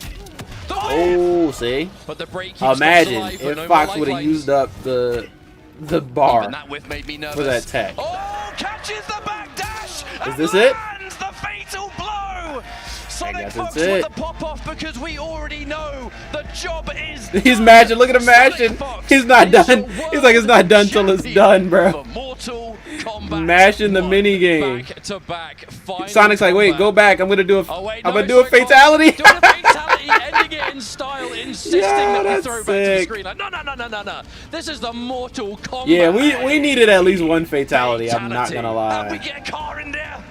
Oh, see? But the break keeps Fox Imagine alive, but if no Fox more would have lifelines. used up the bar. Even that whiff made me nervous. for that tech. Oh, catches the back dash. Is this it? Lands the fatal blow. Sonic guess Fox it's it. with the pop off because we already know the job is. He's done. mashing. Look at him Sonic mashing. Fox He's not is done. the He's like, it's not done till it's champion done, bro. for Mortal Kombat. Mashing the 1. mini game. Back to back. Final Sonic's like, wait, combat. go back. I'm gonna do a. Oh, wait, I'm no, gonna do a Sonic Fox fatality. Doing a fatality, ending it in style, insisting Yeah, that we that's throw back to the sick. screen. Like, no. This is the Mortal Kombat. Yeah, we needed at least one fatality. I'm not gonna And we lie. get a car in there.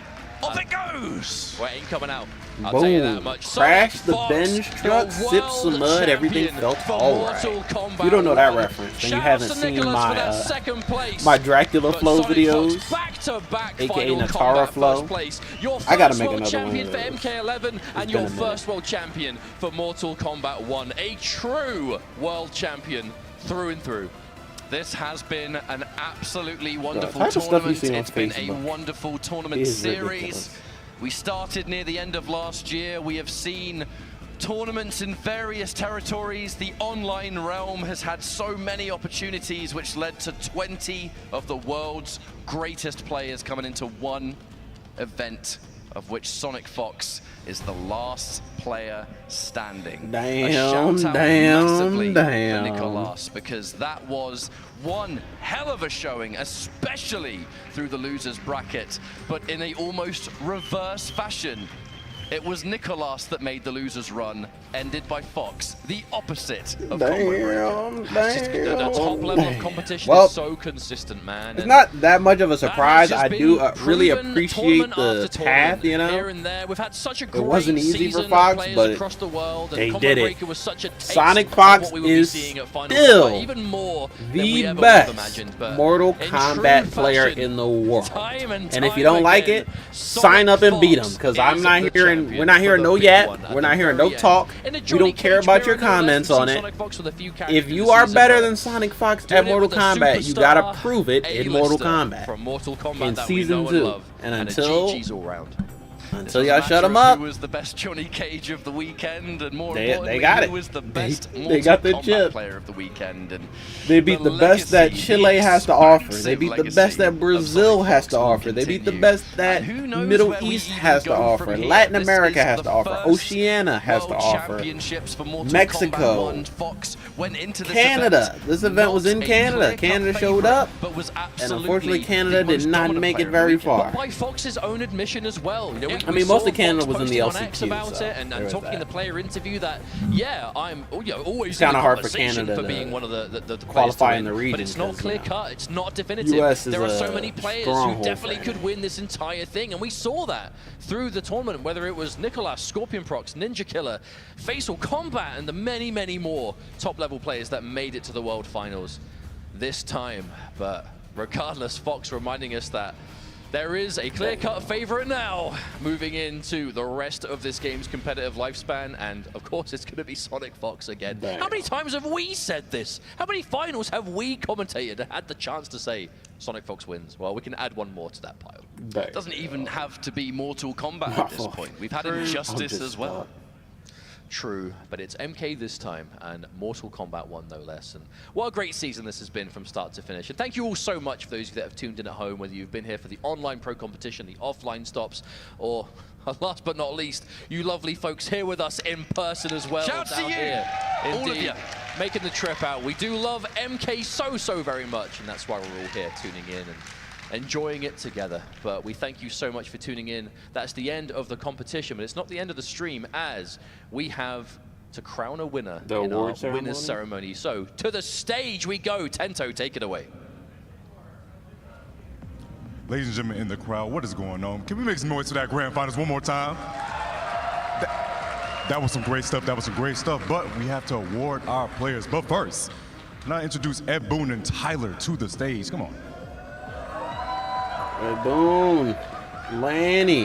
Off it goes. Wait, ain't coming out. I'll tell you that Boom. much. Crash the Fox, bench truck, your sip some world mud, everything champion felt for alright. Mortal Kombat You don't know that 1. reference, and you Shout haven't out to seen Nicloas for my that second place. my Dracula But flow Sonic videos, Fox back-to-back aka Final Natara Combat flow. first place. Your I gotta first make world another champion one for of those. MK11 and your first world champion for Mortal Kombat 1. A true world champion through and through. This has been an absolutely wonderful tournament. It's been a wonderful tournament series. Ridiculous. We started near the end of last year. We have seen tournaments in various territories. The online realm has had so many opportunities, which led to 20 of the world's greatest players coming into one event, of which Sonic Fox is the last player standing. Damn, a shout out damn, massively damn. for Nicloas, because that was one hell of a showing, especially through the losers bracket, but in a almost reverse fashion. It was Nicloas that made the losers run, ended by Fox, the opposite of Damn, the top level of competition Well, is so consistent, man. It's and not that much of a surprise. that has I just do been really proven appreciate tournament the after path, tournament, you know. Here and there. We've had such a great wasn't easy for season of Fox, players but across the world, and they Combat did it. Breaker was such a taste Sonic of Fox what we would be is seeing at Final still Combat, even more than the we ever best would have imagined. But Mortal in Kombat true player fashion, in the world. time And if you don't like again, it, sign up and beat them, because I'm not hearing. We're not hearing no yap. We're not hearing no talk. We don't care about your comments on it. If you are better than Sonic Fox at Mortal Kombat, you gotta prove it in Mortal Kombat from Mortal Kombat in that we season know 2. love, And a until GG's all round. until y'all shut them up, Who was the best Johnny Cage of the weekend, and more They importantly, got it. who was the best They got the Mortal Kombat chip. player of the weekend? And they beat the best that legacy, Chile the has to offer. They expansive beat the legacy best that of Brazil Sonic has Fox to will offer. They beat the continue. best that And who knows Middle where we East even has to go offer. from here. Latin This America is has the to offer. first Oceana has to World offer. Championships for Mortal Mexico. Kombat 1. Fox went into this Canada. event This event was in not a Canada. clear-cut Canada showed favorite, up, but was and unfortunately absolutely Canada the did most not dominant make player it of the very weekend. far. But by Fox's own admission as well. You know, I mean, most of Canada Fox was in the posting on X LCQ, about so it, and there was talking in the that. player interview that, yeah, I'm always It's kinda in the hard for conversation Canada for to being one of the qualify in players to the win, region, but it's not 'cause, you clear know, cut. It's not definitive. US is there are so a many players who stronghold definitely for could win this entire thing, and we saw that through the tournament, whether it was Nicloas, Scorpionprocs, Ninjakilla, Faysal, Combat, and the many, many more top-level players that made it to the World Finals this time. But regardless, Fox reminding us that there is a clear-cut favorite now, moving into the rest of this game's competitive lifespan, and of course it's going to be Sonic Fox again. Damn. How many times have we said this? How many finals have we commentated and had the chance to say Sonic Fox wins? Well, we can add one more to that pile. It doesn't even have to be Mortal Kombat at this point. We've had Injustice as well. True, but it's MK this time, and Mortal Kombat 1 no less. And what a great season this has been from start to finish. And thank you all so much for those of you that have tuned in at home, whether you've been here for the online pro competition, the offline stops, or last but not least, you lovely folks here with us in person as well. Shout to you, Here. all of Indeed. you. Making the trip out. We do love MK so very much, and that's why we're all here tuning in and enjoying it together. But we thank you so much for tuning in. That's the end of the competition, but it's not the end of the stream, as we have to crown a winner The in our award ceremony? winner's ceremony. So to the stage we go. Tento, take it away. Ladies and gentlemen in the crowd, what is going on? Can we make some noise for that grand finals one more time? That was some great stuff. That was some great stuff. But we have to award our players. But first, can I introduce Ed Boone and Tyler to the stage? Come on. Red Boone, Lanny,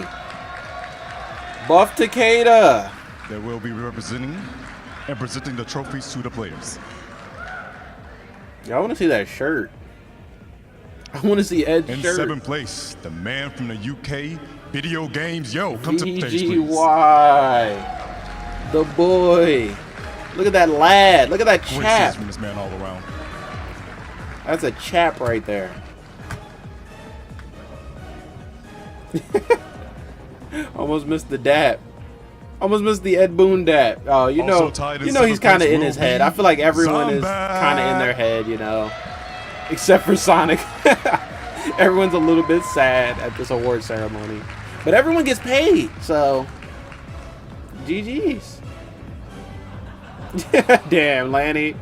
Buff Takeda. They will be representing and presenting the trophies to the players. Y'all want to see that shirt? I want to see Ed's In shirt. 7th place, the man from the UK, video games. Yo, come to the stage, please. VGY, the boy. Look at that lad. Look at that Great season chap. from this man all around. That's a chap right there. Almost missed the dap. Almost missed the Ed Boone dap. Oh, you know, Also tied in you know he's 7th kind of place in his will head. be I feel like everyone is Zomba. kind of in their head, you know, except for Sonic. Everyone's a little bit sad at this award ceremony, but everyone gets paid, so GG's. Damn, Lanny.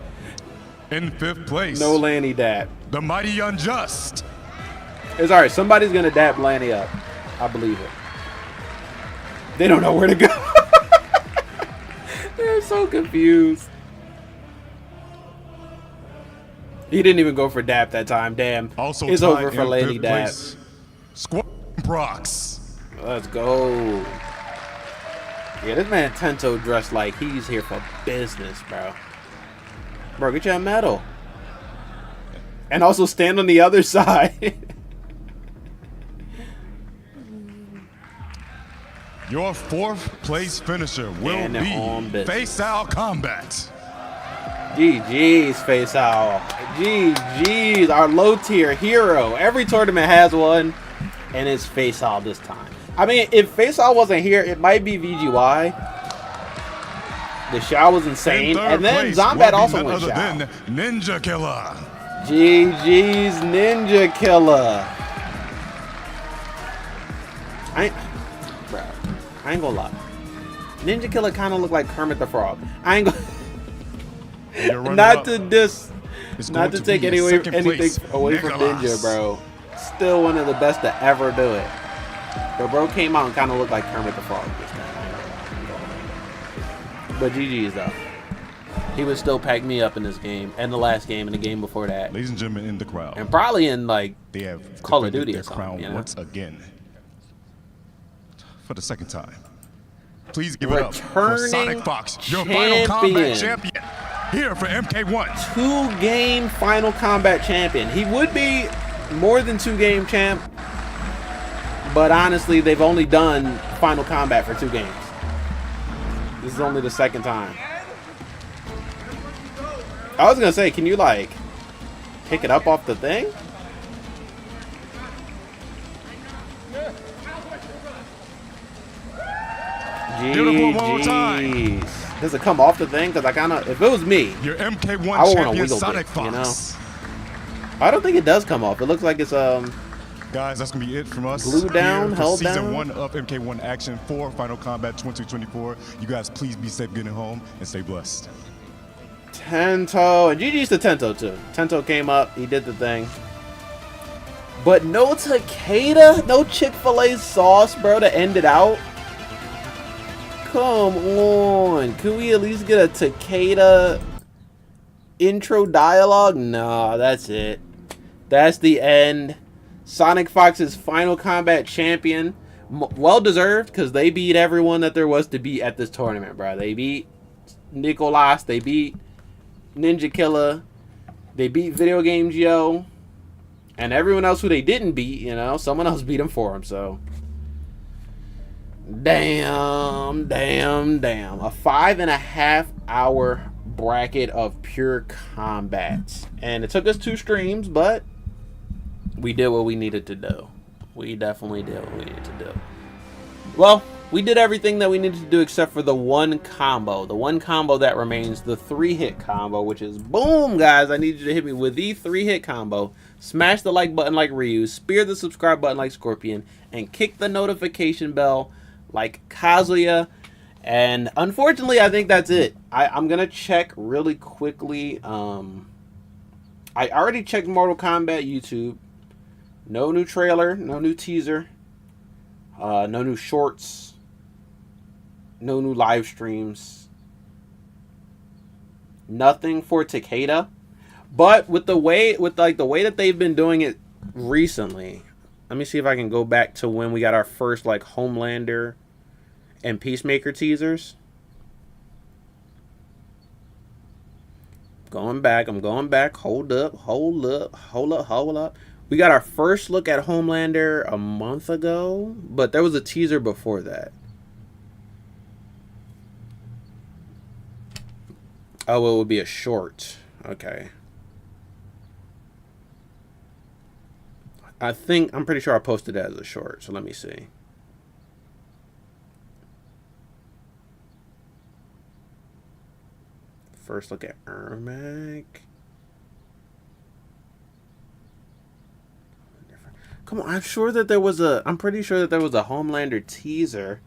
In 5th place, No Lanny dap. the mighty Unjust. It's alright. Somebody's gonna dap Lanny up. I believe it. They don't know where to go. They're so confused. He didn't even go for Dap that time. Damn. Also it's over for Lady Dap. Scorpionprocs. Let's go. Yeah, this man Tento dressed like he's here for business, bro. Bro, get your medal. And also stand on the other side. Your 4th place finisher will be Faysal Combat. GG's, Faysal. GG's, our low tier hero. Every tournament has one, and it's Faysal this time. I mean, if Faysal wasn't here, it might be VGY. The Xiao was insane, and then Zombat also went Xiao. Ninjakilla. GG's Ninjakilla. I ain't gonna lie. Ninjakilla kind of looked like Kermit the Frog. I ain't gonna. Not to take anything away from Ninja, bro. Still one of the best to ever do it. But bro came out and kind of looked like Kermit the Frog this time. But GG's though. He would still pack me up in this game, and the last game, and the game before that. Ladies and gentlemen in the crowd. And probably in like they have Call of Duty their or something. Crown You know? once again. For the 2nd time. Please give it up for Sonic Fox, your Final Combat champion. Here for MK1. 2-game Final Combat champion. He would be more than 2-game champ, but honestly, they've only done Final Combat for 2 games. This is only the 2nd time. I was gonna say, can you like pick it up off the thing? Jeez. Does it come off the thing? Because I kind of, if it was me, your MK1 I would champion wiggle Sonic it, Fox. you know? I don't think it does come off. It looks like it's Guys, that's gonna be it from us. Glued down, held down. Season 1 of MK1 Action 4 Final Combat 2024. You guys, please be safe getting home and stay blessed. Tento, and GG's to Tento too. Tento came up, he did the thing. But no Takeda, no Chick-fil-A sauce, bro, to end it out. Come on, could we at least get a Takeda intro dialogue? No, that's it. That's the end. Sonic Fox's Final Combat champion. Well deserved, because they beat everyone that there was to beat at this tournament, bro. They beat Nicloas, they beat Ninjakilla, they beat Video Game Geo, and everyone else who they didn't beat, you know, someone else beat them for them, so. Damn. A 5.5 hour bracket of pure combat. And it took us 2 streams, but we did what we needed to do. We definitely did what we needed to do. Well, we did everything that we needed to do except for the one combo. The one combo that remains, the 3-hit combo, which is boom, guys. I need you to hit me with the 3-hit combo. Smash the like button like Ryu, spear the subscribe button like Scorpion, and kick the notification bell like Kazuya. And unfortunately, I think that's it. I'm going to check really quickly. I already checked Mortal Kombat YouTube. No new trailer, no new teaser, no new shorts, no new live streams, nothing for Takeda. But with the way that they've been doing it recently, let me see if I can go back to when we got our first like Homelander and Peacemaker teasers. I'm going back. Hold up. We got our first look at Homelander a month ago, but there was a teaser before that. Oh, it would be a short. Okay. I'm pretty sure I posted it as a short, so let me see. First look at Ermac. Come on, I'm pretty sure that there was a Homelander teaser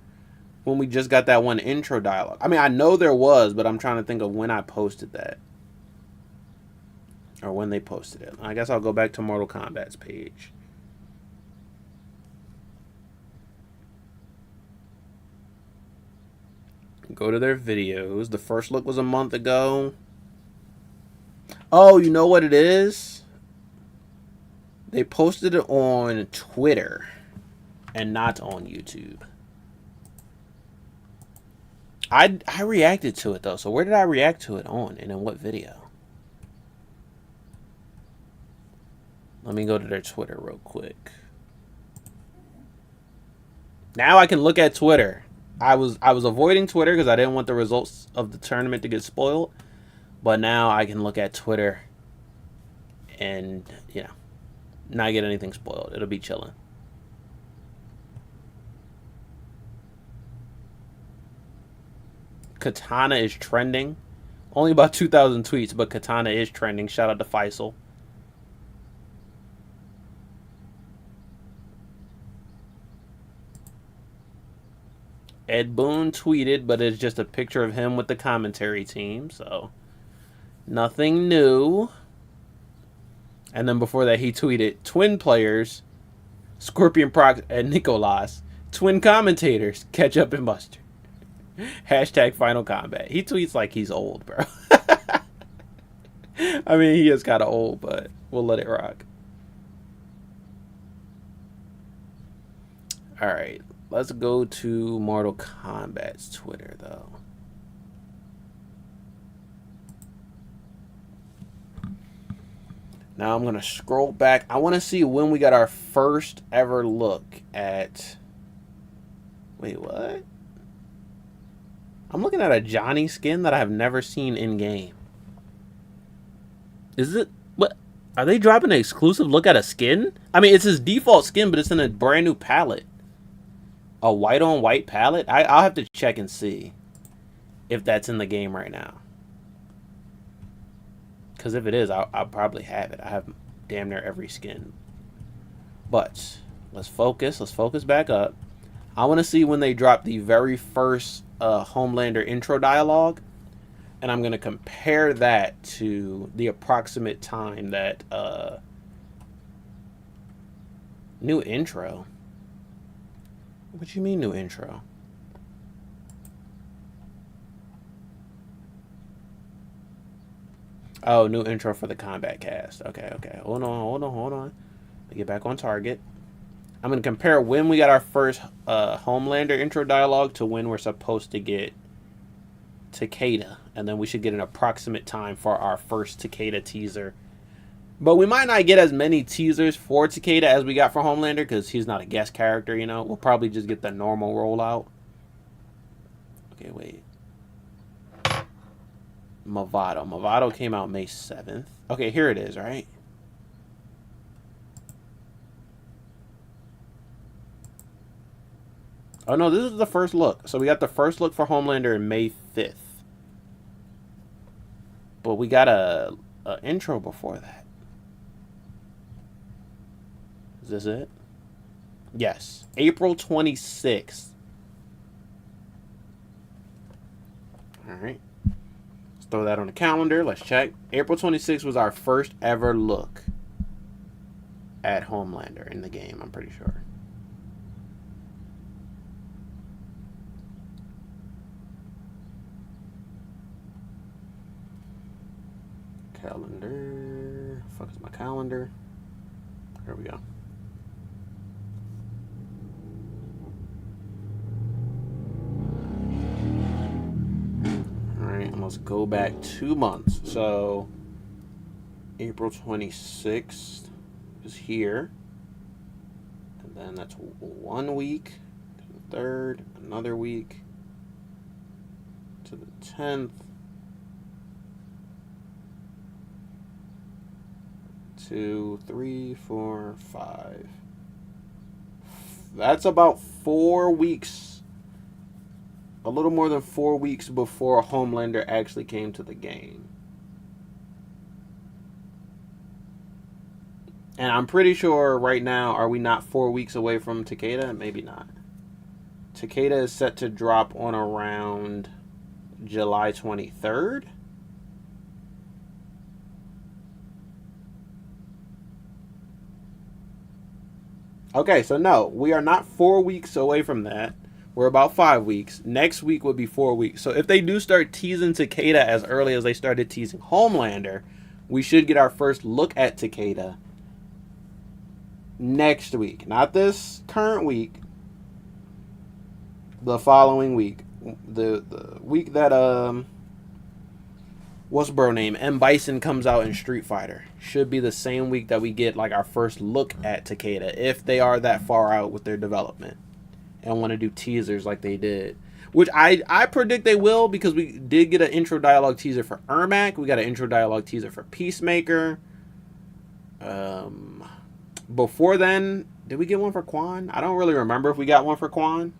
when we just got that one intro dialogue. I mean, I know there was, but I'm trying to think of when I posted that. Or when they posted it. I guess I'll go back to Mortal Kombat's page. Go to their videos. The first look was a month ago. Oh, you know what it is? They posted it on Twitter and not on YouTube. I reacted to it, though. So where did I react to it on? And in what video? Let me go to their Twitter real quick. Now I can look at Twitter. I was avoiding Twitter because I didn't want the results of the tournament to get spoiled. But now I can look at Twitter and, you know, not get anything spoiled. It'll be chilling. Katana is trending. Only about 2,000 tweets, but Katana is trending. Shout out to Faysal. Ed Boon tweeted, but it's just a picture of him with the commentary team, so nothing new. And then before that, he tweeted, twin players, Scorpionprocs and Nicloas, twin commentators, catch up and Buster. Hashtag Final Combat. He tweets like he's old, bro. I mean, he is kind of old, but we'll let it rock. All right. Let's go to Mortal Kombat's Twitter, though. Now I'm going to scroll back. I want to see when we got our first ever look at... Wait, what? I'm looking at a Johnny skin that I have never seen in-game. Is it... What? Are they dropping an exclusive look at a skin? I mean, it's his default skin, but it's in a brand new palette. A white-on-white palette? I'll have to check and see if that's in the game right now. Because if it is, I'll probably have it. I have damn near every skin. But let's focus. Let's focus back up. I want to see when they drop the very first Homelander intro dialogue. And I'm going to compare that to the approximate time that... new intro? What you mean new intro? Oh, new intro for the combat cast. Okay. Hold on. Let me get back on target. I'm going to compare when we got our first Homelander intro dialogue to when we're supposed to get Takeda. And then we should get an approximate time for our first Takeda teaser. But we might not get as many teasers for Takeda as we got for Homelander because he's not a guest character, you know. We'll probably just get the normal rollout. Okay, wait. Movado. Movado came out May 7th. Okay, here it is, right? Oh, no, this is the first look. So we got the first look for Homelander in May 5th. But we got a intro before that. Is this it? Yes. April 26th. Alright. Let's throw that on the calendar. Let's check. April 26th was our first ever look at Homelander in the game, I'm pretty sure. Calendar. Fuck is my calendar? Here we go. Alright, let's go back 2 months. So, April 26th is here. And then that's 1 week. To the 3rd, another week. To the 10th. 2, 3, 4, 5. That's about 4 weeks. A little more than 4 weeks before Homelander actually came to the game. And I'm pretty sure right now, are we not 4 weeks away from Takeda? Maybe not. Takeda is set to drop on around July 23rd. Okay, so no, we are not 4 weeks away from that. We're about 5 weeks. Next week would be 4 weeks. So if they do start teasing Takeda as early as they started teasing Homelander, we should get our first look at Takeda next week. Not this current week. The following week. The week that what's bro name? M. Bison comes out in Street Fighter. Should be the same week that we get like our first look at Takeda, if they are that far out with their development and want to do teasers like they did. Which I predict they will, because we did get an intro dialogue teaser for Ermac. We got an intro dialogue teaser for Peacemaker. Before then, did we get one for Quan? I don't really remember if we got one for Quan.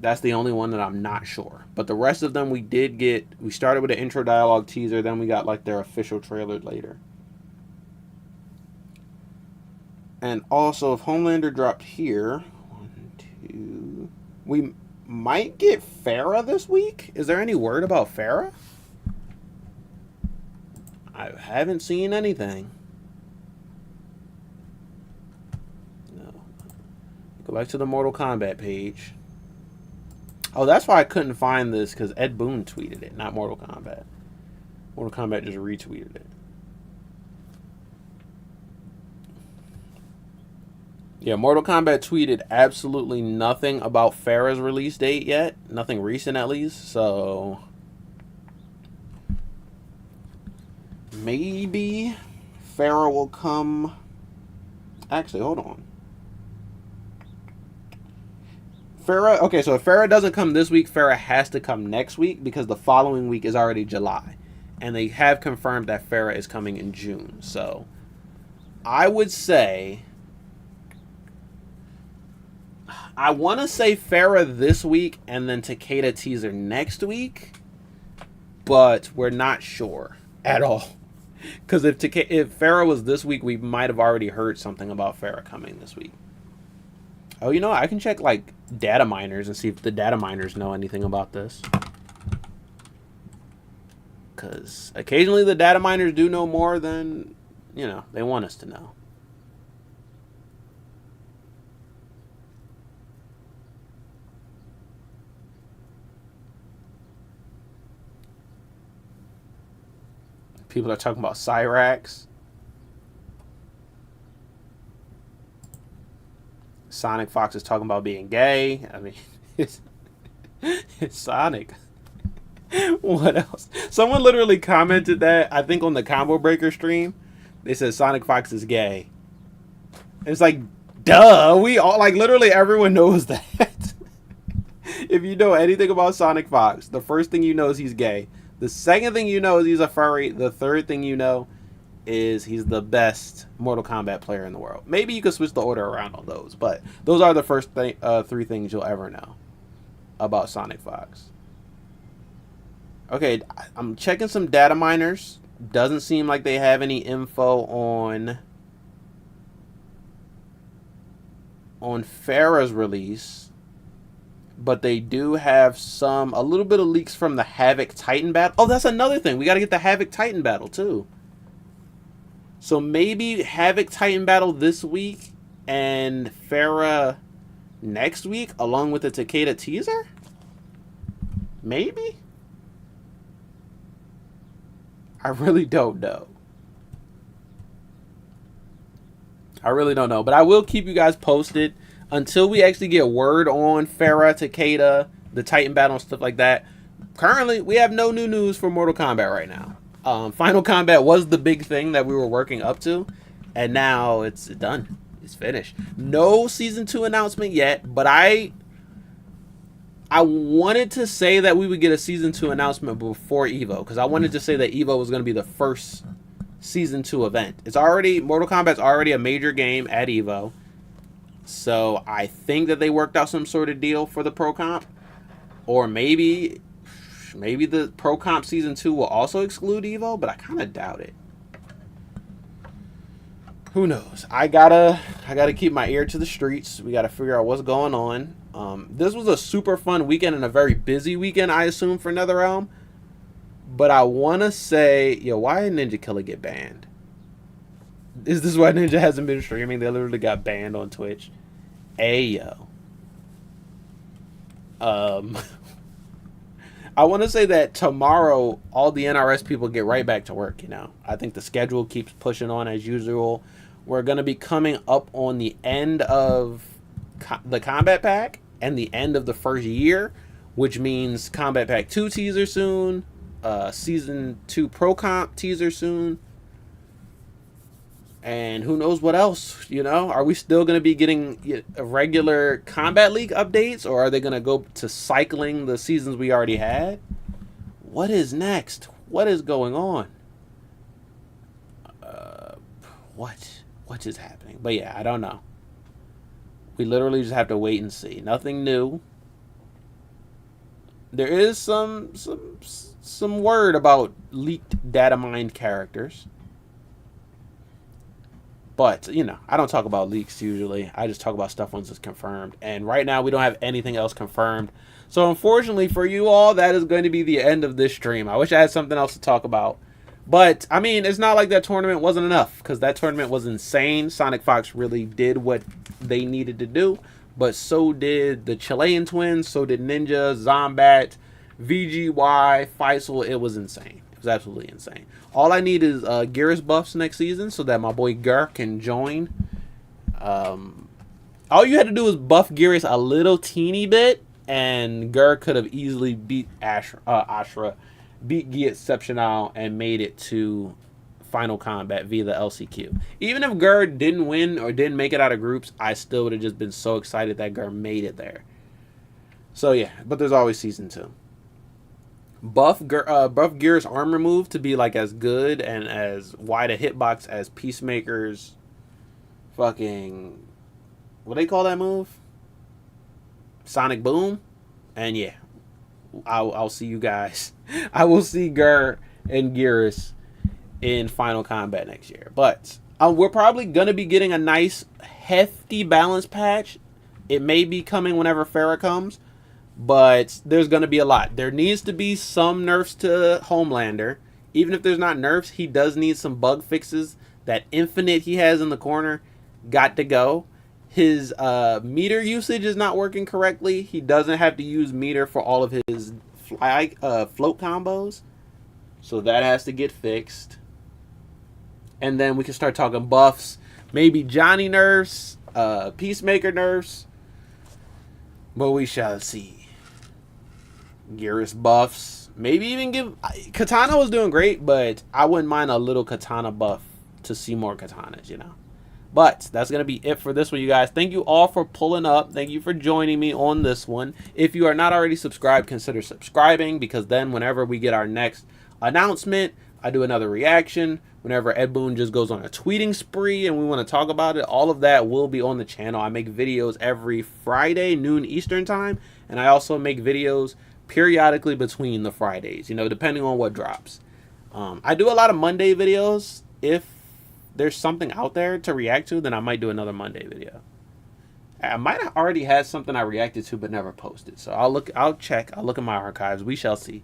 That's the only one that I'm not sure. But the rest of them we did get. We started with an intro dialogue teaser, then we got like their official trailer later. And also, if Homelander dropped here, 1, 2, we might get Farah this week. Is there any word about Farah? I haven't seen anything. No. Go back to the Mortal Kombat page. Oh, that's why I couldn't find this, because Ed Boon tweeted it, not Mortal Kombat. Mortal Kombat just retweeted it. Yeah, Mortal Kombat tweeted absolutely nothing about Farah's release date yet. Nothing recent, at least. So maybe Farah will come. Actually, hold on. Farah, okay, so if Farah doesn't come this week, Farah has to come next week, because the following week is already July. And they have confirmed that Farah is coming in June. So I would say, I want to say Farah this week and then Takeda teaser next week, but we're not sure at all. Because if Farah was this week, we might have already heard something about Farah coming this week. Oh, you know what? I can check like data miners and see if the data miners know anything about this. Because occasionally the data miners do know more than, you know, they want us to know. People are talking about Cyrax. Sonic Fox is talking about being gay. I mean, it's Sonic. What else? Someone literally commented that, I think on the Combo Breaker stream. They said Sonic Fox is gay. It's like, duh. We all, like, literally everyone knows that. If you know anything about Sonic Fox, the first thing you know is he's gay. The second thing you know is he's a furry. The third thing you know is he's the best Mortal Kombat player in the world. Maybe you could switch the order around on those, but those are the first three things you'll ever know about Sonic Fox. Okay, I'm checking some data miners. Doesn't seem like they have any info on Farah's release, but they do have a little bit of leaks from the Havoc Titan battle. Oh, that's another thing. We got to get the Havoc Titan battle too. So maybe Havoc Titan battle this week and Farah next week, along with the Takeda teaser? Maybe? I really don't know. I really don't know. But I will keep you guys posted until we actually get word on Farah, Takeda, the Titan battle, and stuff like that. Currently, we have no new news for Mortal Kombat right now. Final Combat was the big thing that we were working up to, and now it's done. It's finished. No Season 2 announcement yet, but I wanted to say that we would get a Season 2 announcement before EVO, because I wanted to say that EVO was going to be the first Season 2 event. Mortal Kombat's already a major game at EVO, so I think that they worked out some sort of deal for the Pro Comp, or maybe the Pro Comp Season 2 will also exclude EVO, but I kind of doubt it. Who knows? I gotta keep my ear to the streets. We gotta figure out what's going on. This was a super fun weekend and a very busy weekend, I assume, for NetherRealm. But I want to say, why did Ninjakilla get banned? Is this why Ninja hasn't been streaming? They literally got banned on Twitch. Ayo. I want to say that tomorrow all the NRS people get right back to work, you know. I think the schedule keeps pushing on as usual. We're going to be coming up on the end of the Combat Pack and the end of the first year, which means Combat Pack 2 teaser soon, Season 2 Pro Comp teaser soon, and who knows what else, you know? Are we still going to be getting regular Combat League updates, or are they going to go to cycling the seasons we already had? What is next? What is going on? What is happening? But yeah, I don't know. We literally just have to wait and see. Nothing new. There is some word about leaked data mined characters. But, you know, I don't talk about leaks usually. I just talk about stuff once it's confirmed. And right now we don't have anything else confirmed. So unfortunately for you all, that is going to be the end of this stream. I wish I had something else to talk about. But, I mean, it's not like that tournament wasn't enough. Because that tournament was insane. Sonic Fox really did what they needed to do. But so did the Chilean twins. So did Ninja, Zombat, VGY, Faysal. It was insane. It was absolutely insane. All I need is Geras buffs next season so that my boy Gur can join. All you had to do was buff Geras a little teeny bit, and Gur could have easily beat Ashra, beat Guy Exceptional, and made it to Final Combat via the LCQ. Even if Gur didn't win or didn't make it out of groups, I still would have just been so excited that Gur made it there. So yeah, but there's always Season 2. Buff Gear's armor move to be like as good and as wide a hitbox as Peacemaker's fucking, what do they call that move? Sonic Boom. And yeah, I'll see you guys. I will see Gur and Geras in Final Combat next year. But we're probably gonna be getting a nice hefty balance patch. It may be coming whenever Farrah comes. But there's going to be a lot. There needs to be some nerfs to Homelander. Even if there's not nerfs, he does need some bug fixes. That infinite he has in the corner got to go. His meter usage is not working correctly. He doesn't have to use meter for all of his float combos. So that has to get fixed. And then we can start talking buffs. Maybe Johnny nerfs, Peacemaker nerfs. But we shall see. Geras buffs. Maybe even give... Katana was doing great, but I wouldn't mind a little Katana buff to see more Katanas, you know. But that's going to be it for this one, you guys. Thank you all for pulling up. Thank you for joining me on this one. If you are not already subscribed, consider subscribing, because then whenever we get our next announcement, I do another reaction. Whenever Ed Boon just goes on a tweeting spree and we want to talk about it, all of that will be on the channel. I make videos every Friday, noon Eastern time, and I also make videos periodically between the Fridays, you know, depending on what drops. I do a lot of Monday videos. If there's something out there to react to, then I might do another Monday video. I might have already had something I reacted to but never posted. So I'll look at my archives. We shall see.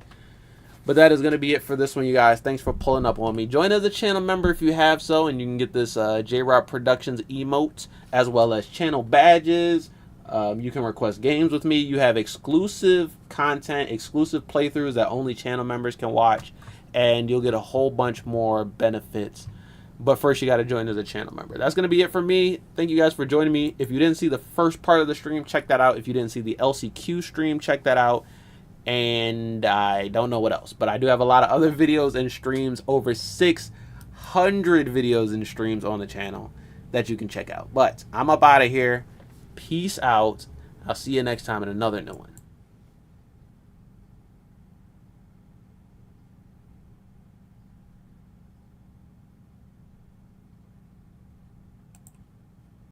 But that is going to be it for this one, you guys. Thanks for pulling up on me. Join as a channel member if you have so, and you can get this Jrod Productions emote as well as channel badges. You can request games with me. You have exclusive content, exclusive playthroughs that only channel members can watch, and you'll get a whole bunch more benefits. But first, you got to join as a channel member. That's going to be it for me. Thank you guys for joining me. If you didn't see the first part of the stream, check that out. If you didn't see the LCQ stream, check that out. And I don't know what else, but I do have a lot of other videos and streams, over 600 videos and streams on the channel that you can check out. But I'm up out of here. Peace out. I'll see you next time in another new one.